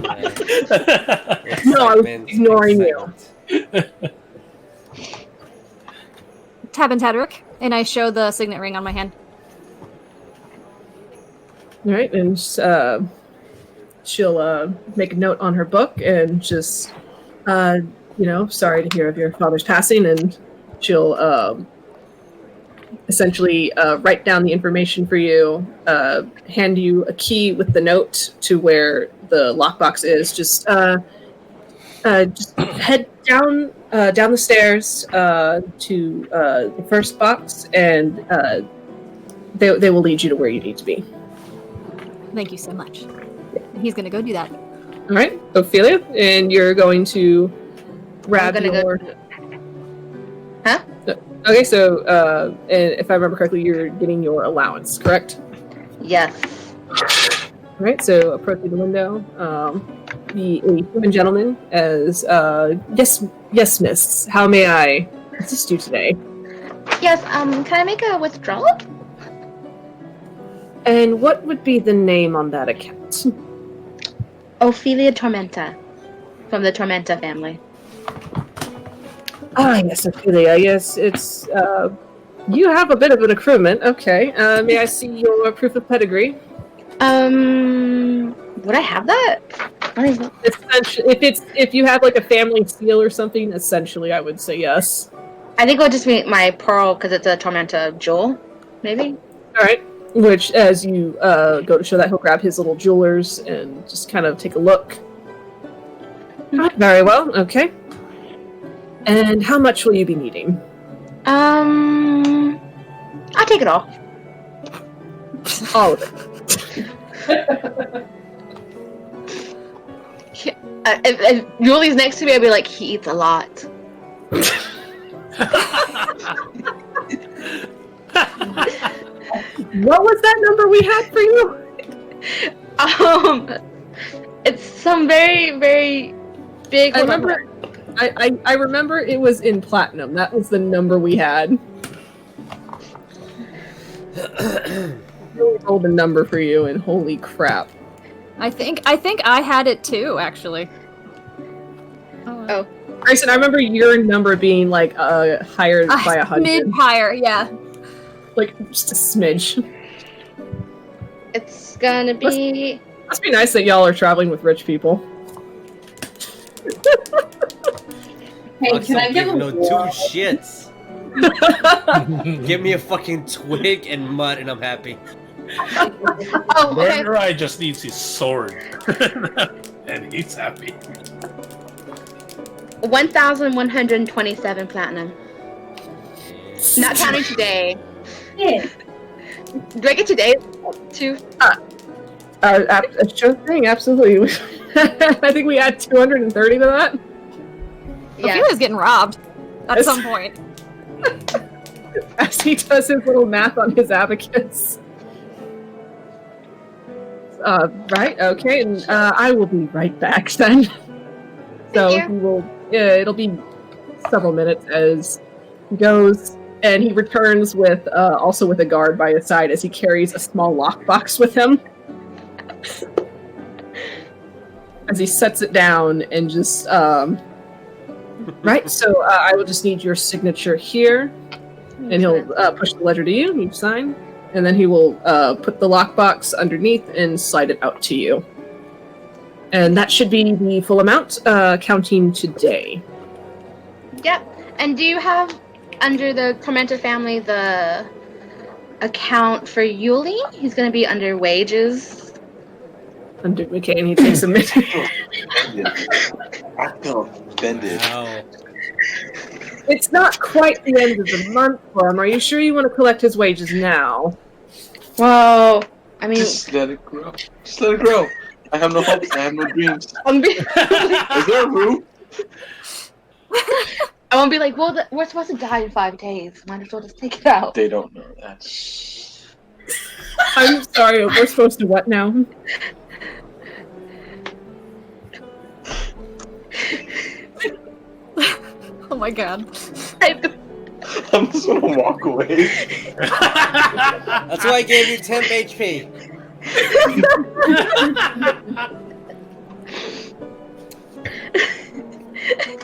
man. No, I was Excitement, ignoring you. excitement. Tataric, and I show the signet ring on my hand. All right, and she'll make a note on her book and just, sorry to hear of your father's passing, and she'll essentially write down the information for you, hand you a key with the note to where the lockbox is. Just head down the stairs to the first box, and they will lead you to where you need to be. Thank you so much. He's gonna go do that. All right, Ophelia, and you're going to grab I'm gonna your. Huh? Okay, so and if I remember correctly, you're getting your allowance, correct? Yes. All right, so approaching the window, the human gentleman as yes, miss. How may I assist you today? Yes. Can I make a withdrawal? And what would be the name on that account? Ophelia Tormenta, from the Tormenta family. Ah, yes, Ophelia. Yes, it's you have a bit of an accruement. Okay. May I see your proof of pedigree? Would I have that? What is that? Essentially, if you have like a family seal or something, essentially, I would say yes. I think it would just be my pearl because it's a Tormenta jewel, maybe. All right. Which, as you go to show that, he'll grab his little jewelers and just kind of take a look. Very well. Okay. And how much will you be needing? I'll take it all. All of it. If Yuliy's next to me, I'd be like, he eats a lot. What was that number we had for you? It's some very, very big. I remember. I remember it was in platinum. That was the number we had. Really rolled a number for you, and holy crap! I think I had it too, actually. Oh. Greyson, I remember your number being like higher by 100. Mid higher, yeah. Like just a smidge. It's gonna be. Must be nice that y'all are traveling with rich people. Hey, can I give no a two war? shits? Give me a fucking twig and mud, and I'm happy. Oh, okay. Birdurai just needs his sword. And he's happy. 1,127 platinum. Not counting today. Yeah. Do I get today too? Sure thing, absolutely. I think we add 230 to that. Yeah. Ophelia's getting robbed at Yes. some point. As he does his little math on his abacus. Right, okay, and I will be right back then. So Thank he will. It'll be several minutes as he goes, and he returns with also with a guard by his side as he carries a small lockbox with him. As he sets it down and just right. So I will just need your signature here, and he'll push the ledger to you. You sign, and then he will put the lockbox underneath and slide it out to you. And that should be the full amount, counting today. Yep. And do you have under the Tormenta family the account for Yuliy? He's gonna be under wages. Under McCain, he takes a minute. I feel offended. Wow. It's not quite the end of the month for him. Are you sure you want to collect his wages now? Well, I mean, Just let it grow. Just let it grow. I have no hopes. I have no dreams. Is there a roof? I won't be like, well, we're supposed to die in 5 days. Might as well just take it out. They don't know that. I'm sorry, we're supposed to what now? Oh my god. I'm just gonna walk away. That's why I gave you temp HP.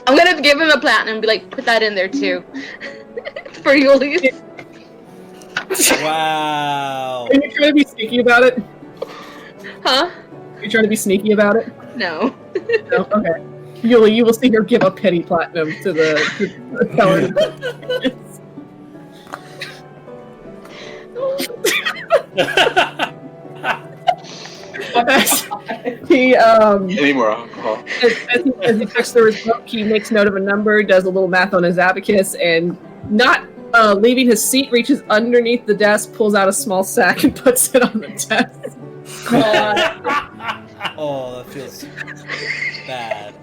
I'm gonna give him a platinum and be like, put that in there too. For Yuliy. Wow. Are you trying to be sneaky about it? Huh? Are you trying to be sneaky about it? No. No? Okay. Yuliy, you will see her give a penny platinum to the seller. He Any more alcohol? as he checks through his book, he makes note of a number, does a little math on his abacus, and not leaving his seat, reaches underneath the desk, pulls out a small sack, and puts it on the desk. Oh, that feels bad.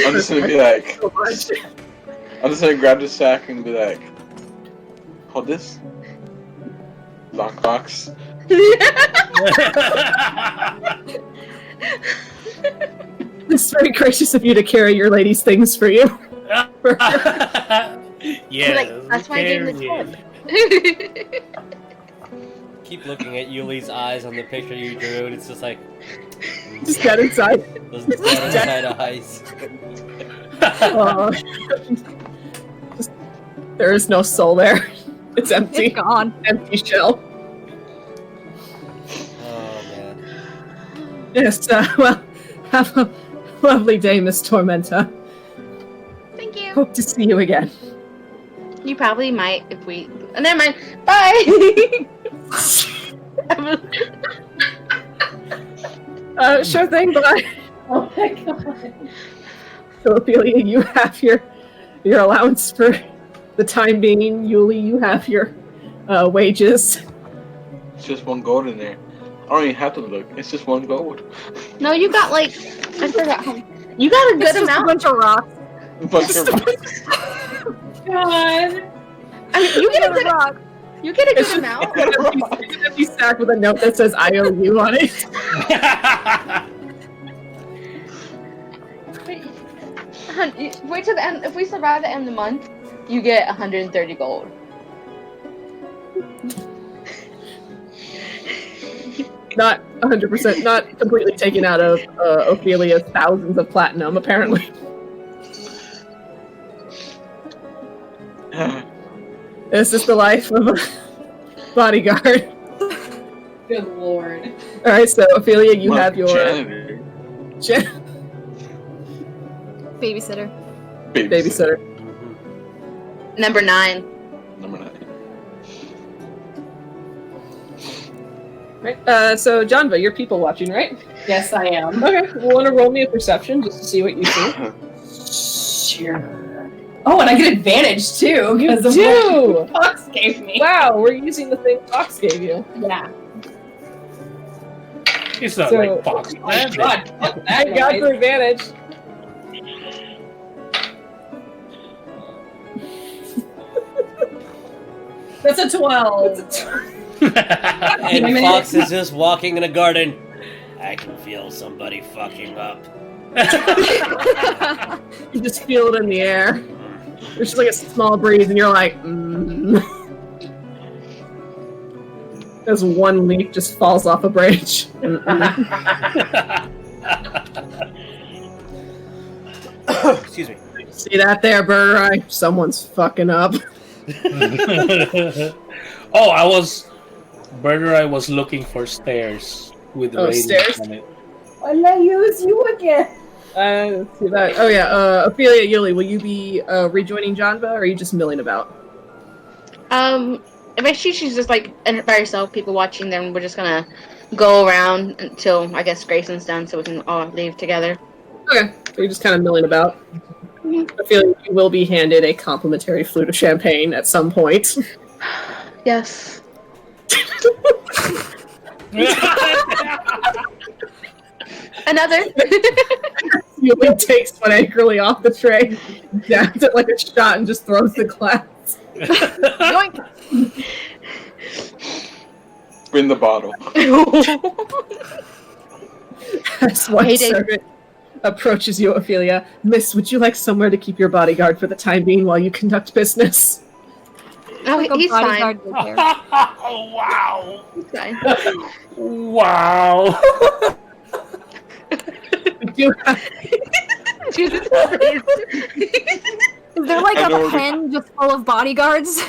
I'm just gonna be like, I'm just gonna grab the sack and be like, hold this. Lockbox. It's very gracious of you to carry your lady's things for you. Yeah, Like, that's why I gave him the tip. Keep looking at Yuliy's eyes on the picture you drew, and it's just like Just dead inside. those dead inside a ice. Just, there is no soul there. It's empty. It's gone. Empty shell. Oh man. Yes, well, have a lovely day, Miss Tormenta. Thank you. Hope to see you again. You probably might if we. Never mind. Bye. Sure thing, bye. Oh my god. So, Ophelia, you have your allowance for the time being. Yuliy, you have your wages. It's just 1 gold in there. I don't even have to look. It's just 1 gold. No, you got like I forgot how. You got a good It's just a amount. bunch of rocks. Bunch of God. I mean, you get a good. rock. You get a It's good just amount. it's an empty sack with a note that says "I owe you" on it. Wait till the end. If we survive the end of the month, you get 130 gold. Not 100%, not completely taken out of Ophelia's thousands of platinum, apparently. This is the life of a bodyguard. Good lord. Alright, so Ophelia, you have your janitor. Babysitter. babysitter. Number 9. Number 9. Right. So Janva, you're people watching, right? Yes, I am. Okay. We'll want to roll me a perception just to see what you see. Sure. Oh, and I get advantage too because of do! what Fox gave me. Wow, we're using the thing Fox gave you. Yeah. It's not So- like Fox Oh my Landing. god. Fuck that Thank God noise. for advantage. That's a 12. And Fox is just walking in a garden. I can feel somebody fucking up. You just feel it in the air. There's just like a small breeze, and you're like, As one leaf just falls off a branch. Excuse me. See that there, Birdurai? Someone's fucking up. Birdurai was looking for stairs with Oh, radius stairs? on it. Will I use you again? Let's see that. Oh yeah, Ophelia, Yuliy, will you be rejoining Janva, or are you just milling about? Eventually she's just like by herself, people watching, then we're just gonna go around until I guess Greyson's done so we can all leave together. Okay, so you're just kind of milling about. Mm-hmm. I feel like you will be handed a complimentary flute of champagne at some point. Yes. Another. Yuliy takes one angrily off the tray, dabs it like a shot, and just throws the glass. Yoink! Bring the bottle. As one Hey, Dave. servant approaches you, Ophelia. Miss, would you like somewhere to keep your bodyguard for the time being while you conduct business? Oh, Like a he's fine. bodyguard would there. Oh, wow. He's fine. Wow. We do have Jesus. Is there like I know a where to- pen just full of bodyguards?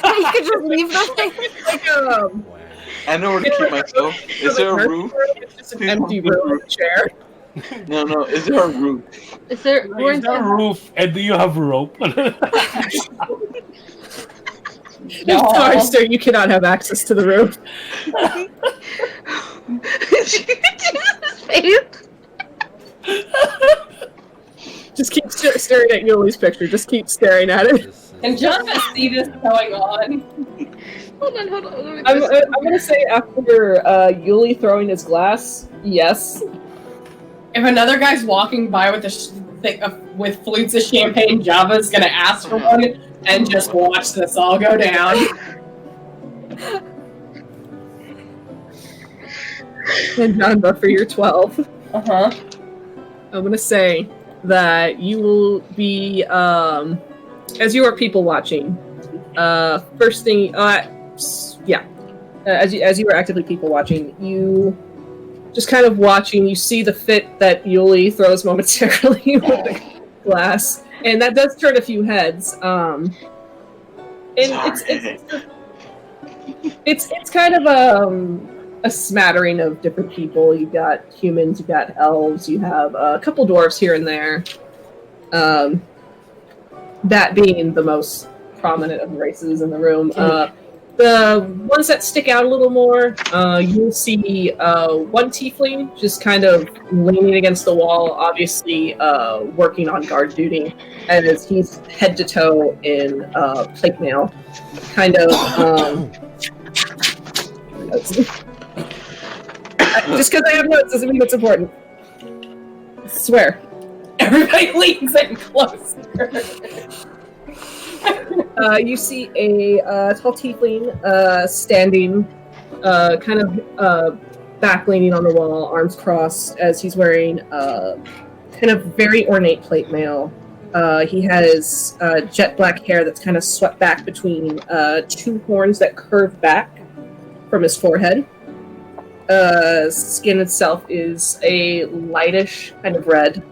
That you could just leave them there? like I know where to keep myself. Is there a roof? It's just an empty room with a chair. No. Is there a roof? Is there? We're Is in there a roof? And do you have rope? No. Sorry, sir, you cannot have access to the room. Jesus' face. Just keep staring at Yuliy's picture. Just keep staring at it. Can Janva see this going on? Hold on. Let me I'm just- gonna say after Yuliy throwing his glass, yes. If another guy's walking by with with flutes of champagne, Java's gonna ask for one and just watch this all go down. And Janva for your 12. Uh-huh. I'm gonna say that you will be, as you are people watching, first thing, as you were actively people watching, you just kind of watching, you see the fit that Yuliy throws momentarily with the glass, and that does turn a few heads. And it's kind of a smattering of different people. You've got humans, you've got elves, you have a couple dwarves here and there. That being the most prominent of the races in the room. The ones that stick out a little more, you'll see one tiefling just kind of leaning against the wall, obviously working on guard duty, as he's head to toe in plate mail. Kind of... just because I have notes doesn't mean it's important. I swear. Everybody leans in closer. You see a tall tiefling standing, kind of back leaning on the wall, arms crossed, as he's wearing kind of very ornate plate mail. He has jet black hair that's kind of swept back between two horns that curve back from his forehead. Skin itself is a lightish kind of red.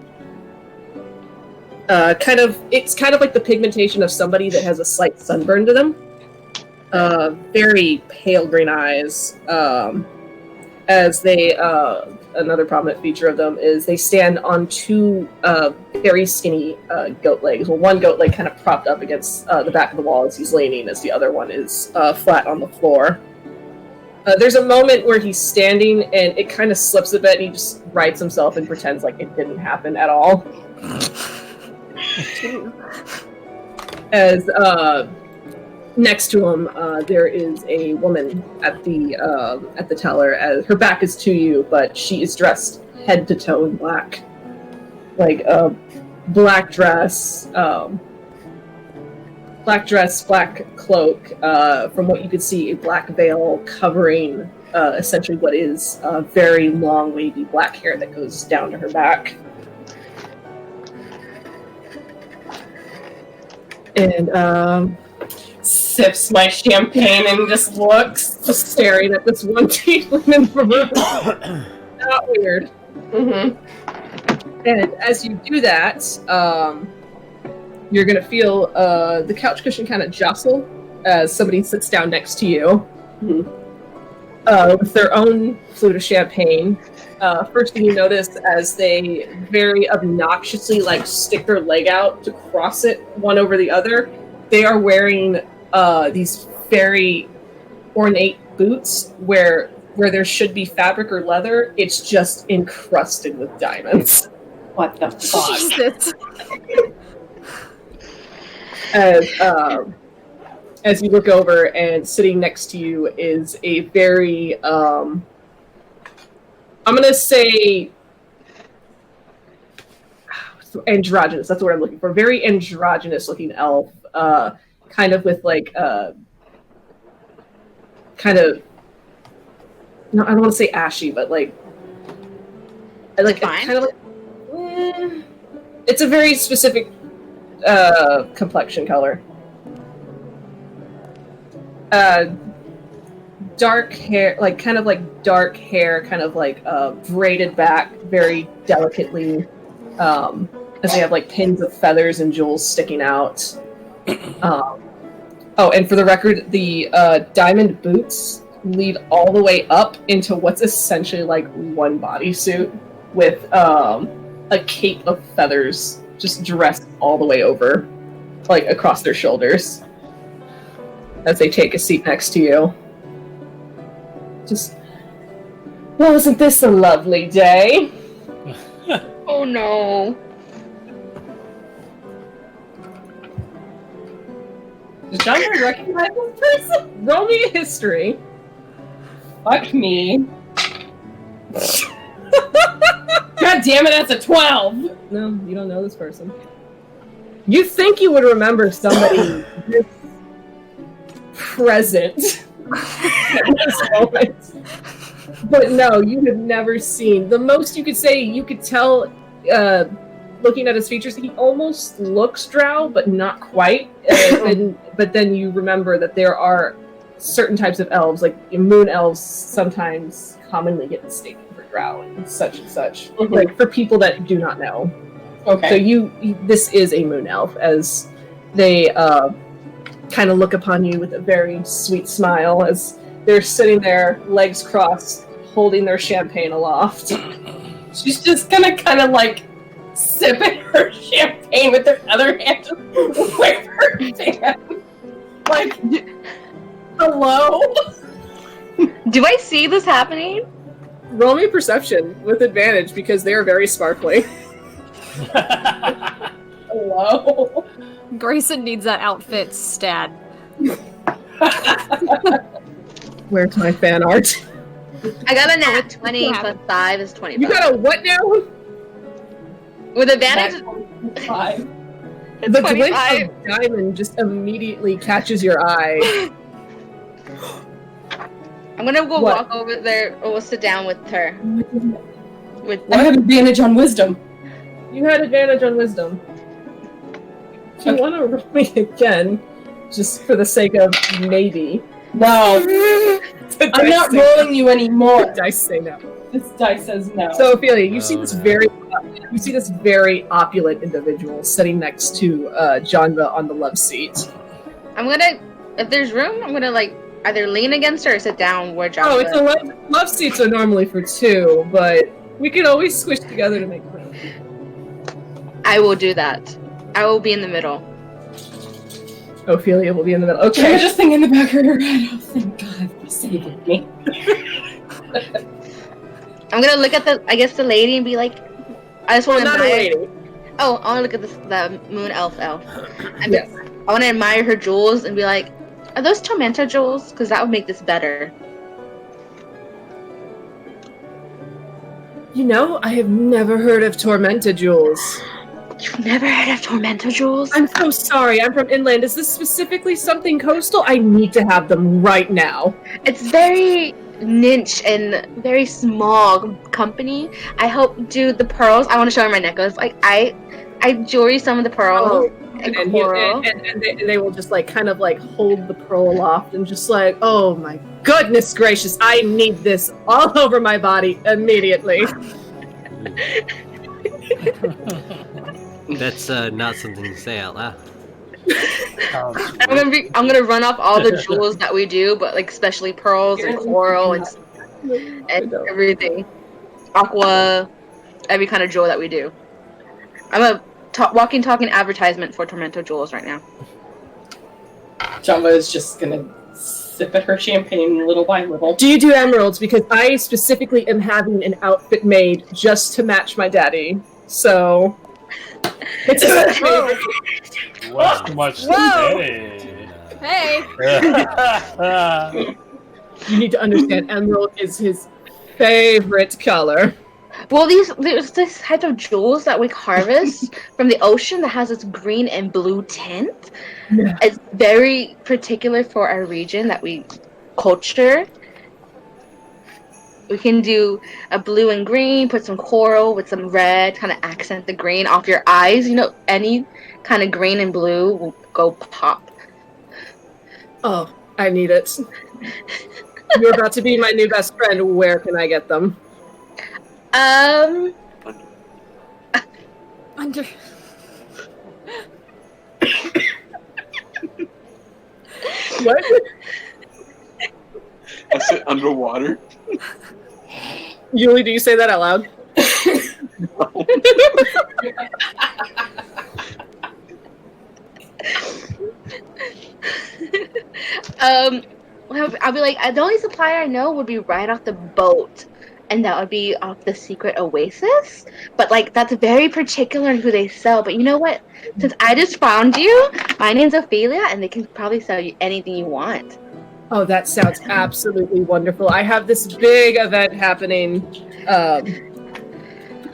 It's kind of like the pigmentation of somebody that has a slight sunburn to them. Very pale green eyes. As they, another prominent feature of them is they stand on two very skinny goat legs. Well, one goat leg kind of propped up against the back of the wall as he's leaning, as the other one is flat on the floor. There's a moment where he's standing and it kind of slips a bit and he just rights himself and pretends like it didn't happen at all. As next to him, there is a woman at the teller. As her back is to you, but she is dressed head to toe in black, like a black dress, black cloak. From what you could see, a black veil covering essentially what is very long, wavy black hair that goes down to her back. And Sips my champagne and just looks. just staring at this one tiefling in the room. Not weird. Mm-hmm. And as you do that, you're gonna feel the couch cushion kind of jostle as somebody sits down next to you. with their own flute of champagne. First thing you notice as they very obnoxiously stick their leg out to cross it one over the other, they are wearing these very ornate boots where there should be fabric or leather, it's just encrusted with diamonds. What the fuck? Jesus. As you look over, and sitting next to you is a very, I'm gonna say, androgynous. That's what I'm looking for. Very androgynous-looking elf, kind of with kind of. No, I don't want to say ashy, but kind of it's a very specific complexion color. Dark hair, dark hair, braided back very delicately, as they have pins of feathers and jewels sticking out. And for the record, the diamond boots lead all the way up into what's essentially one bodysuit with a cape of feathers just dressed all the way over, across their shoulders. As they take a seat next to you. Well, isn't this a lovely day? Oh no. Does John recognize this person? Roll me a history. Fuck me. God damn it, that's a 12! No, you don't know this person. You think you would remember somebody this present at this moment. But no, you have never seen. The most you could say, you could tell, looking at his features, he almost looks Drow, but not quite. But then you remember that there are certain types of elves, moon elves sometimes commonly get mistaken for Drow and such, Mm-hmm. for people that do not know. Okay. So this is a moon elf, as they kind of look upon you with a very sweet smile as they're sitting there, legs crossed, holding their champagne aloft. She's just gonna kind of sipping her champagne with her other hand, just with her hand. Hello? Do I see this happening? Roll me perception with advantage because they are very sparkly. Hello? Greyson needs that outfit stat. Where's my fan art? I got a nat 20 plus 5 is 25. You got a what now? With advantage? 5. The 25. glint of diamond just immediately catches your eye. I'm gonna go What? walk over there or sit down with her. I have advantage on wisdom. You had advantage on wisdom. Do you want to roll me again? Just for the sake of maybe. No. I'm not rolling you anymore. The dice say no. This dice says no. So Ophelia, you see this very opulent individual sitting next to Janva on the love seat. I'm gonna, if there's room, I'm gonna either lean against her or sit down where John. Oh, it's a love seats are normally for two, but we could always squish together to make room. I will do that. I will be in the middle. Ophelia will be in the middle. I Okay. was just thinking in the back of her head, oh, thank God for saving me. I'm gonna look at the lady and be like, I just want to Not a admire. lady. Oh, I want to look at the moon elf. And Yes. I want to admire her jewels and be like, are those Tormenta jewels? Because that would make this better. You know, I have never heard of Tormenta jewels. You've never heard of Tormenta jewels? I'm so sorry. I'm from inland. Is this specifically something coastal? I need to have them right now. It's very niche and very small company. I help do the pearls. I want to show her my necklace. I jewelry some of the pearls and coral. And they will just kind of hold the pearl aloft and just oh my goodness gracious, I need this all over my body immediately. That's not something to say out loud. I'm gonna run off all the jewels that we do, but like especially pearls and coral and everything, aqua, every kind of jewel that we do. I'm a walking, talking advertisement for Tormenta jewels right now. Janva is just gonna sip at her champagne little by little. Do you do emeralds? Because I specifically am having an outfit made just to match my daddy. So it's What much Whoa. today? Hey. You need to understand, emerald is his favorite color. Well, there's this type of jewels that we harvest from the ocean that has this green and blue tint. Yeah. It's very particular for our region that we culture. We can do a blue and green, put some coral with some red, kind of accent the green off your eyes. You know, any kind of green and blue will go pop. Oh, I need it. You're about to be my new best friend. Where can I get them? Under. What? I said underwater. Yuliy, do you say that out loud? I'll be like, the only supplier I know would be right off the boat, and that would be off the secret oasis. But like, that's very particular who they sell. But you know what? Since I just found you, my name's Ophelia, and they can probably sell you anything you want. Oh, that sounds absolutely wonderful. I have this big event happening at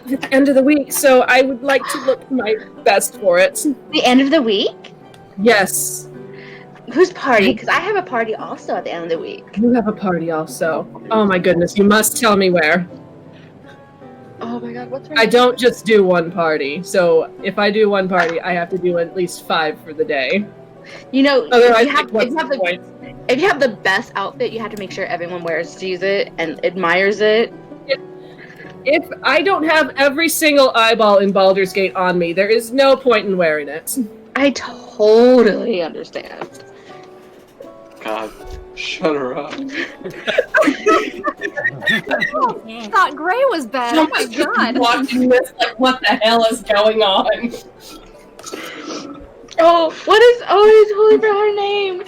the end of the week, so I would like to look my best for it. The end of the week? Yes. Whose party? Because I have a party also at the end of the week. You have a party also. Oh my goodness, you must tell me where. Oh my god, what's I don't just do one party, so if I do one party, I have to do at least 5 for the day. You know, Otherwise, if you have the best outfit, you have to make sure everyone sees it and admires it. If I don't have every single eyeball in Baldur's Gate on me, there is no point in wearing it. I totally understand. God, shut her up. I thought Grey was bad. Oh my god. Watching this, like, what the hell is going on? Oh, what is? Oh, I totally forgot her name.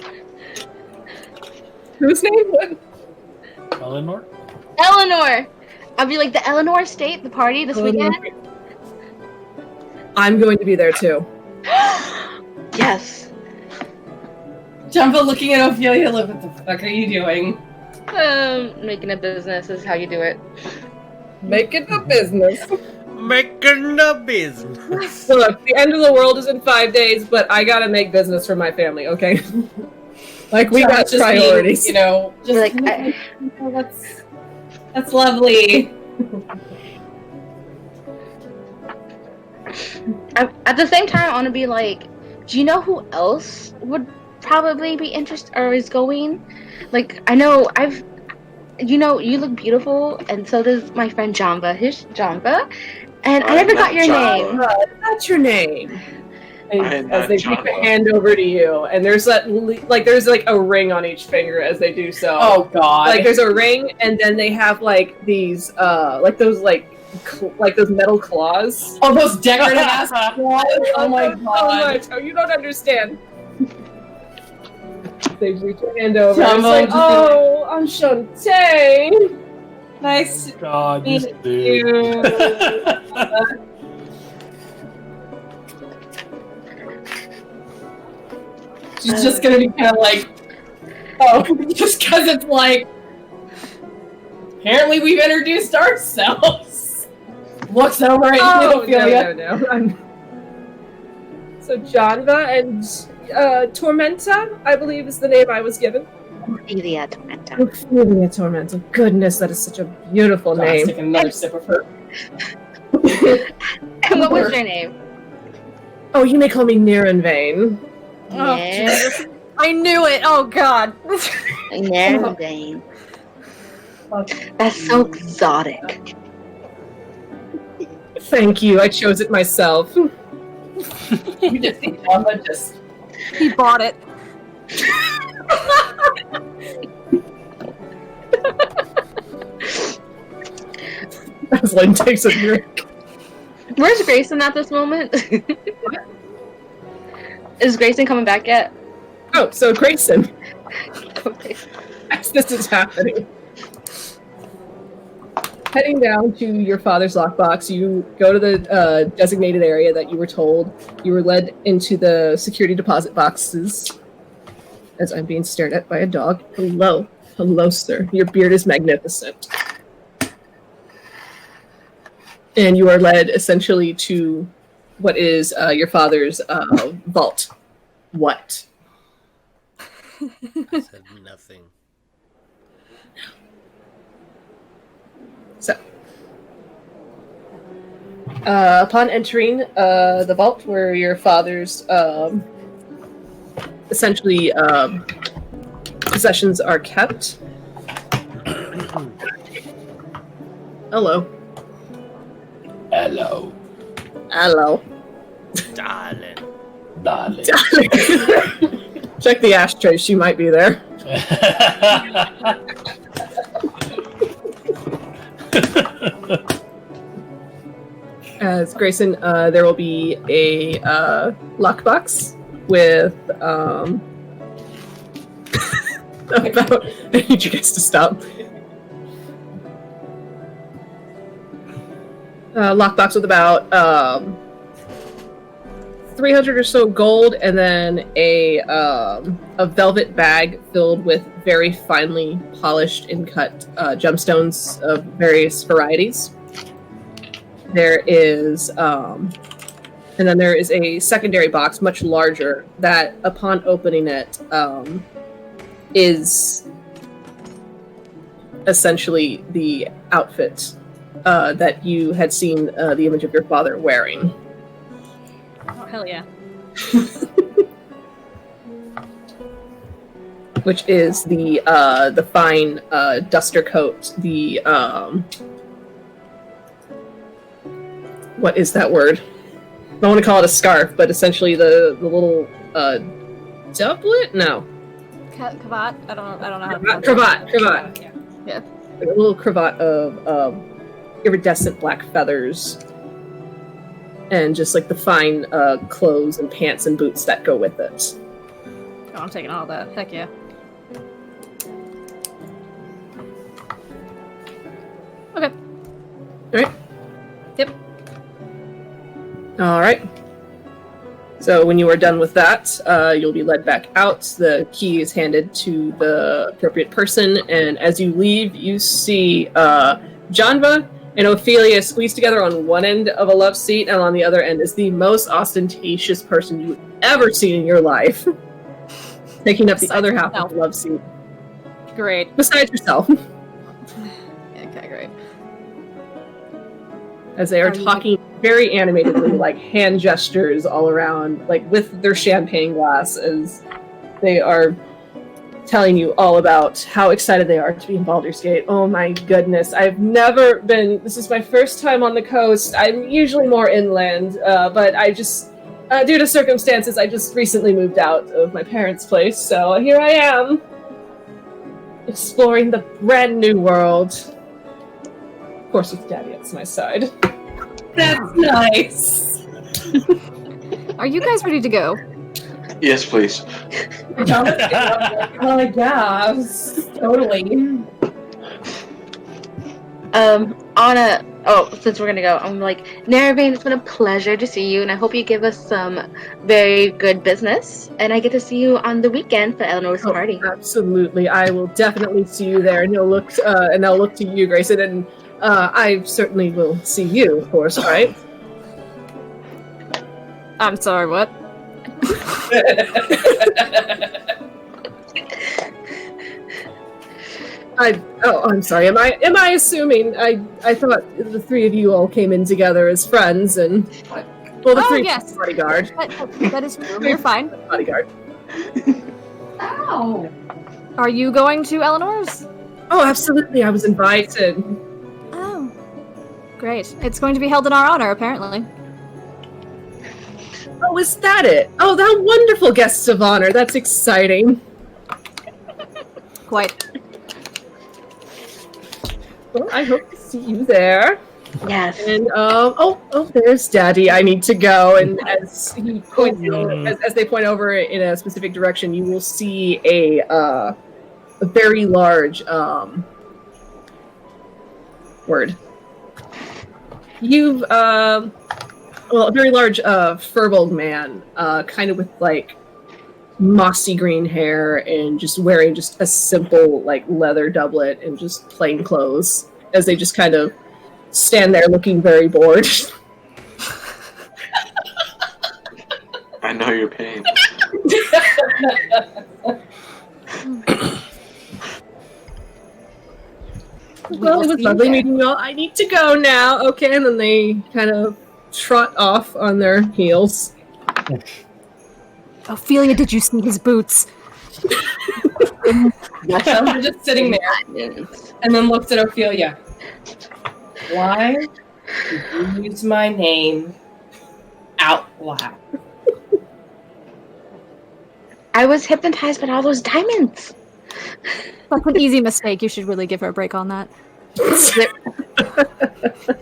Whose name? Eleanor? Eleanor. I'll be like the Eleanor Estate, the party this weekend. I'm going to be there too. Yes. Janva looking at Ophelia, like, what the fuck are you doing? Making a business is how you do it. Make it a business. Making a business. So look, the end of the world is in 5 days, but I gotta make business for my family, okay? Like, we got just priorities. Being, you know, just Like, that's lovely. At the same time, I want to be like, do you know who else would probably be interested or is going? Like, I know you look beautiful, and so does my friend Janva. Here's Janva, and I never got your name. That's your name. am As they not take the Janva. hand over to you, and there's there's a ring on each finger as they do so. Oh god. Like there's a ring, and then they have like these those metal claws. Oh, those decorative ass claws. Oh my So god. much. Oh, you don't understand. They reach your hand over. And it's Janva, like, just oh, I'm Shantae. Nice. God, this Thank dude. you. She's just gonna be kind of like, oh, just because it's like, apparently we've introduced ourselves. Looks over at you, Ophelia. No. So Janva and Tormenta, I believe is the name I was given. Ophelia Tormenta. Ophelia Tormenta. Goodness, that is such a beautiful John's name. taking another sip of her. And what was your name? Oh, you may call me Nirenvain. Oh, Yeah. Jesus. I knew it. Oh god. Nervain. That's so exotic. Thank you, I chose it myself. You just see Janva just He bought it. Aslan takes a drink. Where's Greyson at this moment? Is Greyson coming back yet? Oh, so Greyson, Okay. as this is happening. Heading down to your father's lockbox, you go to the designated area that you were told. You were led into the security deposit boxes. As I'm being stared at by a dog. Hello. Hello, sir. Your beard is magnificent. And you are led essentially to what is your father's vault. What? I said nothing. So, upon entering the vault where your father's essentially possessions are kept. Hello. Hello, Hello. Darling. darling. Check the ashtray. She might be there. As Greyson, there will be a lockbox with about. I need you guys to stop. Lockbox with about 300 or so gold, and then a velvet bag filled with very finely polished and cut gemstones of various varieties. There is, and then there is a secondary box, much larger, that upon opening it is essentially the outfit that you had seen the image of your father wearing. Oh, hell yeah. Which is the fine duster coat, the what is that word? I don't want to call it a scarf, but essentially the little doublet? No. Cravat? I don't know how to Cravat. Yeah. Like a little cravat of iridescent black feathers. And just like the fine clothes and pants and boots that go with it. Oh, I'm taking all that. Heck yeah. Okay. Alright. Yep. Alright. So when you are done with that, you'll be led back out. The key is handed to the appropriate person, and as you leave, you see Janva and Ophelia squeezed together on one end of a love seat, and on the other end is the most ostentatious person you've ever seen in your life. Taking up the other half of the love seat. Great. Besides yourself. Okay, great. As they are talking very animatedly, like hand gestures all around, like with their champagne glass, as they are telling you all about how excited they are to be in Baldur's Gate. Oh my goodness. I've never been... This is my first time on the coast. I'm usually more inland, but I just... due to circumstances, I just recently moved out of my parents' place, so here I am. Exploring the brand new world. Of course, with Daddy at my side. That's nice. Are you guys ready to go? Yes, please. Oh yeah, totally. Anna, since we're gonna go, I'm like, Narvane, it's been a pleasure to see you, and I hope you give us some very good business, and I get to see you on the weekend for Eleanor's party. Absolutely, I will definitely see you there, and they'll look to you, Grayson, and I certainly will see you, of course, right? I'm sorry, what? I'm sorry. Am I assuming? I thought the three of you all came in together as friends, and the three yes. bodyguard. That is true. You're fine. Bodyguard. Ow. Are you going to Eleanor's? Oh, absolutely. I was invited. Oh, great. It's going to be held in our honor, apparently. Oh, is that it? Oh, that wonderful guests of honor. That's exciting. Quite. Well, I hope to see you there. Yes. And there's Daddy. I need to go. And as he points, as they point over in a specific direction, you will see a very large word. You've a very large furbolg man, kind of with like mossy green hair and just wearing just a simple like leather doublet and just plain clothes, as they just kind of stand there looking very bored. I know your pain. Well, it was lovely meeting you all. I need to go now. Okay, and then they kind of trot off on their heels. Ophelia, did you see his boots? Janva just sitting there and then looks at Ophelia. Why did you use my name out loud? I was hypnotized by all those diamonds. That's an easy mistake. You should really give her a break on that.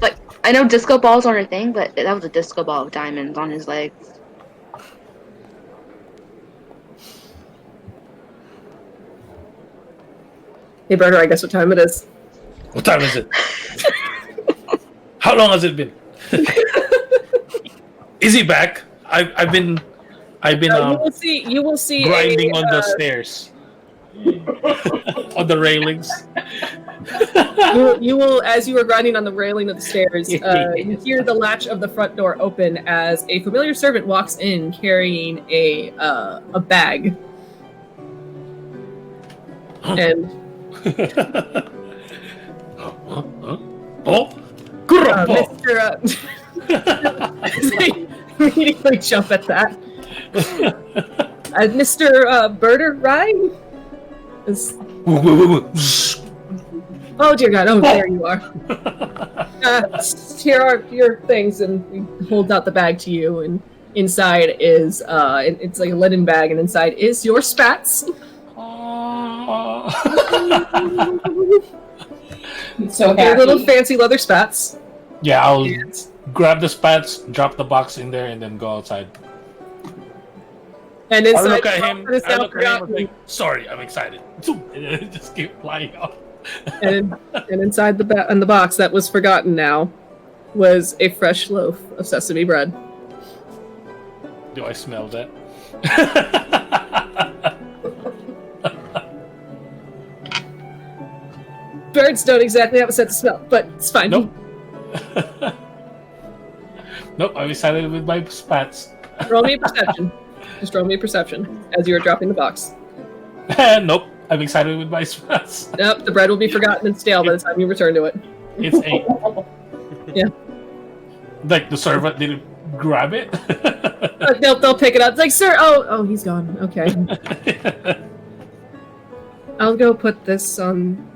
Like, I know disco balls aren't a thing, but that was a disco ball of diamonds on his legs. Hey, Birdurai, guess what time it is? What time is it? How long has it been? Is he back? I've been you will see grinding on the stairs. On the railings. You will, as you are grinding on the railing of the stairs, you hear the latch of the front door open as a familiar servant walks in carrying a bag. And Mr. They immediately jump at that. Mr. Birdurai? Oh dear God! Oh, there you are. Here are your things, and he holds out the bag to you. And inside is it's like a linen bag, and inside is your spats. So your little fancy leather spats. Yeah, I'll grab the spats, drop the box in there, and then go outside. And I inside, look at him. I look at him and think, "Sorry, I'm excited." And then just keep flying off. and inside the box that was forgotten now was a fresh loaf of sesame bread. Do I smell that? Birds don't exactly have a sense of smell, but it's fine. Nope. Nope, I'm excited with my spats. Roll me a perception. Just roll me a perception as you are dropping the box. Nope, I'm excited with my spats. Nope, the bread will be forgotten and stale by the time you return to it. It's 8. Yeah. Like the servant didn't grab it? They'll pick it up. It's like, sir, oh, he's gone. Okay. I'll go put this on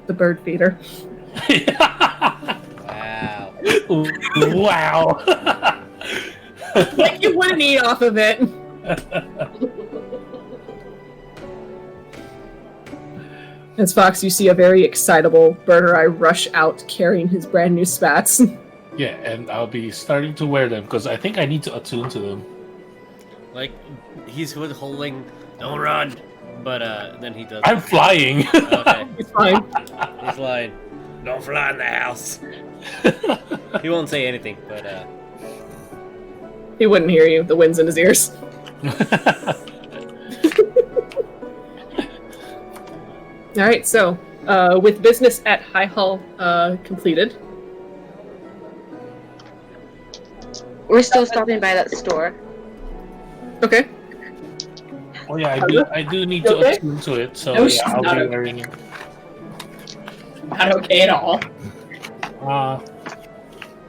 the bird feeder. Wow. Wow. Like you wouldn't eat off of it. As Fox, you see a very excitable Birdurai rush out carrying his brand new spats. Yeah, and I'll be starting to wear them because I think I need to attune to them. Like, he's withholding, don't run, but then he does. I'm flying. Okay. It's fine. He's like, don't fly in the house. He won't say anything, but He wouldn't hear you. The wind's in his ears. All right, so with business at High Hall completed, We're still stopping by that store. okay. Oh yeah, I do need to attune to it, so No, she's yeah, I'll not be okay. wearing it. Not okay at all.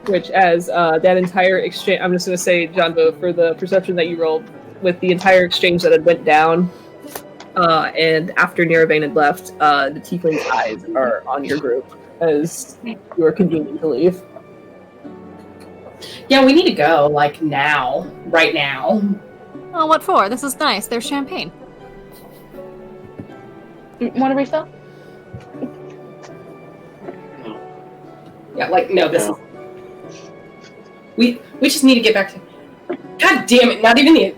Which, as that entire exchange, I'm just going to say, Janva, for the perception that you rolled, with the entire exchange that had went down, and after Niravain had left, the tiefling's eyes are on your group as you are convening to leave. Yeah, we need to go, like, now. Right now. Oh, what for? This is nice. There's champagne. Want to refill? Yeah, like, no, this is... We just need to get back to... God damn it, not even the...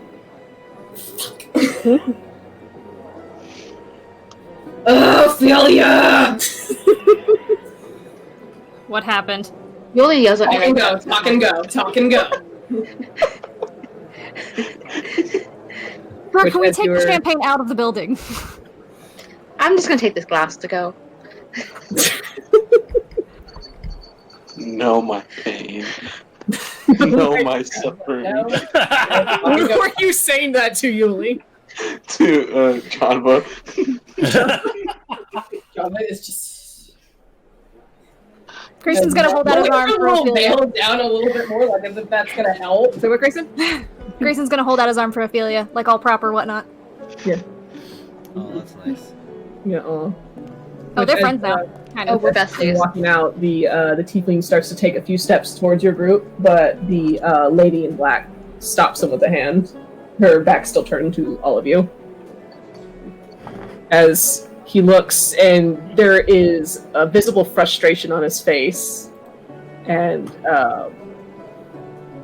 Fuck. Ophelia! What happened? Yuliy yells at me Talk and right go, now. talk and go, talk and go. Bro, can we as take you the were- champagne out of the building? I'm just gonna take this glass to go. Know my pain. Know my suffering. Who are you saying that to, Yuliy? To Janva. Janva is just... Grayson's gonna hold out his arm for Ophelia. Ophelia. Nail it down a little bit more, like, as if that's gonna help. So what, Grayson? Grayson's gonna hold out his arm for Ophelia, like all proper whatnot. Oh, that's nice. Yeah. Oh, they're friends now. Kind Oh, of. we're You're besties. walking out, the tiefling starts to take a few steps towards your group, but the lady in black stops him with a hand. Her back still turned to all of you. As he looks, and there is a visible frustration on his face, and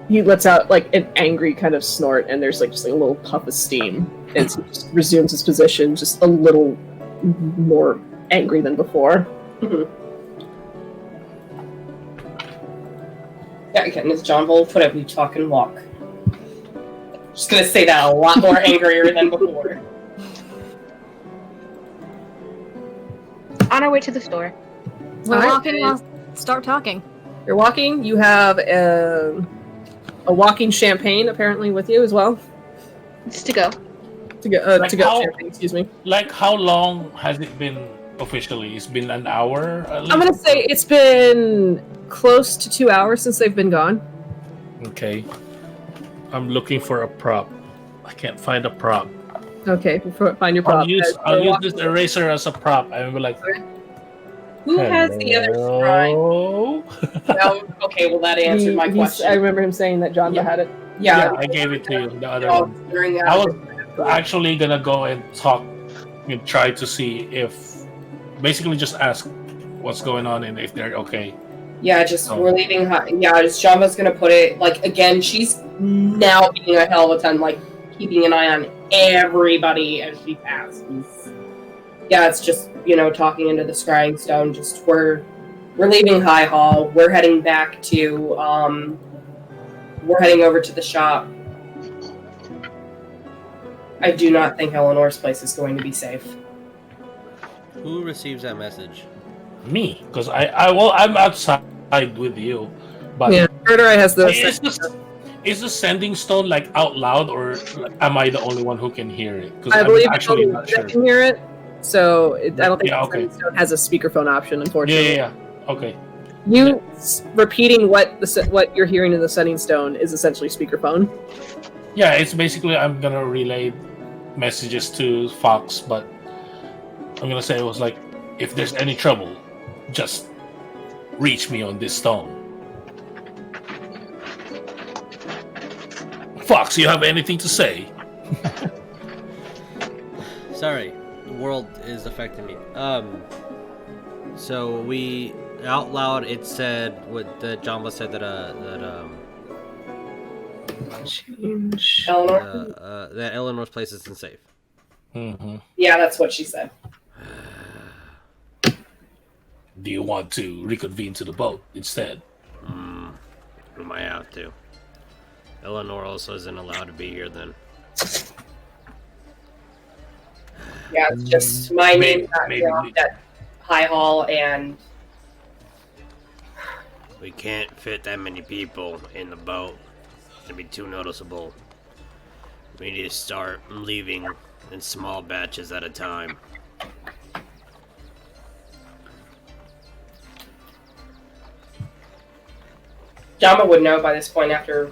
he lets out like an angry kind of snort, and there's like just like a little puff of steam, and he just resumes his position, just a little more angry than before. Yeah, again, it's John Vol, put up, we talk and walk. Just gonna say that a lot more angrier than before. On our way to the store. We're Alright. walking, I'll start talking. You're walking. You have a walking champagne apparently with you as well. Just to go. To go, Like to go how- champagne. Excuse me. Like, how long has it been officially? It's been an hour? At least? I'm gonna say it's been close to 2 hours since they've been gone. Okay. I'm looking for a prop. I can't find a prop. Okay, find your prop. I'll use As you're walking- this eraser as a prop. I'm like, Who has the other shrine? hello? No, okay, well that answered my question. I remember him saying that Janva Yeah. had it. yeah, I gave it to you. The other oh, one. during that. I was actually gonna go and talk and try to see if, basically, just ask what's going on and if they're okay. Yeah, just Oh. we're leaving. Yeah, just Janva's gonna put it like again. She's now being a hell of a ton, like keeping an eye on everybody as she passes. Yeah, it's just talking into the scrying stone. Just we're leaving High Hall. We're heading back to we're heading over to the shop. I do not think Eleanor's place is going to be safe. Who receives that message? Me, because I'm outside with you, but Yeah, Birdurai has the. is the sending stone like out loud, or like, am I the only one who can hear it? Because I I'm believe actually you not sure. can hear it. So I don't think Yeah, the okay. Stone has a speakerphone option, unfortunately. Yeah. Okay. You repeating what you're hearing in the setting stone is essentially speakerphone. Yeah, it's basically I'm gonna relay messages to Fox, but I'm gonna say it was like, if there's any trouble, just reach me on this stone. Fox, you have anything to say? Sorry, the world is affecting me. So we out loud it said what the Janva said Change. Eleanor? that Eleanor's place isn't safe. Mm-hmm. Yeah, that's what she said. Do you want to reconvene to the boat instead? We might have to. Eleanor also isn't allowed to be here then. Yeah, it's just my Maybe- name got maybe dropped we- at High Hall, and We can't fit that many people in the boat. It'd be too noticeable. We need to start leaving in small batches at a time. Jamba would know by this point after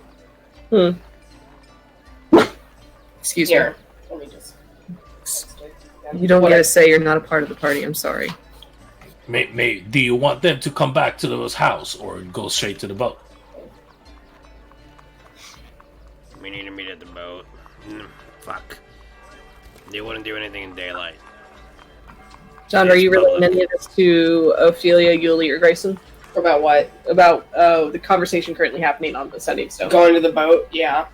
Excuse here. Let me just. me. You don't get to say you're not a part of the party. I'm sorry. Do you want them to come back to the house or go straight to the boat? We need to meet at the boat. Fuck. They wouldn't do anything in daylight. John, are you relating any of this to Ophelia, Yuliy, or Greyson? About what? About the conversation currently happening on the Sending Stone. Going to the boat? Yeah.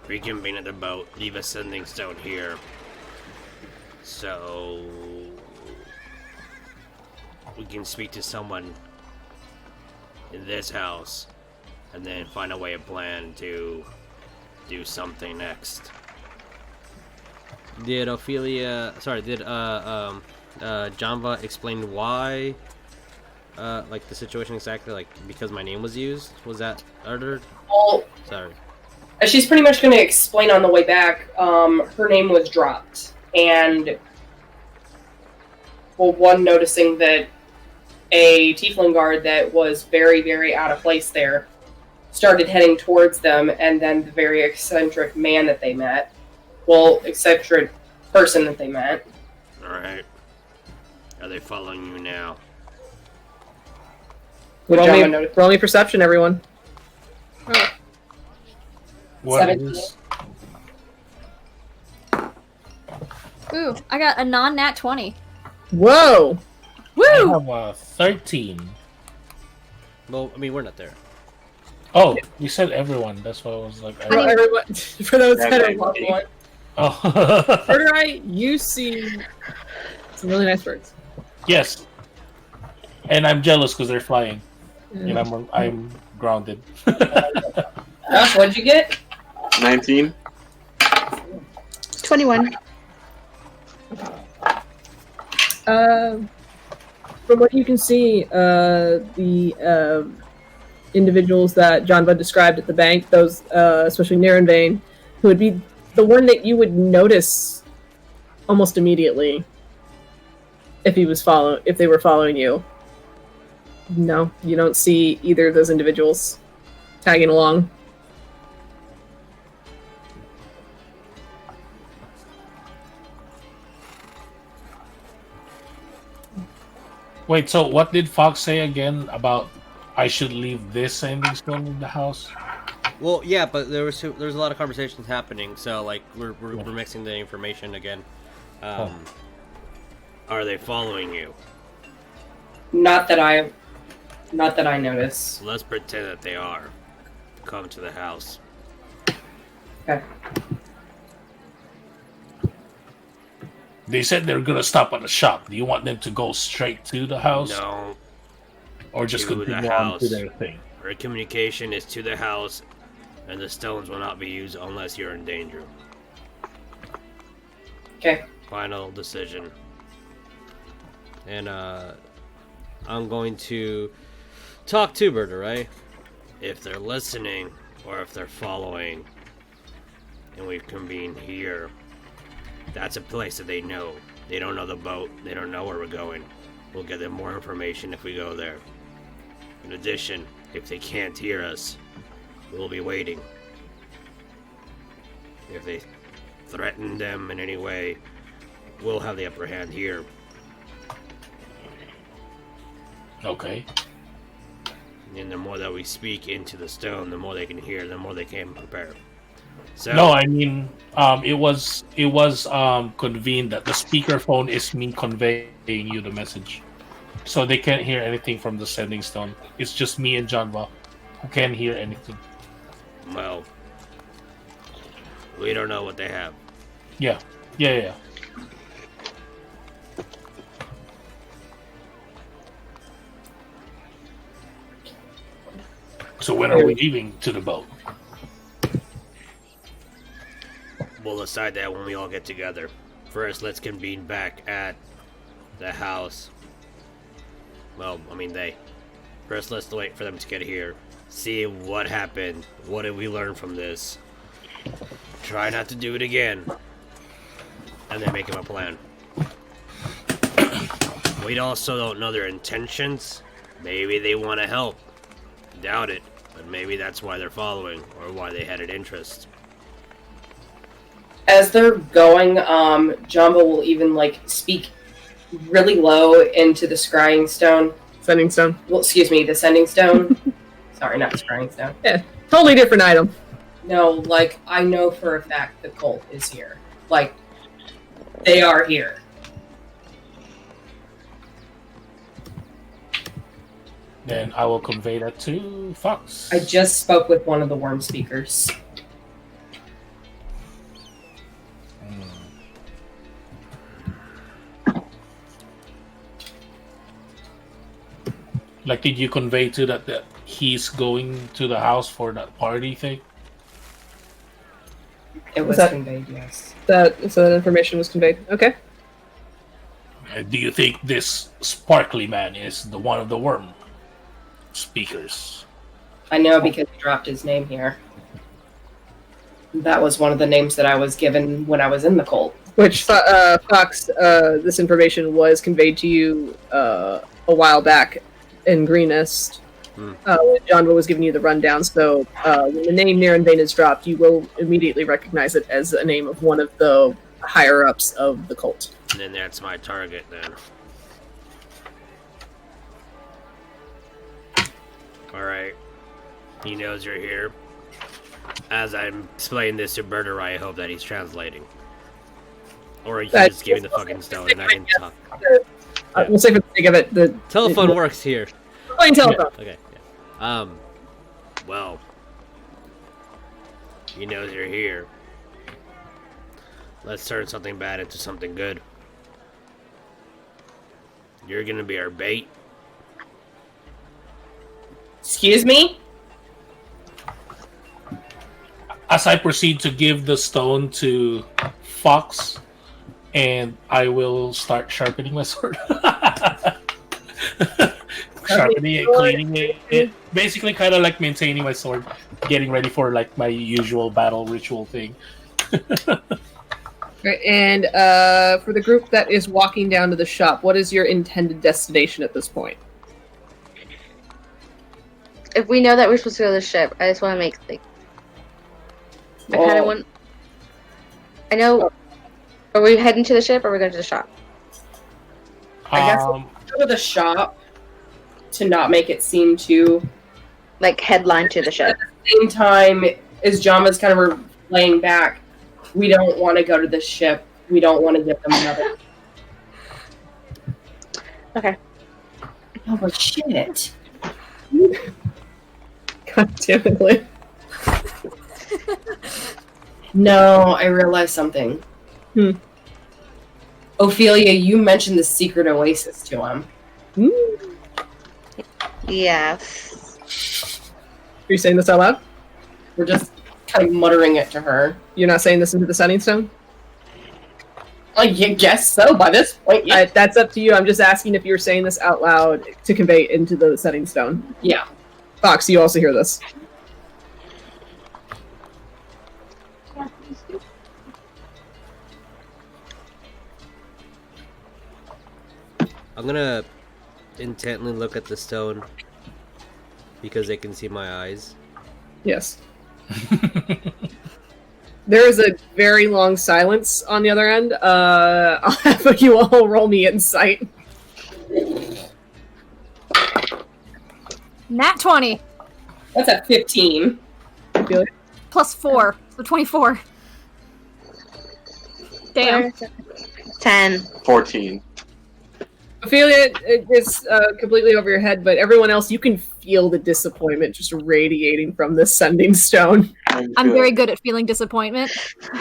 Reconvene at the boat. Leave a Sending Stone here. So we can speak to someone in this house, and then find a way of plan to do something next. Did Janva explain why, like the situation exactly, like because my name was used? Was that uttered? Well, sorry. She's pretty much going to explain on the way back. Her name was dropped, and well, one noticing that a tiefling guard that was very, very out of place there started heading towards them, and then the very eccentric man that they met, eccentric person that they met. Alright. Are they following you now? Roll me perception, everyone. What 17. is? Ooh, I got a non-nat 20. Whoa! I Woo! have a 13. Well, I mean, we're not there. Oh, you said everyone. That's why I was like. For everyone, for those that are level 1. Oh. Birdurai, you see some really nice birds. Yes. And I'm jealous because they're flying. And I'm grounded. Josh, what'd you get? 19. 21. From what you can see, the individuals that Janva described at the bank, those, especially Narenvain, who would be the one that you would notice almost immediately if they were following you. No, you don't see either of those individuals tagging along. Wait, so what did Fox say again about I should leave this Sending Stone in the house? Well, yeah, but there's a lot of conversations happening, so like we're mixing the information again. Are they following you? Not that I notice. Let's pretend that they are. Come to the house. Okay. They said they're gonna stop at the shop. Do you want them to go straight to the house? No. Or just To the continue on house. to their thing? Our communication is to the house, and the stones will not be used unless you're in danger. Okay. Final decision. And I'm going to talk to Birdurai. If they're listening, or if they're following, and we've convened here, that's a place that they know. They don't know the boat. They don't know where we're going. We'll get them more information if we go there. In addition, if they can't hear us, we'll be waiting. If they threaten them in any way, we'll have the upper hand here. Okay. And the more that we speak into the stone, the more they can hear, the more they can prepare. So, No, I mean, it was convened that the speakerphone is me conveying you the message, so they can't hear anything from the Sending Stone. It's just me and Janva who can't hear anything. well, we don't know what they have. Yeah. So when are we leaving to the boat? We'll decide that when we all get together. First, let's convene back at the house. Well, I mean they. First, let's wait for them to get here. See what happened. What did we learn from this? Try not to do it again. And then make him a plan. We also don't know their intentions. Maybe they want to help. Doubt it. But maybe that's why they're following, or why they had an interest. As they're going, Janva will even speak really low into the scrying stone. Sending Stone. Well, excuse me, the Sending Stone. Sorry, not scrying stone. Yeah, totally different item. No, like, I know for a fact the cult is here. Like, they are here. Then I will convey that to Fox. I just spoke with one of the worm speakers. Like, did you convey to that he's going to the house for that party thing? It was that- conveyed, yes. So that information was conveyed. Okay. Do you think this sparkly man is the one of the worm speakers? I know because he dropped his name here. That was one of the names that I was given when I was in the cult. Which, Fox, this information was conveyed to you a while back in Greenest. When Janva was giving you the rundown, so when the name Nirenvain is dropped, you will immediately recognize it as a name of one of the higher-ups of the cult. And then that's my target, then. Alright. He knows you're here. As I'm explaining this to Birdurai, I hope that he's translating. Or he's just giving the fucking stone and I can talk. We'll say for the sake of it, the Telephone works here. plain telephone. Okay. Yeah. Well, he knows you're here. Let's turn something bad into something good. You're gonna be our bait. Excuse me? As I proceed to give the stone to Fox, and I will start sharpening my sword. Sharpening it, cleaning it. Basically kind of like maintaining my sword, getting ready for like my usual battle ritual thing. Right, and for the group that is walking down to the shop, what is your intended destination at this point? If we know that we're supposed to go to the ship, I just want to make like. I kind of want. I know. Are we heading to the ship or are we going to the shop? I guess we'll go to the shop to not make it seem too... Like headline to the ship. At the same time, as Janva's kind of laying back, we don't want to go to the ship. We don't want to give them another... Okay. Oh, but shit. God damn it, Liv. No, I realized something. Ophelia, you mentioned the secret oasis to him. Yes. Are you saying this out loud? We're just kind of muttering it to her. You're not saying this into the Sunning Stone? I guess so, by this point, yeah. That's up to you. I'm just asking if you're saying this out loud to convey it into the Setting Stone. Yeah. Fox, you also hear this. I'm gonna intently look at the stone because they can see my eyes. Yes. There is a very long silence on the other end. I'll have you all roll me insight. Nat 20 That's at 15. plus 4, so 24. Damn. 10. 14. Ophelia, it's completely over your head, but everyone else, you can feel the disappointment just radiating from this Sending Stone. I'm very good at feeling disappointment.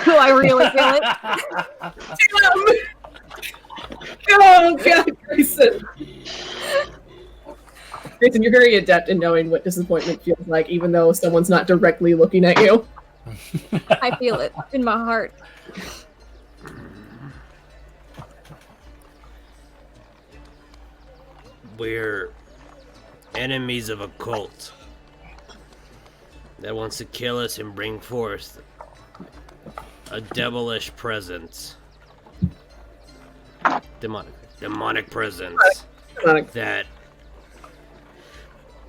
Oh, I really feel it. Oh, God, Greyson. Greyson, you're very adept in knowing what disappointment feels like, even though someone's not directly looking at you. I feel it in my heart. We're enemies of a cult that wants to kill us and bring forth a devilish presence. Demonic presence that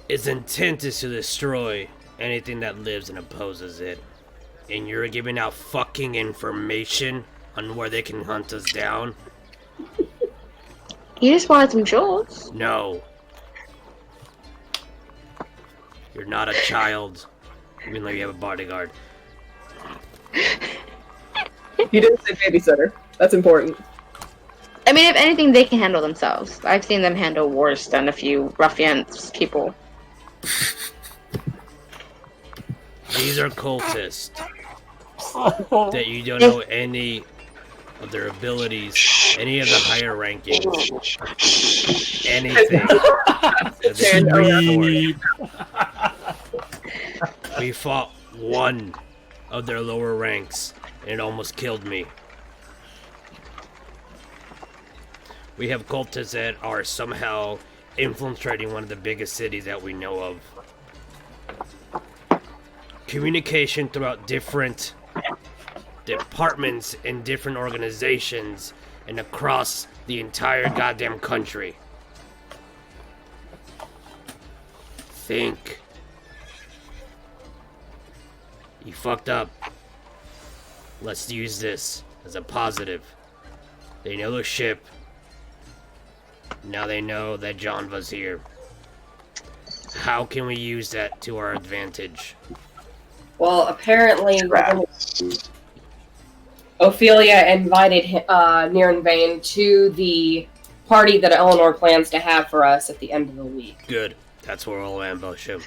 its intent is to destroy anything that lives and opposes it. And you're giving out fucking information on where they can hunt us down? You just wanted some jewels. No. You're not a child, even though you have a bodyguard. You didn't say babysitter. That's important. I mean, if anything, they can handle themselves. I've seen them handle worse than a few ruffians people. These are cultists that you don't know any of their abilities, any of the higher rankings, anything. We fought one of their lower ranks, and it almost killed me. We have cultists that are somehow infiltrating one of the biggest cities that we know of. Communication throughout different departments and different organizations and across the entire goddamn country. Think. You fucked up. Let's use this as a positive. They know the ship. Now they know that Janva's here. How can we use that to our advantage? Well, apparently, Ophelia invited Near Vane to the party that Eleanor plans to have for us at the end of the week. Good. That's where we'll ambush him.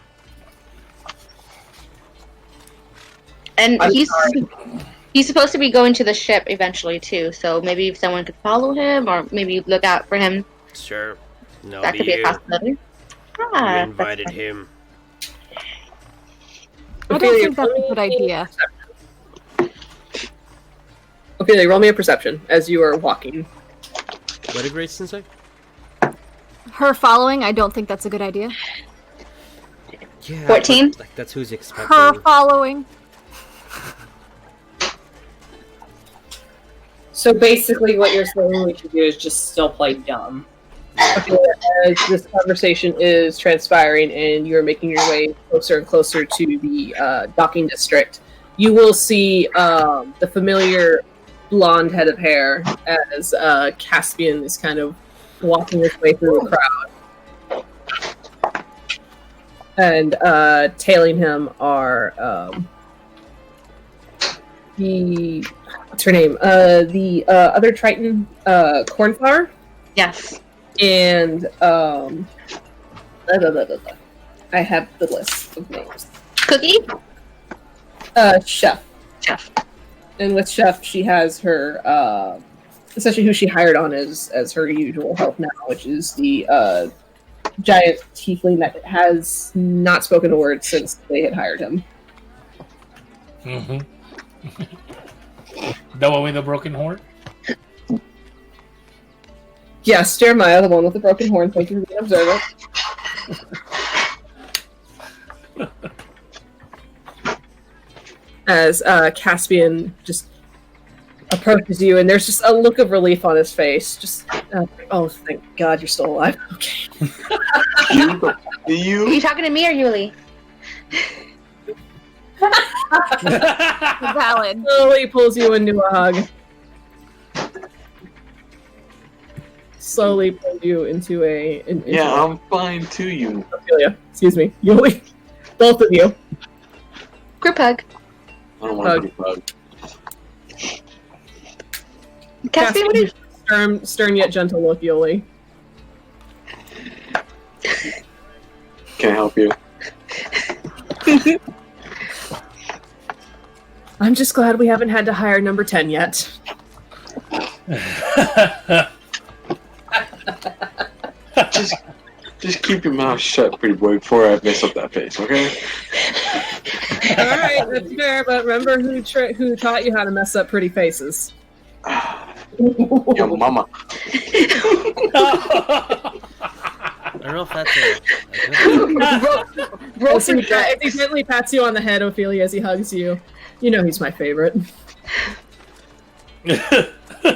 And he's supposed to be going to the ship eventually too, so maybe if someone could follow him or maybe look out for him. Sure. No, That could be a possibility. You invited him. I don't think that's a good idea. Ophelia, roll me a perception as you are walking. What did Greyson say? Her following, I don't think that's a good idea. Yeah. 14? That's who's expecting. Her following. So basically, what you're saying we should do is just still play dumb. As this conversation is transpiring and you're making your way closer and closer to the docking district, you will see the familiar blonde head of hair as Caspian is kind of walking his way through the crowd. And tailing him are what's her name? The other Triton, Cornflower? Yes. And I have the list of names. Cookie? Chef. Chef. And with Chef, she has her essentially who she hired on as her usual help now, which is the giant tiefling that has not spoken a word since they had hired him. Mm-hmm. The one with the broken horn? Yes, Jeremiah, the one with the broken horn. Thank you for being observant. As Caspian just approaches you, and there's just a look of relief on his face. Just, oh, thank God you're still alive. Okay. Are you talking to me or Yuliy? Valid. Slowly pulls you into a hug. Slowly pulls you into Yeah, I'm fine too, you. Ophelia. Excuse me. Yuliy. Both of you. Group hug. I don't want to be bugged. Caspian, what are you... Stern yet gentle look, Yuliy. Can I help you? I'm just glad we haven't had to hire number 10 yet. Just keep your mouth shut, pretty boy, before I mess up that face, okay? Alright, that's fair, but remember who taught you how to mess up pretty faces. Your mama. I don't know if that's If he gently pats you on the head, Ophelia, as he hugs you, you know he's my favorite. He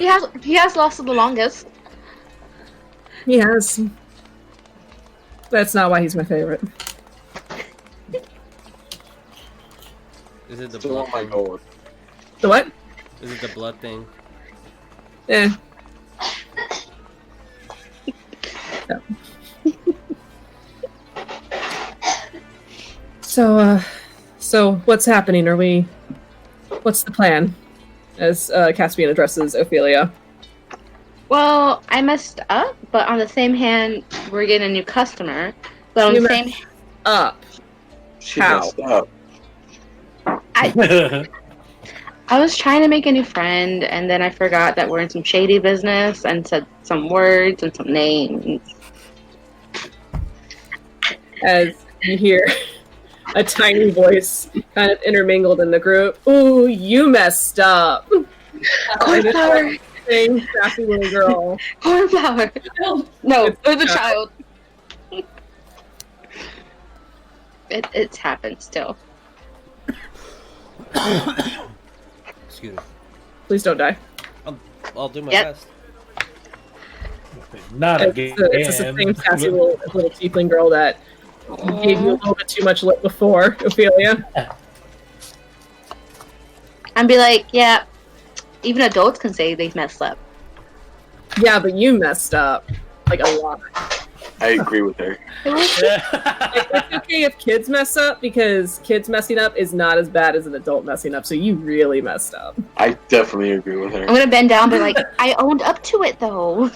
has lasted the longest. He has. That's not why he's my favorite. Is it the Still blood on my thing? goal. The what? Is it the blood thing? Eh. No. So what's happening? What's the plan? As Caspian addresses Ophelia. Well, I messed up, but on the same hand, we're getting a new customer. But on the same up. She How? messed up. I was trying to make a new friend, and then I forgot that we're in some shady business and said some words and some names. As you hear a tiny voice kind of intermingled in the group. Ooh, you messed up. Cornflower. Same sassy little girl. Cornflower. No, it was a child. It's happened still. Excuse me. Please don't die. I'll do my Yep. best. Not again. It's the same sassy little tiefling girl that gave you a little bit too much lip before, Ophelia. And be like, yeah, even adults can say they've messed up. Yeah, but you messed up. Like a lot. I agree with her. It's okay if kids mess up because kids messing up is not as bad as an adult messing up, so you really messed up. I definitely agree with her. I'm gonna bend down and be like, I owned up to it though.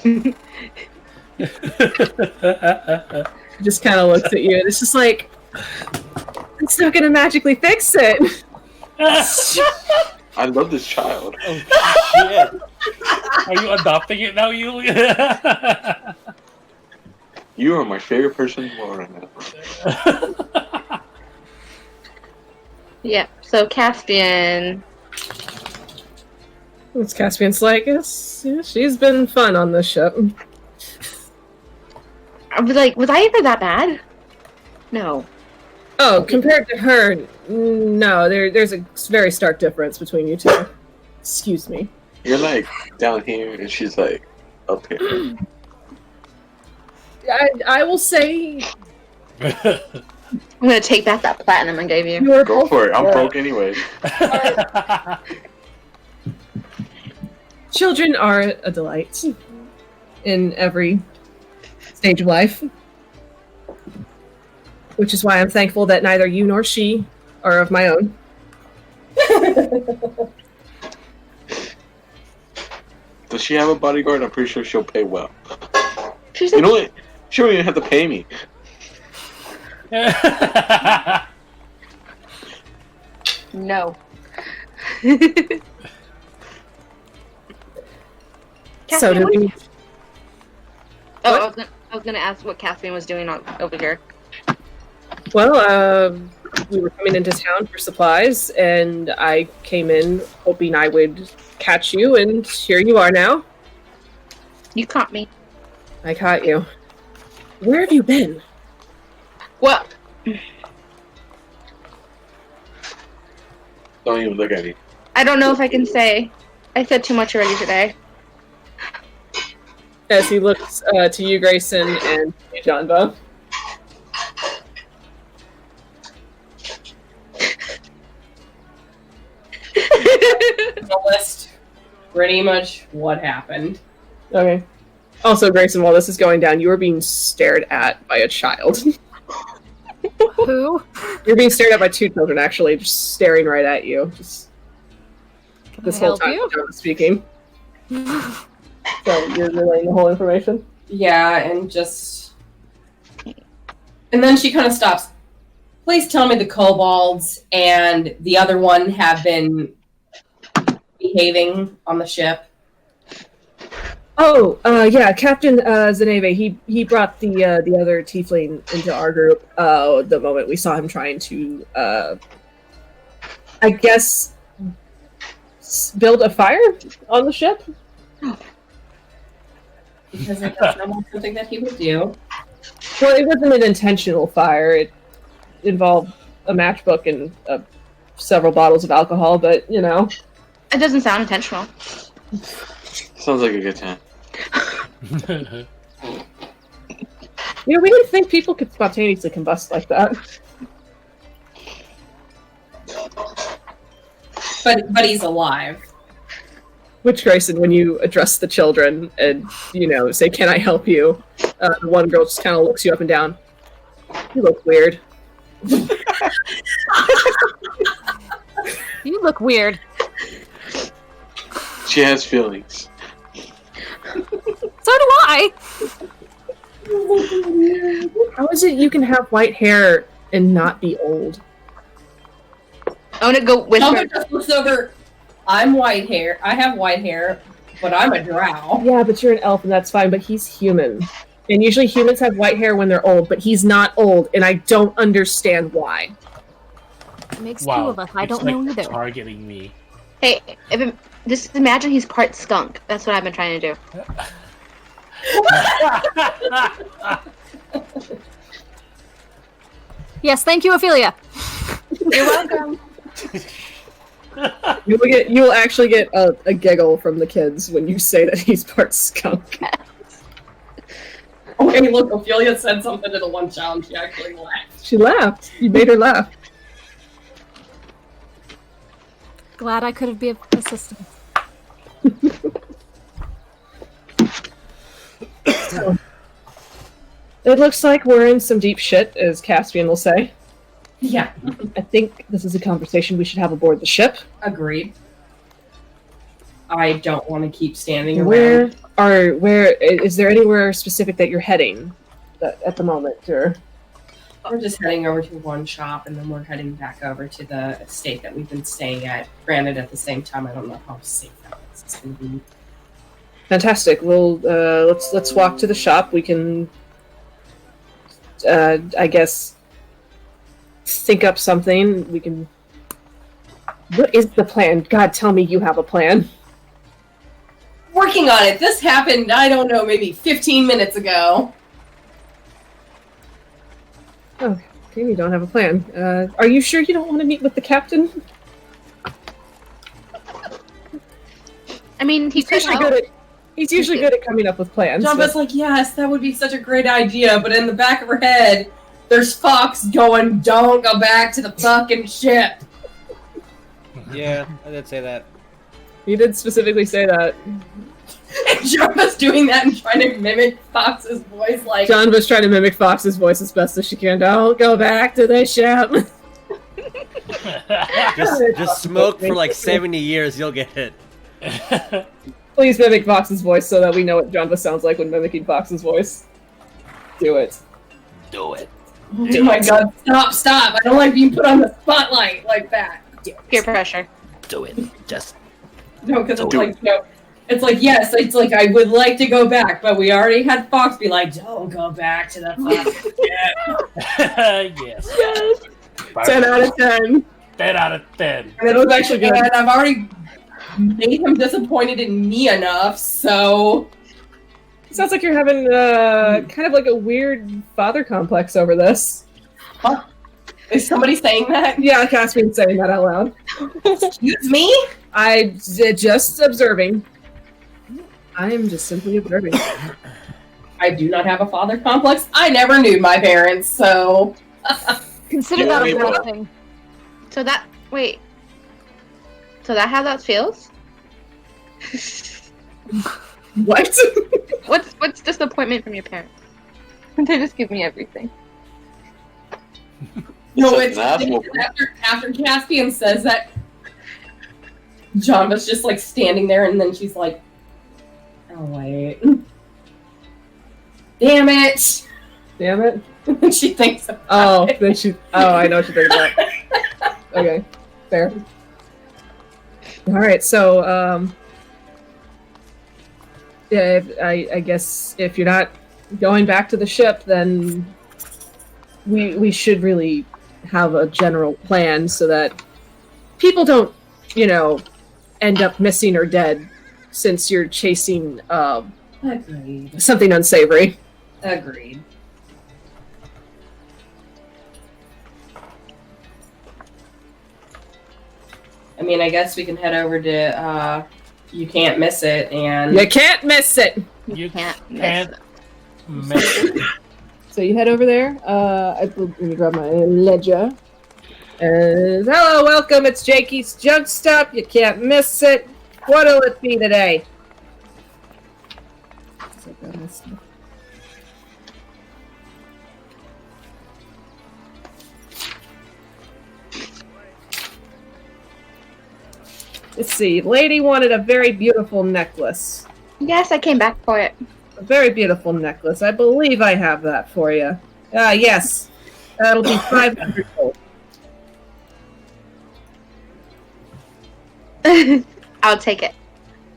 Just kind of looks at you and it's just like, it's not gonna magically fix it. I love this child. Oh, shit. Are you adopting it now, Yuliy? You are my favorite person in the world right now. Yeah, so Caspian. It's Caspian's like, yes, yeah, she's been fun on this ship. I was like, was I ever that bad? No. Oh, compared to her, no, there's a very stark difference between you two. Excuse me. You're like down here, and she's like up here. I will say I'm gonna take back that platinum I gave you. you are Go both for it. I'm broke anyway. children are a delight in every stage of life. Which is why I'm thankful that neither you nor she are of my own. Does she have a bodyguard? I'm pretty sure she'll pay well. She's You like, know what? She don't even have to pay me. no. So do we... Oh, I was gonna ask what Caspian was doing over here. Well, we were coming into town for supplies, and I came in hoping I would catch you, and here you are now. You caught me. I caught you. Where have you been? Well, Don't even look at me. I don't know if I can say. I said too much already today. As he looks to you, Greyson, and to you, Janva. The list pretty much what happened. Okay. Also, Greyson, while this is going down, you are being stared at by a child. Who? You're being stared at by two children, actually, just staring right at you. Just Can this I whole help time you? Janva's speaking. So you're relaying the whole information? Yeah, and just... And then she kind of stops. Please tell me the kobolds and the other one have been behaving on the ship. Oh, yeah, Captain Zeneve, he brought the other tiefling into our group the moment we saw him trying to, I guess, build a fire on the ship? Because it does not want something that he would do. Well, it wasn't an intentional fire. It involved a matchbook and several bottles of alcohol, but, you know. It doesn't sound intentional. Sounds like a good time. You know, we didn't think people could spontaneously combust like that. But he's alive. Which, Grayson, when you address the children and, you know, say, "Can I help you?" The one girl just kind of looks you up and down. You look weird. You look weird. She has feelings. So do I. How is it you can have white hair and not be old? I want to go whisper. Janva just looks over. I'm white hair. I have white hair, but I'm a drow. Yeah, but you're an elf and that's fine, but he's human. And usually humans have white hair when they're old, but he's not old, and I don't understand why. It makes Wow. two of us. I don't it's know like either. targeting me. Hey, just imagine he's part skunk. That's what I've been trying to do. Yes, thank you, Ophelia. You're welcome. You will actually get a giggle from the kids when you say that he's part skunk. Oh, hey, look, Ophelia said something to the one child. She actually laughed. She laughed. You made her laugh. Glad I could have been assistant. So, it looks like we're in some deep shit, as Caspian will say. Yeah, I think this is a conversation we should have aboard the ship. agreed. I don't want to keep standing around. Where is there anywhere specific that you're heading at the moment, or? We're just heading over to one shop, and then we're heading back over to the estate that we've been staying at. Granted, at the same time, I don't know how safe that is going to be. Fantastic. Well, let's walk to the shop. We can, I guess, think up something. We can. What is the plan? God, tell me you have a plan. Working on it. This happened, I don't know, maybe 15 minutes ago. Oh, okay, you don't have a plan. Are you sure you don't want to meet with the captain? I mean, He's usually good at coming up with plans. Janva's like, yes, that would be such a great idea, but in the back of her head, there's Fox going, don't go back to the fucking ship. Yeah, I did say that. You did specifically say that. And Janva's doing that and trying to mimic Fox's voice like... John was trying to mimic Fox's voice as best as she can. Don't go back to the ship. Just smoke for like 70 years, you'll get it. Please mimic Fox's voice so that we know what Janva sounds like when mimicking Fox's voice. Do it. Do it. Oh my god, stop. I don't like being put on the spotlight like that. peer pressure. Do it. Just No, because it's Do like, no. It's like, yes, it's like, I would like to go back, but we already had Fox be like, don't go back to the fucking yes. 10 out of 10. 10 out of 10. And it was actually good. And I've already made him disappointed in me enough, so... Sounds like you're having kind of like a weird father complex over this. Huh? Is somebody saying that? Yeah, Caspian's saying that out loud. Excuse me? I just observing. I am just simply observing. I do not have a father complex. I never knew my parents, so... Consider that a blessing. So that So that how that feels? What? What's disappointment from your parents? They just give me everything. No, It's it's an after Caspian says that, Janva's just like standing there, and then she's like, "Oh wait, damn it!" Damn it. She thinks. Oh, then she. Oh, I know what you're thinking about. Okay, fair. All right, so yeah, I guess if you're not going back to the ship, then we should really have a general plan so that people don't, end up missing or dead since you're chasing Agreed. something unsavory. Agreed. I mean, I guess we can head over to You Can't Miss It, and You can't miss it. You Can't can't miss it. So you head over there. Let me grab my ledger. Hello, welcome. It's Jakey's Junk Stop. You can't miss it. What'll it be today? So grab my stuff. Let's see. Lady wanted a very beautiful necklace. Yes, I came back for it. A very beautiful necklace. I believe I have that for you. Yes. That'll be 500 gold. I'll take it.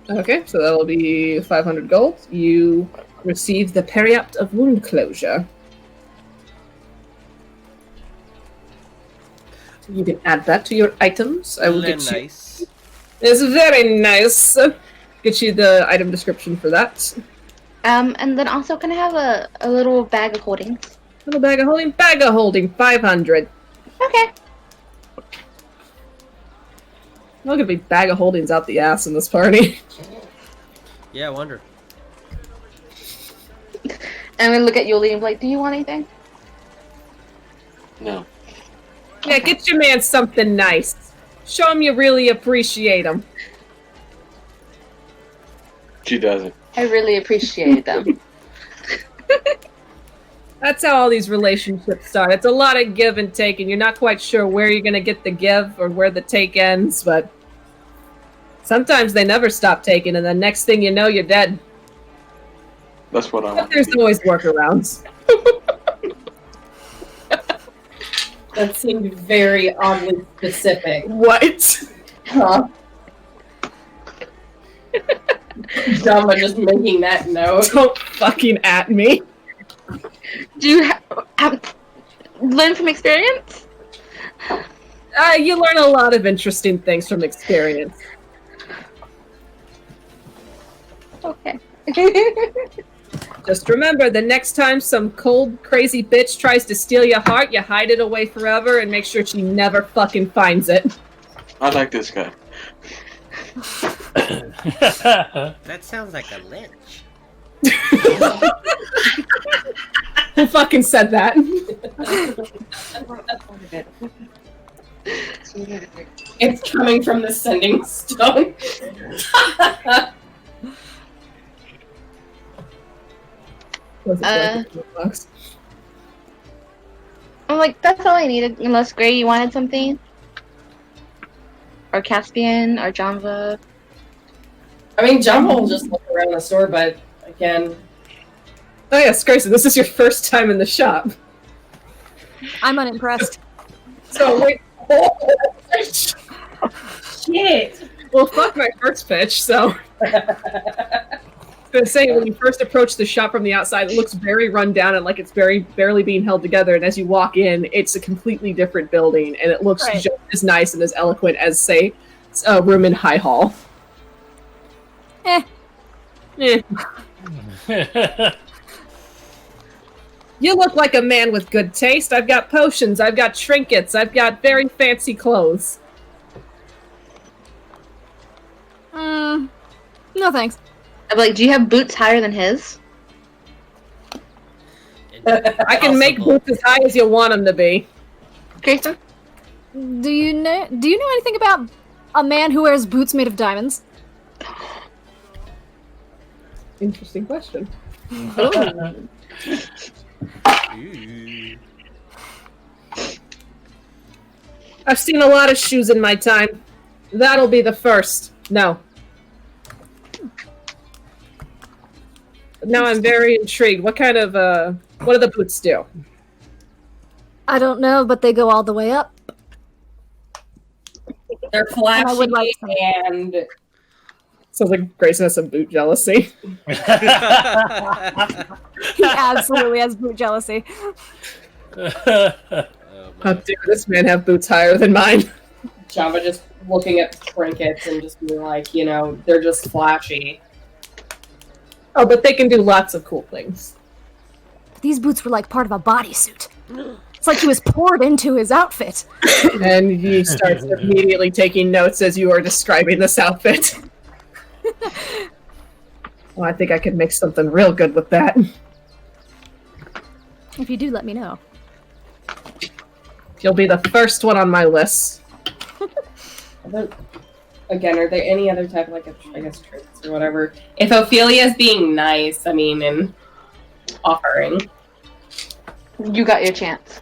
Okay, so that'll be 500 gold. You receive the Periapt of Wound Closure. You can add that to your items. I will get you. Nice. It's very nice. Get you the item description for that. And then also, can I have a little bag of holding? Little bag of holding. Bag of holding. 500. Okay. Look at me, bag of holdings out the ass in this party. Yeah, I wonder. I'm gonna look at Yuliy and be like, do you want anything? No. Yeah, get your man something nice. Show him you really appreciate him. She doesn't. I really appreciate them. That's how all these relationships start. It's a lot of give and take, and you're not quite sure where you're going to get the give or where the take ends, but sometimes they never stop taking, and the next thing you know, you're dead. That's what I But want. there's always workarounds. That seemed very oddly specific. What? Huh? Janva just making that note. Don't fucking at me. Do you have learn from experience? You learn a lot of interesting things from experience. Okay. Just remember, the next time some cold, crazy bitch tries to steal your heart, you hide it away forever and make sure she never fucking finds it. I like this guy. That sounds like a lynch. Who fucking said that? It's coming from the sending stone. I'm like, that's all I needed. Unless Gray, you wanted something? Or Caspian, or Janva. I mean, Janva will just look around the store, but again... Oh yes, Greyson, this is your first time in the shop. I'm unimpressed. So wait. Shit! Well, fuck my first pitch, so... I was saying, when you first approach the shop from the outside, it looks very run down and like it's barely being held together, and as you walk in, it's a completely different building, and it looks Right. just as nice and as eloquent as, say, a room in High Hall. Eh. You look like a man with good taste. I've got potions, I've got trinkets, I've got very fancy clothes. No thanks. I'm like, do you have boots higher than his? I can make boots as high as you want them to be. Grayson? Do you know anything about a man who wears boots made of diamonds? Interesting question. Ooh. I've seen a lot of shoes in my time. That'll be the first. No. Now I'm very intrigued. What kind of, what do the boots do? I don't know, but they go all the way up. They're flashy I would like some. and... Sounds like Grayson has some boot jealousy. He absolutely has boot jealousy. How dare this man have boots higher than mine? Janva just looking at trinkets and just being like, you know, they're just flashy. Oh, but they can do lots of cool things. These boots were like part of a bodysuit. It's like he was poured into his outfit. And he starts immediately taking notes as you are describing this outfit. Well, I think I could make something real good with that. If you do, let me know. You'll be the first one on my list. Again, are there any other type of, like, I guess, traits or whatever? If Ophelia's being nice, I mean, and offering. You got your chance.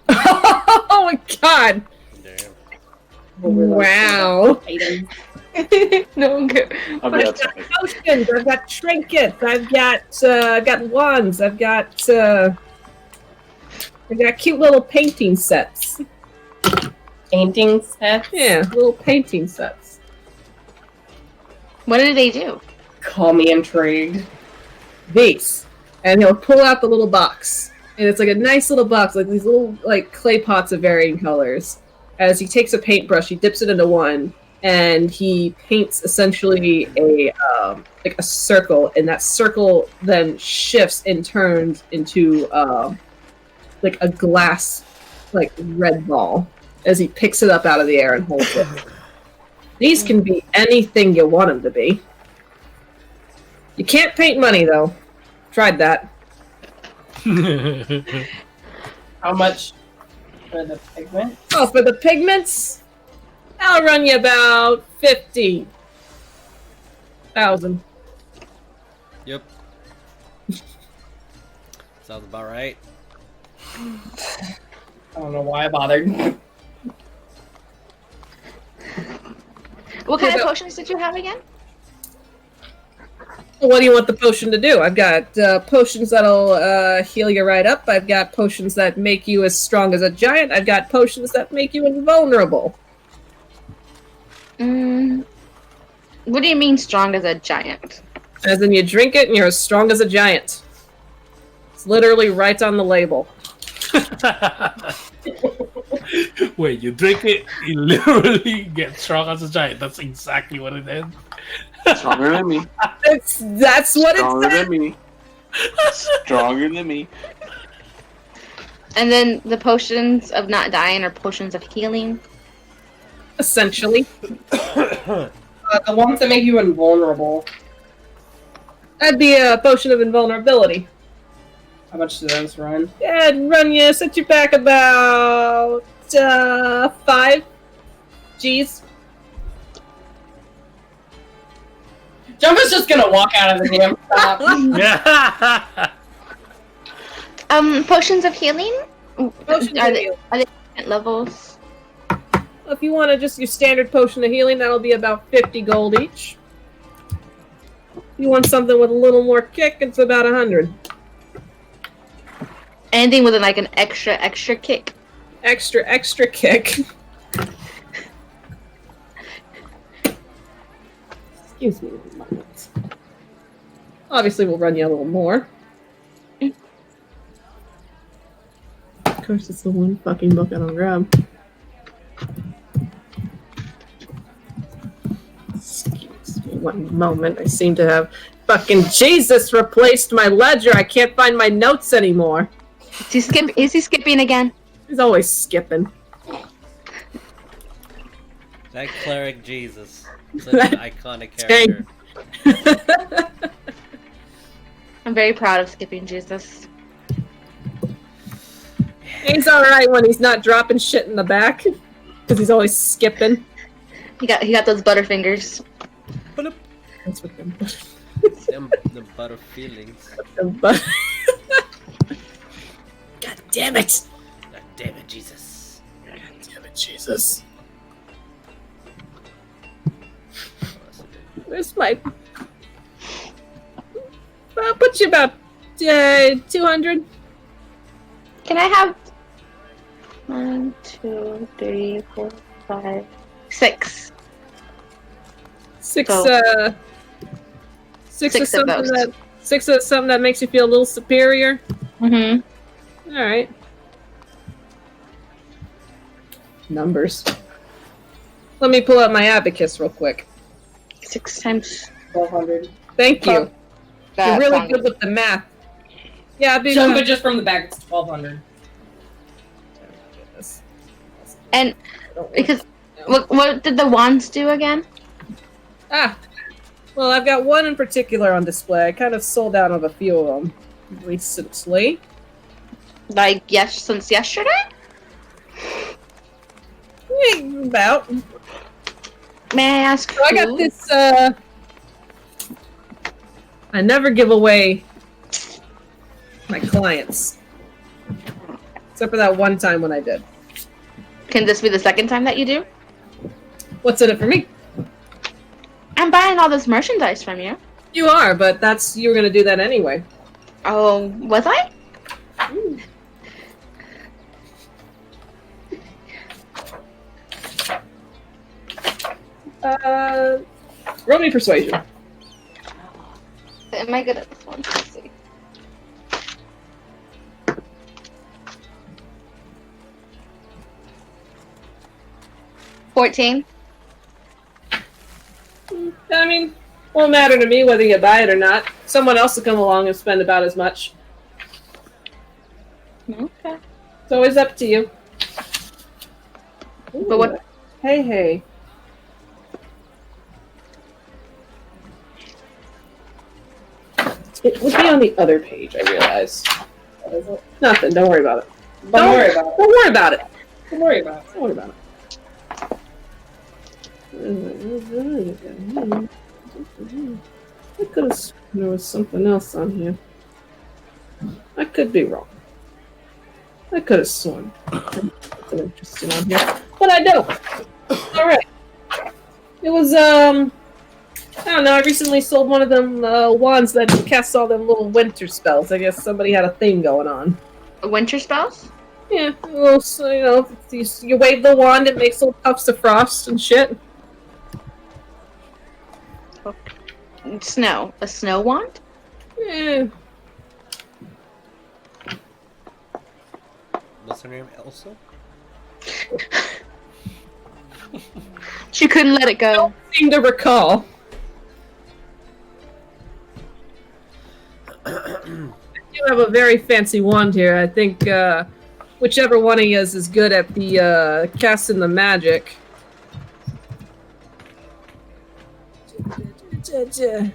Oh my god! Damn. Wow. Items. No good. I'll But be I've got outside. potions, I've got trinkets, I've got wands, I've got cute little painting sets. Painting sets. Yeah, little painting sets. What did they do? Call me intrigued. These. And he'll pull out the little box. And it's like a nice little box, like these little like clay pots of varying colors. As he takes a paintbrush, he dips it into one, and he paints essentially a circle, and that circle then shifts and turns into like a glass like red ball as he picks it up out of the air and holds it. These can be anything you want them to be. You can't paint money though. Tried that. How much for the pigment? Oh, for the pigments, I'll run you about 50,000. Yep. Sounds about right. I don't know why I bothered. What kind of potions did you have again? What do you want the potion to do? I've got potions that'll heal you right up. I've got potions that make you as strong as a giant. I've got potions that make you invulnerable. What do you mean strong as a giant? As in you drink it and you're as strong as a giant. It's literally right on the label. Wait, you drink it, you literally get strong as a giant. That's exactly what it is. Stronger than me. That's what Stronger it says. than me. Stronger than me. And then the potions of not dying are potions of healing. Essentially. The ones that make you invulnerable. That'd be a potion of invulnerability. How much do those run? Yeah, it'd run you, set you back about 5 G's. Janva's just gonna walk out of the damn shop. Potions of healing? Potions are of they, healing. are they different levels? If you want just your standard potion of healing, that'll be about 50 gold each. If you want something with a little more kick, it's about 100. Anything with like an extra kick? Extra kick. Excuse me a moment. Obviously, we'll run you a little more. Of course, it's the one fucking book I don't grab. Excuse me one moment. I seem to have fucking Jesus replaced my ledger. I can't find my notes anymore. Is he skipping again? He's always skipping. That Cleric Jesus. Such an iconic character. I'm very proud of skipping Jesus. He's alright when he's not dropping shit in the back. Because he's always skipping. He got those butterfingers. That's what them The butter feelings. God damn it! God damn it, Jesus. God damn it, Jesus. Where's my... I'll put you about 200. Can I have 1, 2, 3, 4, 5, 6? 6, Go. 6 Six of of something those. that... 6 of something that makes you feel a little superior. Mm-hmm. Alright. Numbers. Let me pull out my abacus real quick. 6 times 1200. Thank you. that. You're really sounded- good with the math. Yeah, I'd be Janva just from the back, it's 1200. And because what did the wands do again? Well, I've got one in particular on display. I kind of sold out of a few of them recently. Like since yesterday? About. May I ask So I got who? this, I never give away my clients. Except for that one time when I did. Can this be the second time that you do? What's in it for me? I'm buying all this merchandise from you. You are, but you were gonna do that anyway. Oh, was I? Roll me persuasion. Am I good at this one? Let's see. $14. I mean, won't matter to me whether you buy it or not. Someone else will come along and spend about as much. Okay. It's always up to you. But what? Hey. It would be on the other page, I realize. What is it? Nothing, don't worry about it. Don't worry about it. Don't worry about it. Don't worry about it. Don't worry about it. I could have sworn there was something else on here. I could be wrong. I could have sworn something interesting on here, but I don't. All right. It was I don't know. I recently sold one of them wands that casts all them little winter spells. I guess somebody had a thing going on. Winter spells? Yeah, well, so, you wave the wand, it makes little puffs of frost and shit. Snow. A snow wand? Yeah. What's her name? Elsa? She couldn't let it go. Don't seem to recall. You have a very fancy wand here. I think whichever one of you is good at the casting the magic. Yeah,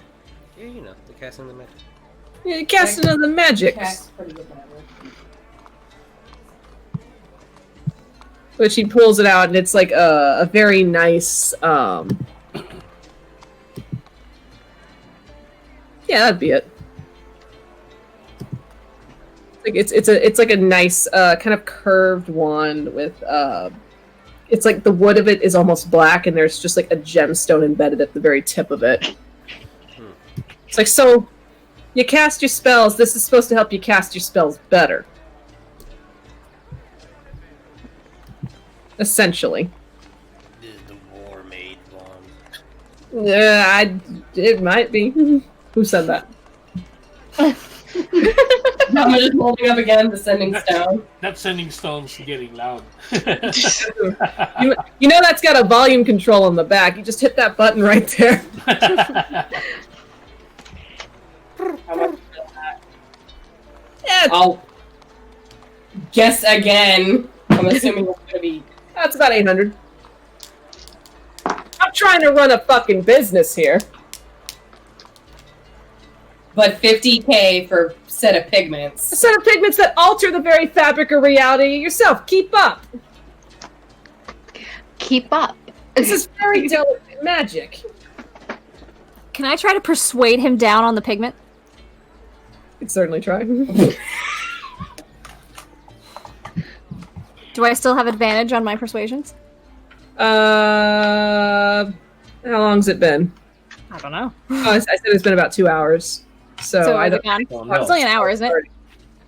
you know, the casting the magic. Yeah, casting of the magic. Which he pulls it out, and it's like a very nice. Yeah, that'd be it. Like it's like a nice kind of curved wand with it's like the wood of it is almost black, and there's just like a gemstone embedded at the very tip of it. It's like, so you cast your spells. This is supposed to help you cast your spells better. Essentially. The war made wand. Yeah, it might be. Who said that? I'm just holding up again the sending stone. That sending stone's getting loud. You know that's got a volume control on the back. You just hit that button right there. How much is that? Yeah, I'll guess again. I'm assuming it's gonna be. that's about 800. I'm trying to run a fucking business here. But 50K for set of pigments. A set of pigments that alter the very fabric of reality yourself. Keep up. Keep up. This is very delicate magic. Can I try to persuade him down on the pigment? Could certainly try. Do I still have advantage on my persuasions? How long's it been? I don't know. Oh, I said it's been about 2 hours. So I don't. Well, It's no. only an hour, isn't it?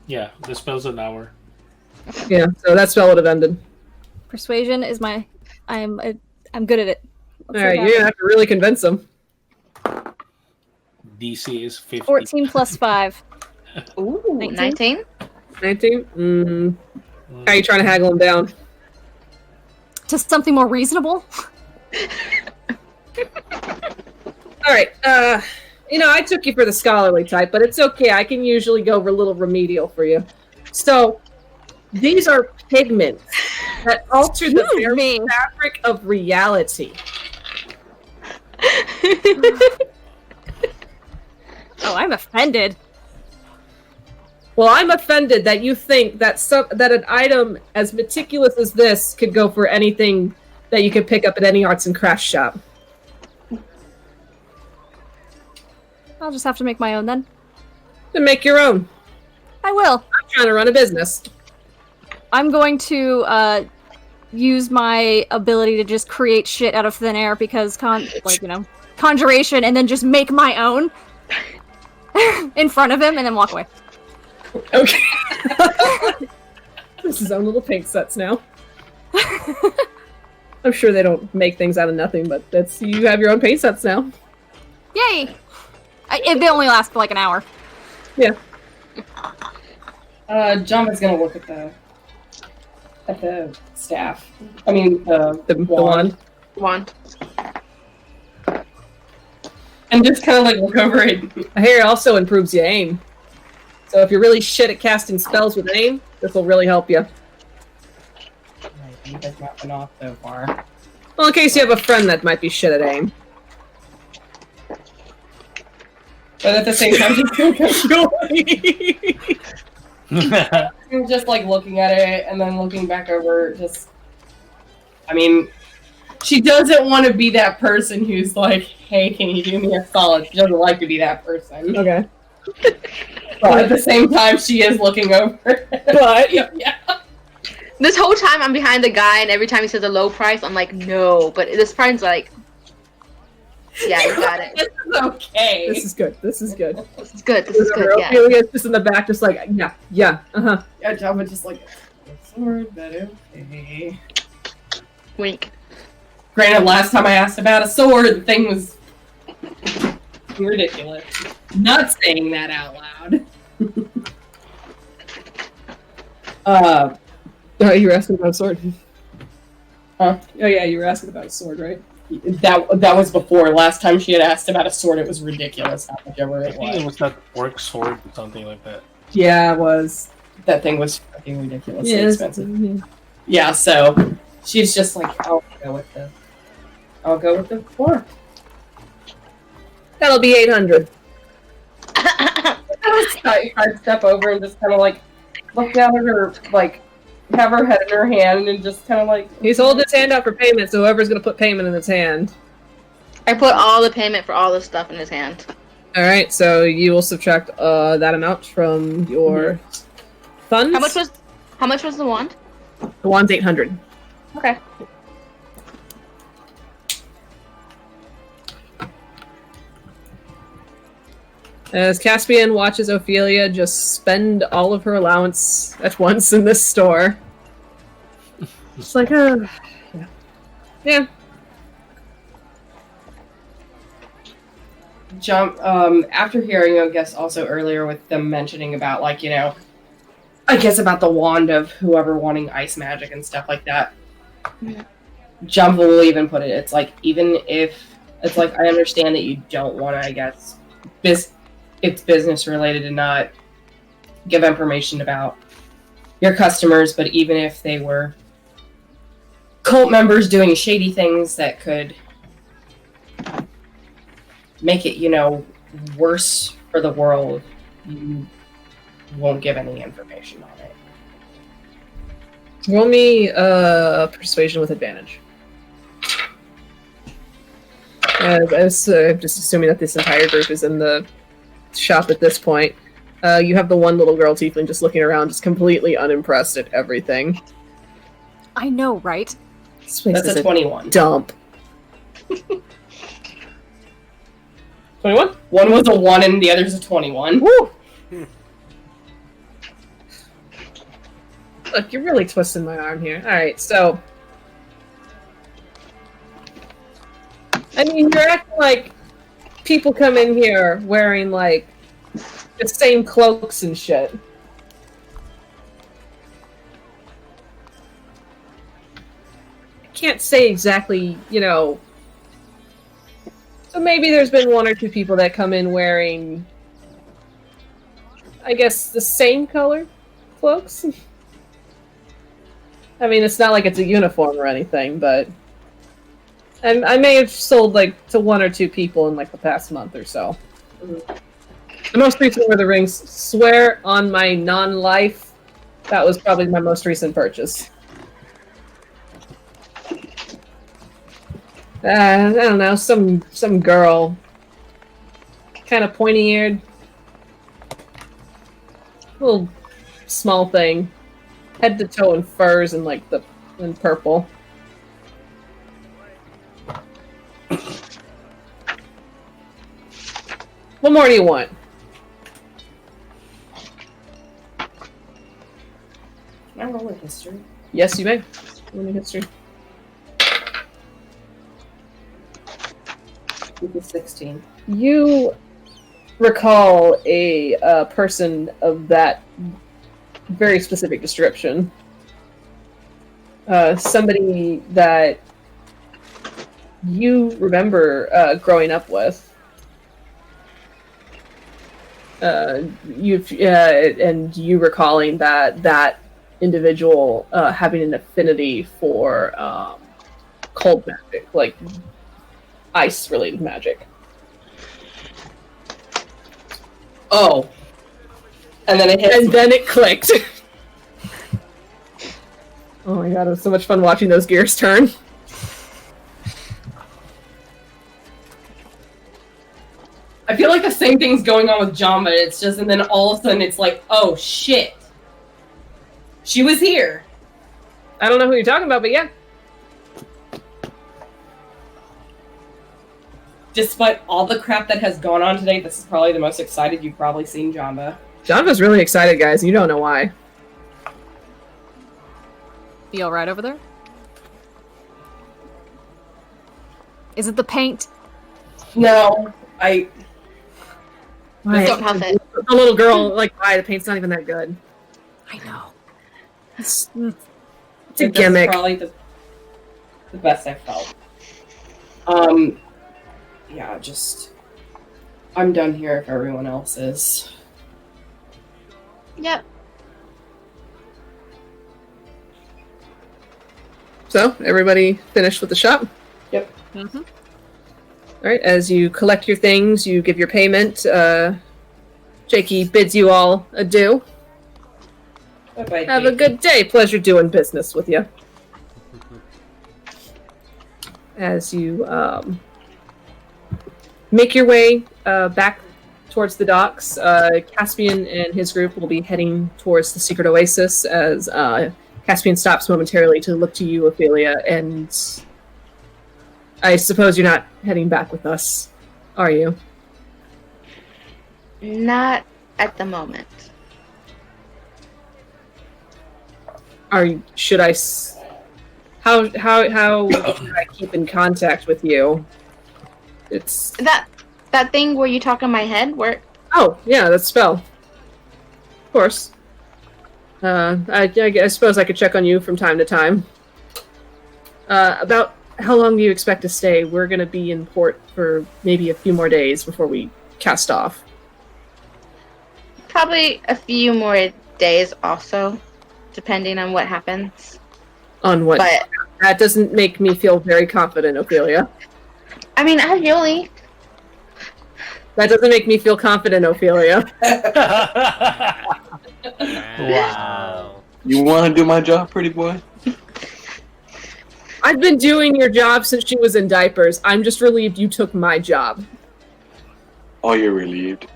Yeah, the spell's an hour. Yeah, so that spell would have ended. Persuasion is my. I'm good at it. All right, you're gonna have to really convince them. DC is 50. 14 plus 5. Ooh, 19? 19? 19? How are you trying to haggle them down? To something more reasonable? All right, I took you for the scholarly type, but it's okay. I can usually go over a little remedial for you. So, these are pigments that alter the very fabric of reality. Oh, I'm offended. Well, I'm offended that you think that that an item as meticulous as this could go for anything that you could pick up at any arts and crafts shop. I'll just have to make my own then. Then make your own. I will. I'm trying to run a business. I'm going to use my ability to just create shit out of thin air because conjuration, and then just make my own in front of him and then walk away. Okay. This is his own little paint sets now. I'm sure they don't make things out of nothing, but you have your own paint sets now. Yay! It only lasts for like an hour. Yeah. Janva's gonna look at the staff. I mean the wand. Wand. And just kind of like look over it. I hear it also improves your aim. So if you're really shit at casting spells with aim, this will really help you. I think that's not been off so far. Well, in case you have a friend that might be shit at aim. But at the same time, just like looking at it and then looking back over, I mean, she doesn't want to be that person who's like, hey, can you do me a solid? She doesn't like to be that person. Okay. But at the same time, she is looking over. But, yeah. This whole time I'm behind the guy, and every time he says a low price, I'm like, no. But this friend's like, yeah, you got it. This is okay. This is good. This is good. This is good. This is good, yeah. Ophelia's just in the back, just like, yeah, Yeah, Janva just like, sword, but okay. Wink. Granted, last time I asked about a sword, the thing was ridiculous. Not saying that out loud. Oh, you were asking about a sword. Huh? Oh yeah, you were asking about a sword, right? That was before. Last time she had asked about a sword, it was ridiculous how much ever it I think it was. was that orc sword or something like that. Yeah, it was. That thing was fucking ridiculously Yeah, expensive. Yeah, so she's just like, I'll go with the 4. That'll be 800. I'd step over and just kind of like look down at her, like have her head in her hand and just kind of like. He's holding his hand out for payment, so whoever's gonna put payment in his hand. I put all the payment for all the stuff in his hand. All right, so you will subtract that amount from your funds. How much was the wand? The wand's 800. Okay. As Caspian watches Ophelia just spend all of her allowance at once in this store. It's like, yeah. After hearing, I guess, also earlier with them mentioning about, like, you know, I guess about the wand of whoever wanting ice magic and stuff like that. Yeah. Janva will even put it, it's like, even if, it's like, I understand that you don't want to, I guess, it's business related and not give information about your customers, but even if they were cult members doing shady things that could make it, you know, worse for the world, you won't give any information on it. Roll me persuasion with advantage. I'm just assuming that this entire group is in the shop at this point. You have the one little girl tiefling just looking around, just completely unimpressed at everything. I know, right? This place That's is a 21. dump. 21? One was a 1 and the other's a 21. Woo! Look, you're really twisting my arm here. Alright, so... I mean, you're acting like people come in here wearing, like, the same cloaks and shit. I can't say exactly, you know... So maybe there's been 1 or 2 people that come in wearing, I guess, the same color cloaks? I mean, it's not like it's a uniform or anything, but... And I may have sold, like, to 1 or 2 people in, like, the past month or so. The most recent were the rings. Swear on my non-life, that was probably my most recent purchase. I don't know, some girl. Kind of pointy-eared. Little small thing. Head to toe in furs and, like, the and purple. What more do you want? Can I roll a history? Yes, you may. Roll me history. With a 16. You recall a person of that very specific description. Somebody that you remember growing up with. And you recalling that individual having an affinity for cold magic, like ice-related magic. Oh. And then it hits And then it clicked. Oh my god, it was so much fun watching those gears turn. I feel like the same thing's going on with Janva. It's just, and then all of a sudden it's like, oh shit. She was here. I don't know who you're talking about, but yeah. Despite all the crap that has gone on today, this is probably the most excited you've probably seen Janva. Janva's really excited, guys. You don't know why. You alright over there? Is it the paint? No, Why? Don't have it. The little girl, like, why? The paint's not even that good. I know. It's a think this gimmick. is probably the best I've felt. Yeah, just I'm done here if everyone else is. Yep. So, everybody finished with the shop? Yep. Mm-hmm. Alright, as you collect your things, you give your payment, Jakey bids you all adieu. Bye-bye, Have a Jake. good day. Pleasure doing business with you. As you make your way back towards the docks, Caspian and his group will be heading towards the secret oasis as Caspian stops momentarily to look to you, Ophelia, and I suppose you're not heading back with us, are you? Not at the moment. Should I? How should I keep in contact with you? It's That thing where you talk in my head, where oh yeah, that spell. Of course. I suppose I could check on you from time to time. About how long do you expect to stay? We're gonna be in port for maybe a few more days before we cast off. probably a few more days also, depending on what happens. On what? But That doesn't make me feel very confident, Ophelia. I mean, I really That doesn't make me feel confident, Ophelia. Wow. You want to do my job, pretty boy? I've been doing your job since she was in diapers. I'm just relieved you took my job. Oh, you're relieved.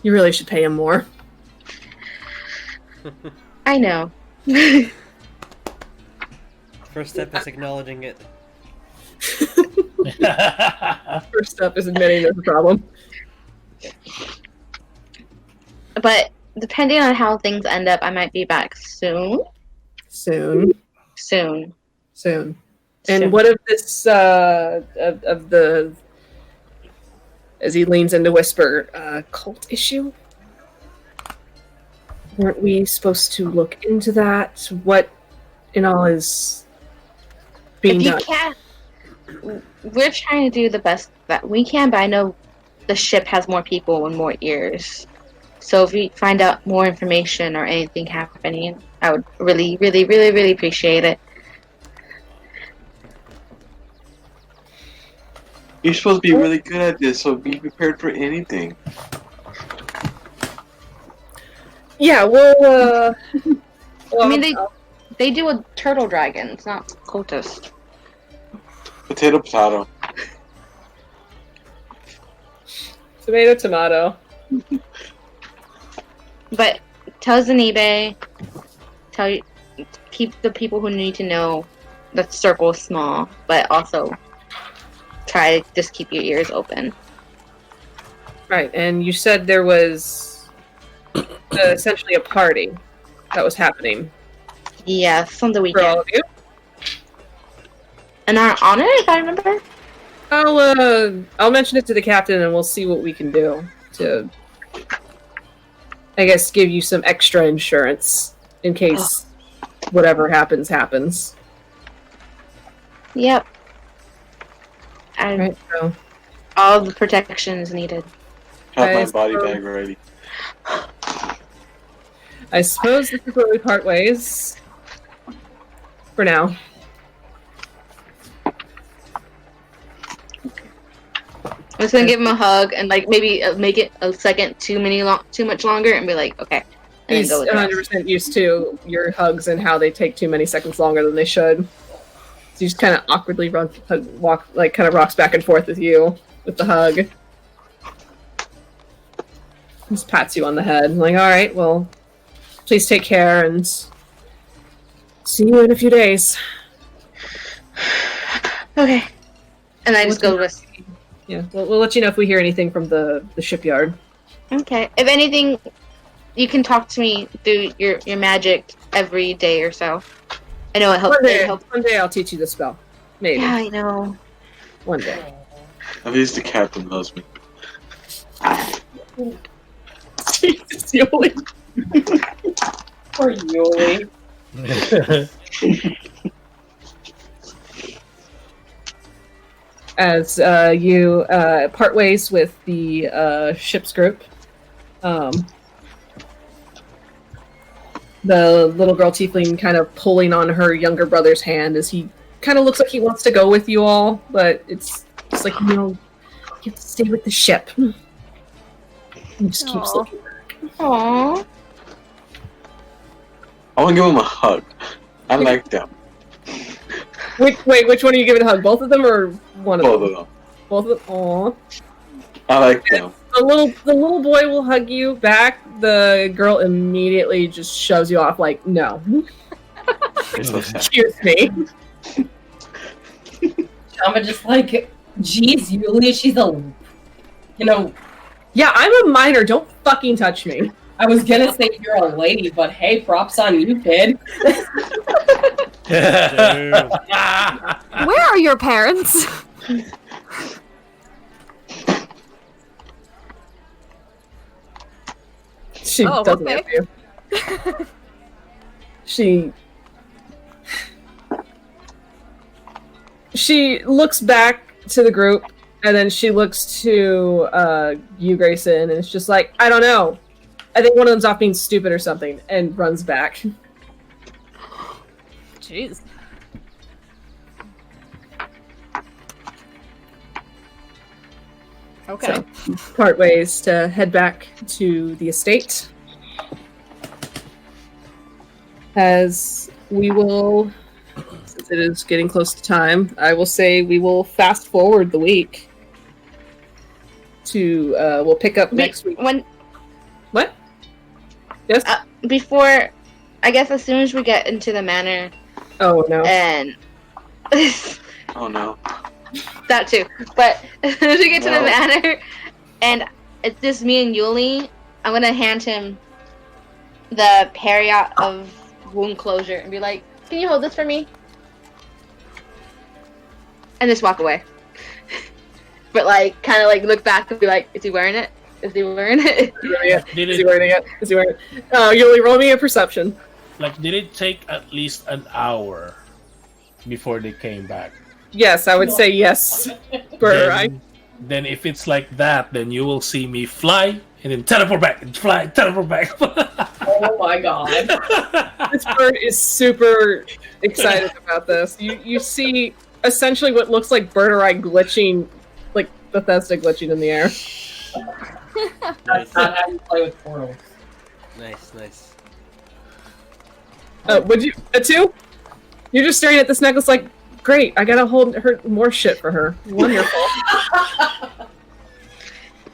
You really should pay him more. I know. First step is acknowledging it. First step is admitting there's a problem. But depending on how things end up, I might be back soon. Soon. Soon. Soon. And Soon. what of this, of the, as he leans in to whisper, cult issue? Weren't we supposed to look into that? What in all is being If you done? can't, we're trying to do the best that we can, but I know the ship has more people and more ears. So if we find out more information or anything happening, I would really, really, really, really appreciate it. You're supposed to be really good at this, so be prepared for anything. Yeah, well, I mean, they do with turtle dragons, not cultists. Potato, potato. tomato, tomato. But tell Zanibe, keep the people who need to know the circle small, but also try to just keep your ears open. Right, and you said there was essentially a party that was happening. Yes, on the For all weekend. of you. In our honor, if I remember. I'll mention it to the captain and we'll see what we can do to, I guess, give you some extra insurance in case whatever happens. Yep. Right, so All the protections needed. Have my I body suppose- bag ready. I suppose this is where we part ways. For now. I'm just gonna give him a hug and like maybe make it a second too much longer and be like, okay, and He's then go with the rest. 100% used to your hugs and how they take too many seconds longer than they should. So he just kind of awkwardly rocks back and forth with you with the hug. Just pats you on the head. I'm like, all right, well, please take care and see you in a few days. Okay. And I just go with. Yeah, we'll let you know if we hear anything from the shipyard. Okay. If anything, you can talk to me through your magic every day or so. I know it helps. One day I'll teach you the spell. Maybe. Yeah, I know. One day. At least the captain loves me. Jesus, Yuliy. Poor Yuliy. As you part ways with the ship's group, the little girl tiefling kind of pulling on her younger brother's hand as he kind of looks like he wants to go with you all, but it's just like, you have to stay with the ship. He just keeps looking back. Aww. I want to give him a hug. I like them. Which one are you giving a hug? Both of them or one of Both them? of them. Both of them. Aw. I like them. The little boy will hug you back. The girl immediately just shoves you off like, no. Excuse me. Janva just like, geez, Yuliy, she's a, Yeah, I'm a minor. Don't fucking touch me. I was gonna say you're a lady, but hey, props on you, kid. Where are your parents? She Oh, doesn't okay. answer you. She looks back to the group, and then she looks to you, Greyson, and it's just like, I don't know. I think one of them's off being stupid or something, and runs back. Jeez. Okay. So, part ways to head back to the estate. As we will, since it is getting close to time, I will say we will fast forward the week to, we'll pick up next week. What? Yes? Before, I guess as soon as we get into the manor, Oh, no. and Oh no. that too. But as soon as we get to the No. manor, and it's just me and Yuliy, I'm gonna hand him the Periot of wound closure and be like, "Can you hold this for me?" And just walk away. But like, kind of like look back and be like, "Is he wearing it? Is he wearing it?" Did Is he it wearing it? Is he wearing it? Oh, Yuliy, roll me a perception. did it take at least an hour before they came back? Yes, I would say yes. Birdurai. Then if it's like that, then you will see me fly and then teleport back and fly, teleport back. Oh my god. This bird is super excited about this. You see essentially what looks like Birdurai glitching, like Bethesda glitching in the air. That's not how you play with portals. Nice. Would you a 2? You're just staring at this necklace like, great, I gotta hold her more shit for her. Wonderful.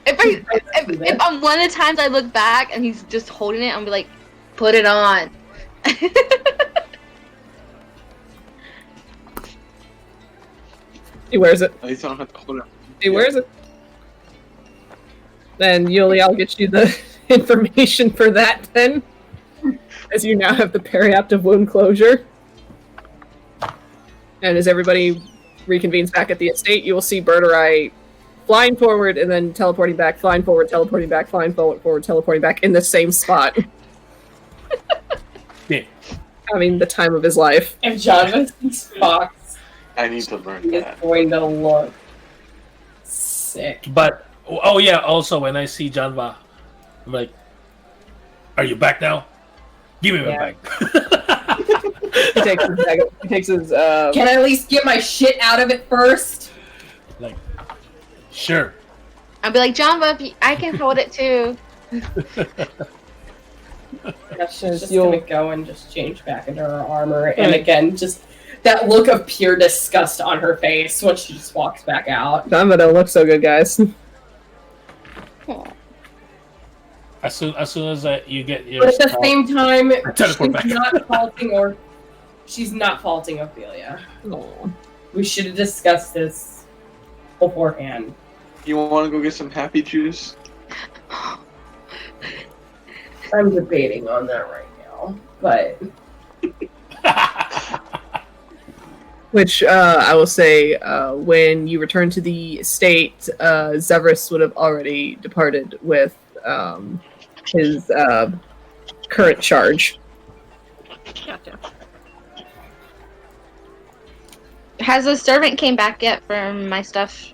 If on one of the times I look back and he's just holding it, I'm be like, put it on. He wears it. At least I don't have to hold it. He wears it. Then Yuliy, I'll get you the information for that then. As you now have the periaptive wound closure. And as everybody reconvenes back at the estate, you will see Birdurai flying forward and then teleporting back, flying forward, teleporting back, flying forward, teleporting back in the same spot. Yeah. Having the time of his life. If Janva sees Fox, I need to learn he is that. going to look sick. But oh yeah, also when I see Janva, I'm like, "Are you back now? Give me my bag." He takes his bag. He takes his. Can I at least get my shit out of it first? Like, sure. I'll be like, Janva, I can hold it too. She's just gonna go and just change back into her armor, and again, just that look of pure disgust on her face when she just walks back out. Janva don't look so good, guys. As soon as you get your. But at the same time, teleport back. she's not faulting Ophelia. Aww. We should have discussed this beforehand. You want to go get some happy juice? I'm debating on that right now, but Which I will say, when you return to the estate, Zevris would have already departed with his current charge. Gotcha. Has the servant came back yet for my stuff?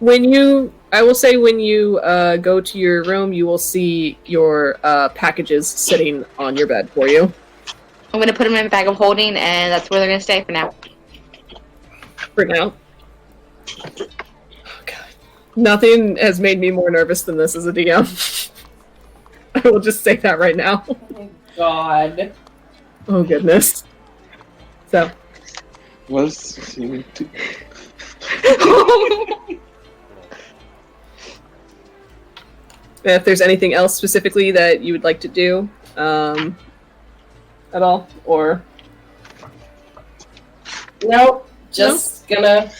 I will say when you go to your room, you will see your packages sitting on your bed for you. I'm gonna put them in a bag of holding, and that's where they're gonna stay for now. For now. Oh, God. Nothing has made me more nervous than this as a DM. I will just say that right now. oh God. Oh, goodness. So. What's you to? If there's anything else specifically that you would like to do at all, or Nope. Just gonna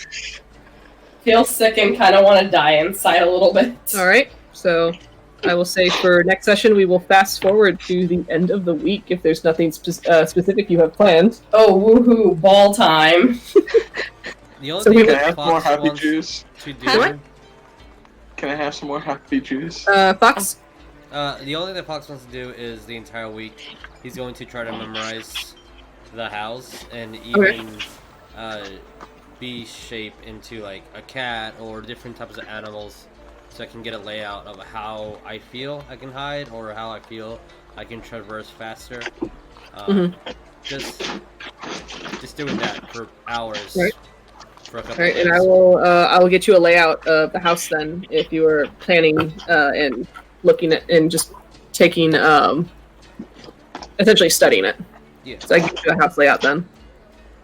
feel sick and kind of want to die inside a little bit. all right. So I will say for next session we will fast forward to the end of the week if there's nothing specific you have planned. Oh, woohoo! Ball time. The only So thing we Can I that have more Fox happy wants juice? to do. Huh? Can I have some more happy juice? Fox. The only thing that Fox wants to do is the entire week he's going to try to memorize the house and even be shape into like a cat or different types of animals, so I can get a layout of how I feel I can hide or how I feel I can traverse faster. Just doing that for hours. Right. For a couple All right, days. and I will get you a layout of the house then if you are planning and looking at and just taking essentially studying it. Yeah. So I can get you a house layout then.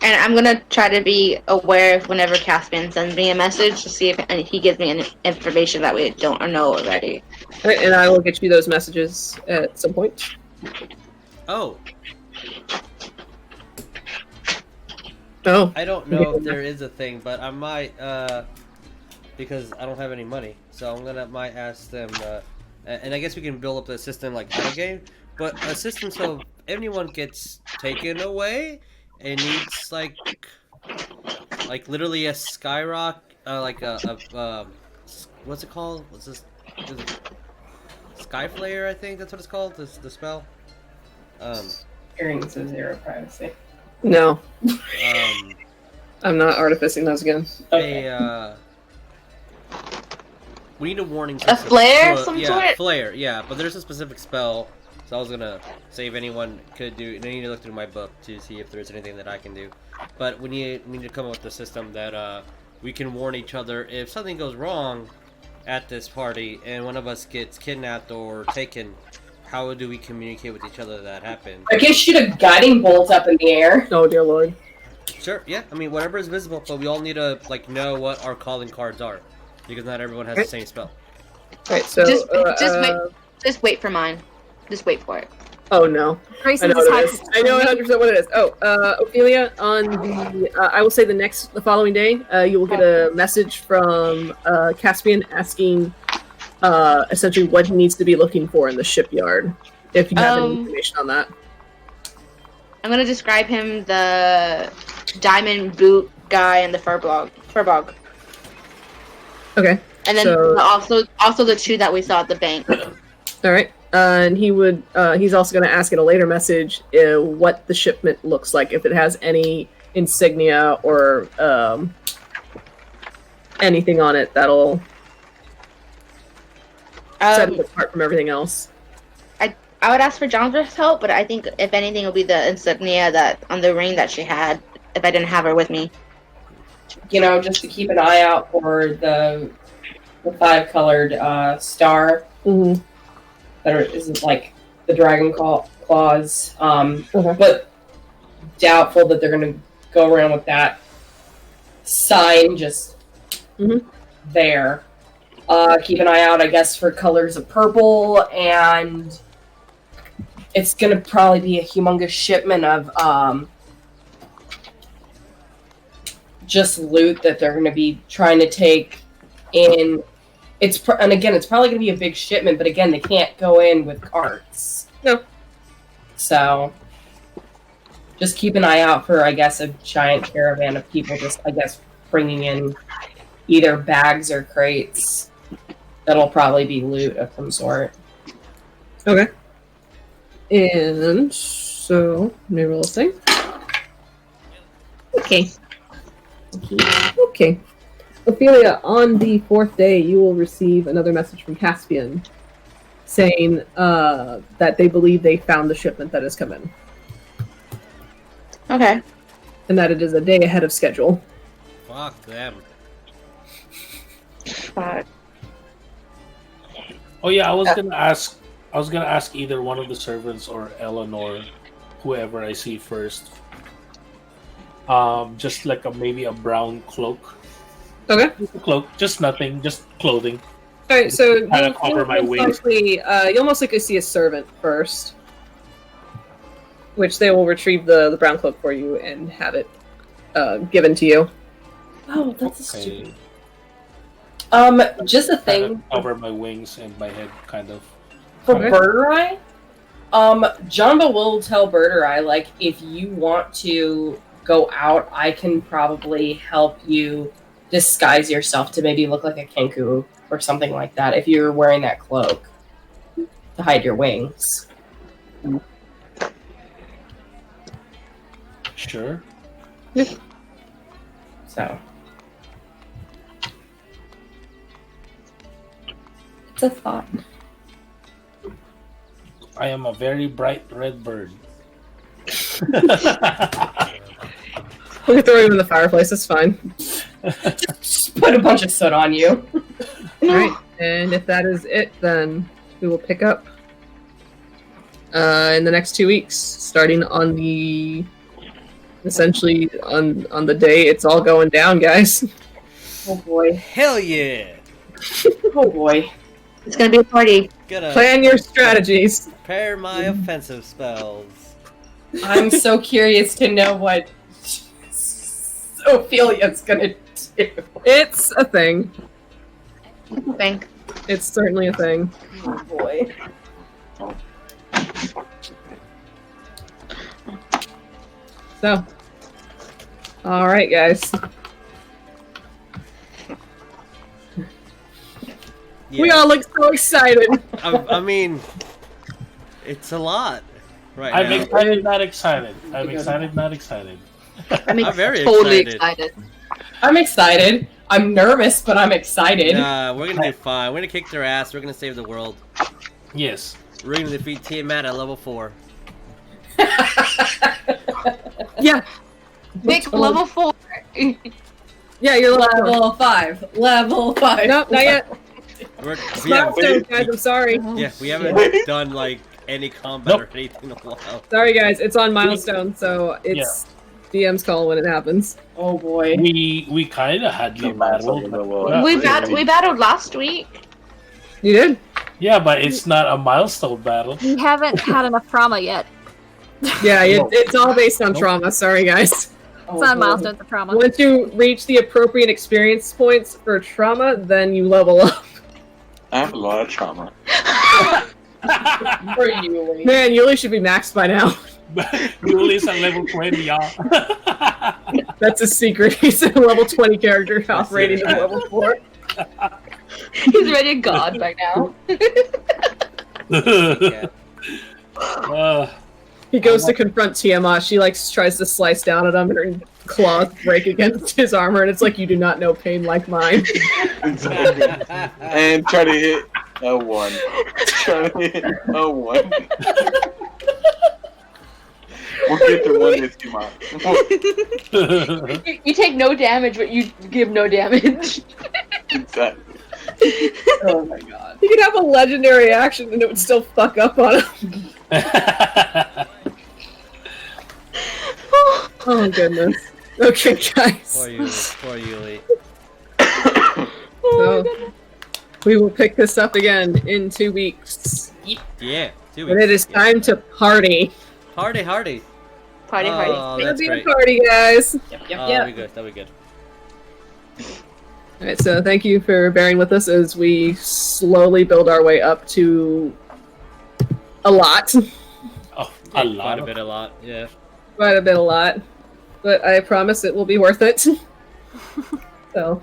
And I'm gonna try to be aware of whenever Caspian sends me a message to see if he gives me any information that we don't know already. All right, and I will get you those messages at some point. Oh, Oh, I don't know if there is a thing, but I might, because I don't have any money, so I'm might ask them, and I guess we can build up the system like that game, but a system so if anyone gets taken away and needs like literally a skyrock, like a what's it called? What's this? Is it Skyflare, I think that's what it's called. The spell. Hearing says zero privacy. no. I'm not artificing those again. Okay. We need a warning A system. flare of So, some yeah, sort? flare, yeah, but there's a specific spell, so I was gonna say if anyone could do, and I need to look through my book to see if there's anything that I can do. But we need to come up with a system that we can warn each other if something goes wrong at this party and one of us gets kidnapped or taken. How do we communicate with each other that happened? I can shoot a guiding bolt up in the air. Oh dear lord. Sure, yeah, I mean whatever is visible, but we all need to know what our calling cards are, because not everyone has the same spell. Right. So just wait for mine. Just wait for it. Oh no. Greyson I know is what it is. I know 100% what it is. Oh, Ophelia, on the I will say the following day, you will get a message from Caspian asking essentially what he needs to be looking for in the shipyard. If you have any information on that. I'm gonna describe him the diamond boot guy and the fur bog. Okay. And then also the two that we saw at the bank. All right. And he's also going to ask in a later message what the shipment looks like, if it has any insignia or anything on it that'll set it apart from everything else. I would ask for Janva's help, but I think if anything, it'll be the insignia that on the ring that she had. If I didn't have her with me, Just to keep an eye out for the 5-colored star. Mm-hmm. That isn't like the dragon claws, Okay. but doubtful that they're going to go around with that sign just there. Keep an eye out, I guess, for colors of purple, and it's going to probably be a humongous shipment of just loot that they're going to be trying to take in. And again, it's probably going to be a big shipment, but again, they can't go in with carts. No. So, just keep an eye out for, I guess, a giant caravan of people just, I guess, bringing in either bags or crates. That'll probably be loot of some sort. Okay. And so, let me roll a thing. Okay. Ophelia, on the 4th day, you will receive another message from Caspian saying that they believe they found the shipment that has come in. Okay. And that it is a day ahead of schedule. Fuck them. Fuck. Oh yeah, I was gonna ask either one of the servants or Eleanor, whoever I see first. Just like maybe a brown cloak. Okay. Just a cloak, just nothing, just clothing. All right, so Kind of cover my wings. you'll most likely see a servant first, which they will retrieve the brown cloak for you and have it given to you. Oh, that's Okay. stupid. Just a Kind thing of cover my wings and my head, kind of. for Okay. Birdurai. Janva will tell Birdurai, like, if you want to go out, I can probably help you disguise yourself to maybe look like a Kenku or something like that if you're wearing that cloak to hide your wings. Sure. So it's a thought. I am a very bright red bird. We can throw you in the fireplace, it's fine. Just put a bunch of soot on you. Alright, and if that is it, then we will pick up in the next 2 weeks, starting on the essentially on the day it's all going down, guys. Oh boy. Hell yeah! Oh boy. It's gonna be a party. Gonna Plan your strategies. prepare my offensive spells. I'm so curious to know what Ophelia's gonna do. It's a thing. I think. It's certainly a thing. Oh boy. So, all right, guys. Yeah. We all look so excited. I mean, it's a lot right I'm now. excited, not excited. I'm excited, not excited. I'm very totally excited. I'm excited. I'm nervous, but I'm excited. Nah, we're gonna do fine. We're gonna kick their ass. We're gonna save the world. Yes. We're gonna defeat Tiamat at level 4. Yeah. Big level 4. Yeah, you're level. Level 5. Level 5. Nope, not yet. We have, Milestones, guys. I'm sorry. yeah, we haven't done like any combat or anything in a while. Sorry, guys. It's on milestone, so it's DM's call when it happens. Oh boy. We kind of had the battle. We battled last week. You did? Yeah, but it's not a milestone battle. We haven't had enough trauma yet. Yeah, it's all based on trauma. Sorry, guys. It's not milestones of trauma. Once you reach the appropriate experience points for trauma, then you level up. I have a lot of trauma. For Yuliy. Man, Yuliy should be maxed by now. Yuliy's at level 20, y'all. That's a secret. He's a level 20 character operating at level 4. He's already a god by now. He goes to confront Tiamat. She tries to slice down at him, and her claws break against his armor, and it's like, you do not know pain like mine. And try to hit a 1. Try to hit a 1. We'll get the 1 with you, You take no damage, but you give no damage. Exactly. Oh my god. He could have a legendary action, and it would still fuck up on him. Oh goodness. Okay, guys. Poor Yuliy. So, we will pick this up again in 2 weeks. Yeah. And it is time to party. Hardy. Party. Oh, It's that's gonna be great. a party, guys. Yep. That'll be good. That'll be good. Alright, so thank you for bearing with us as we slowly build our way up to a lot. Oh, a lot. Quite a lot. Yeah. Quite a bit, a lot. But I promise it will be worth it. So,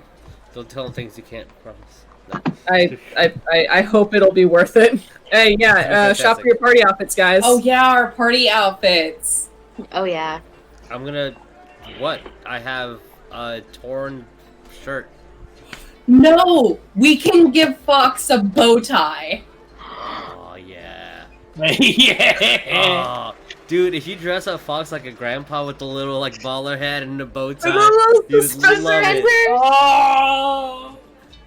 Don't tell them things you can't promise. No. I hope it'll be worth it. Hey, yeah, shop for your party outfits, guys. Oh yeah, our party outfits. Oh yeah. I'm gonna. What? I have a torn shirt. No, we can give Fox a bow tie. Oh yeah. Yeah. Oh, dude, if you dress up Fox like a grandpa with the little baller hat and the bow tie, I love you'd Spencer love it. Oh,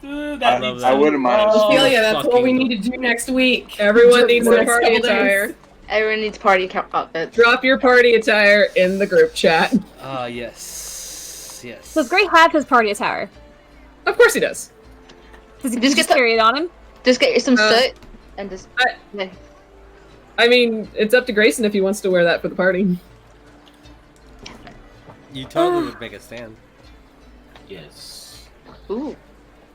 dude, that love needs that. I wouldn't mind. Ophelia, that's what we fucking- need to do next week. Everyone needs For their the next party couple days. attire. Everyone needs party outfits. Drop your party attire in the group chat. Yes. Yes. Does Gray have his party attire? Of course he does. Does he Just just get the- carry it on him? Just get you some soot and just. I mean, it's up to Greyson if he wants to wear that for the party. You totally would make a stand. Yes. Ooh.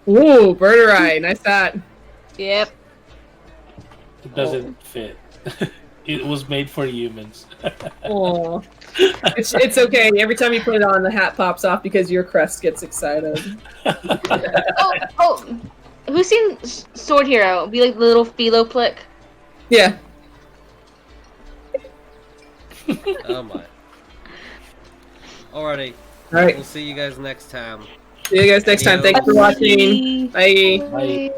Ooh, Birdurai, nice hat. Yep. It doesn't fit. It was made for humans. Oh, it's okay. Every time you put it on, the hat pops off because your crest gets excited. Oh, who's seen Sword Hero? It'd be like the little philo plick. Yeah. Oh my. Alrighty. All right. We'll see you guys next time. See you guys next time. Thanks for watching. Bye. Bye.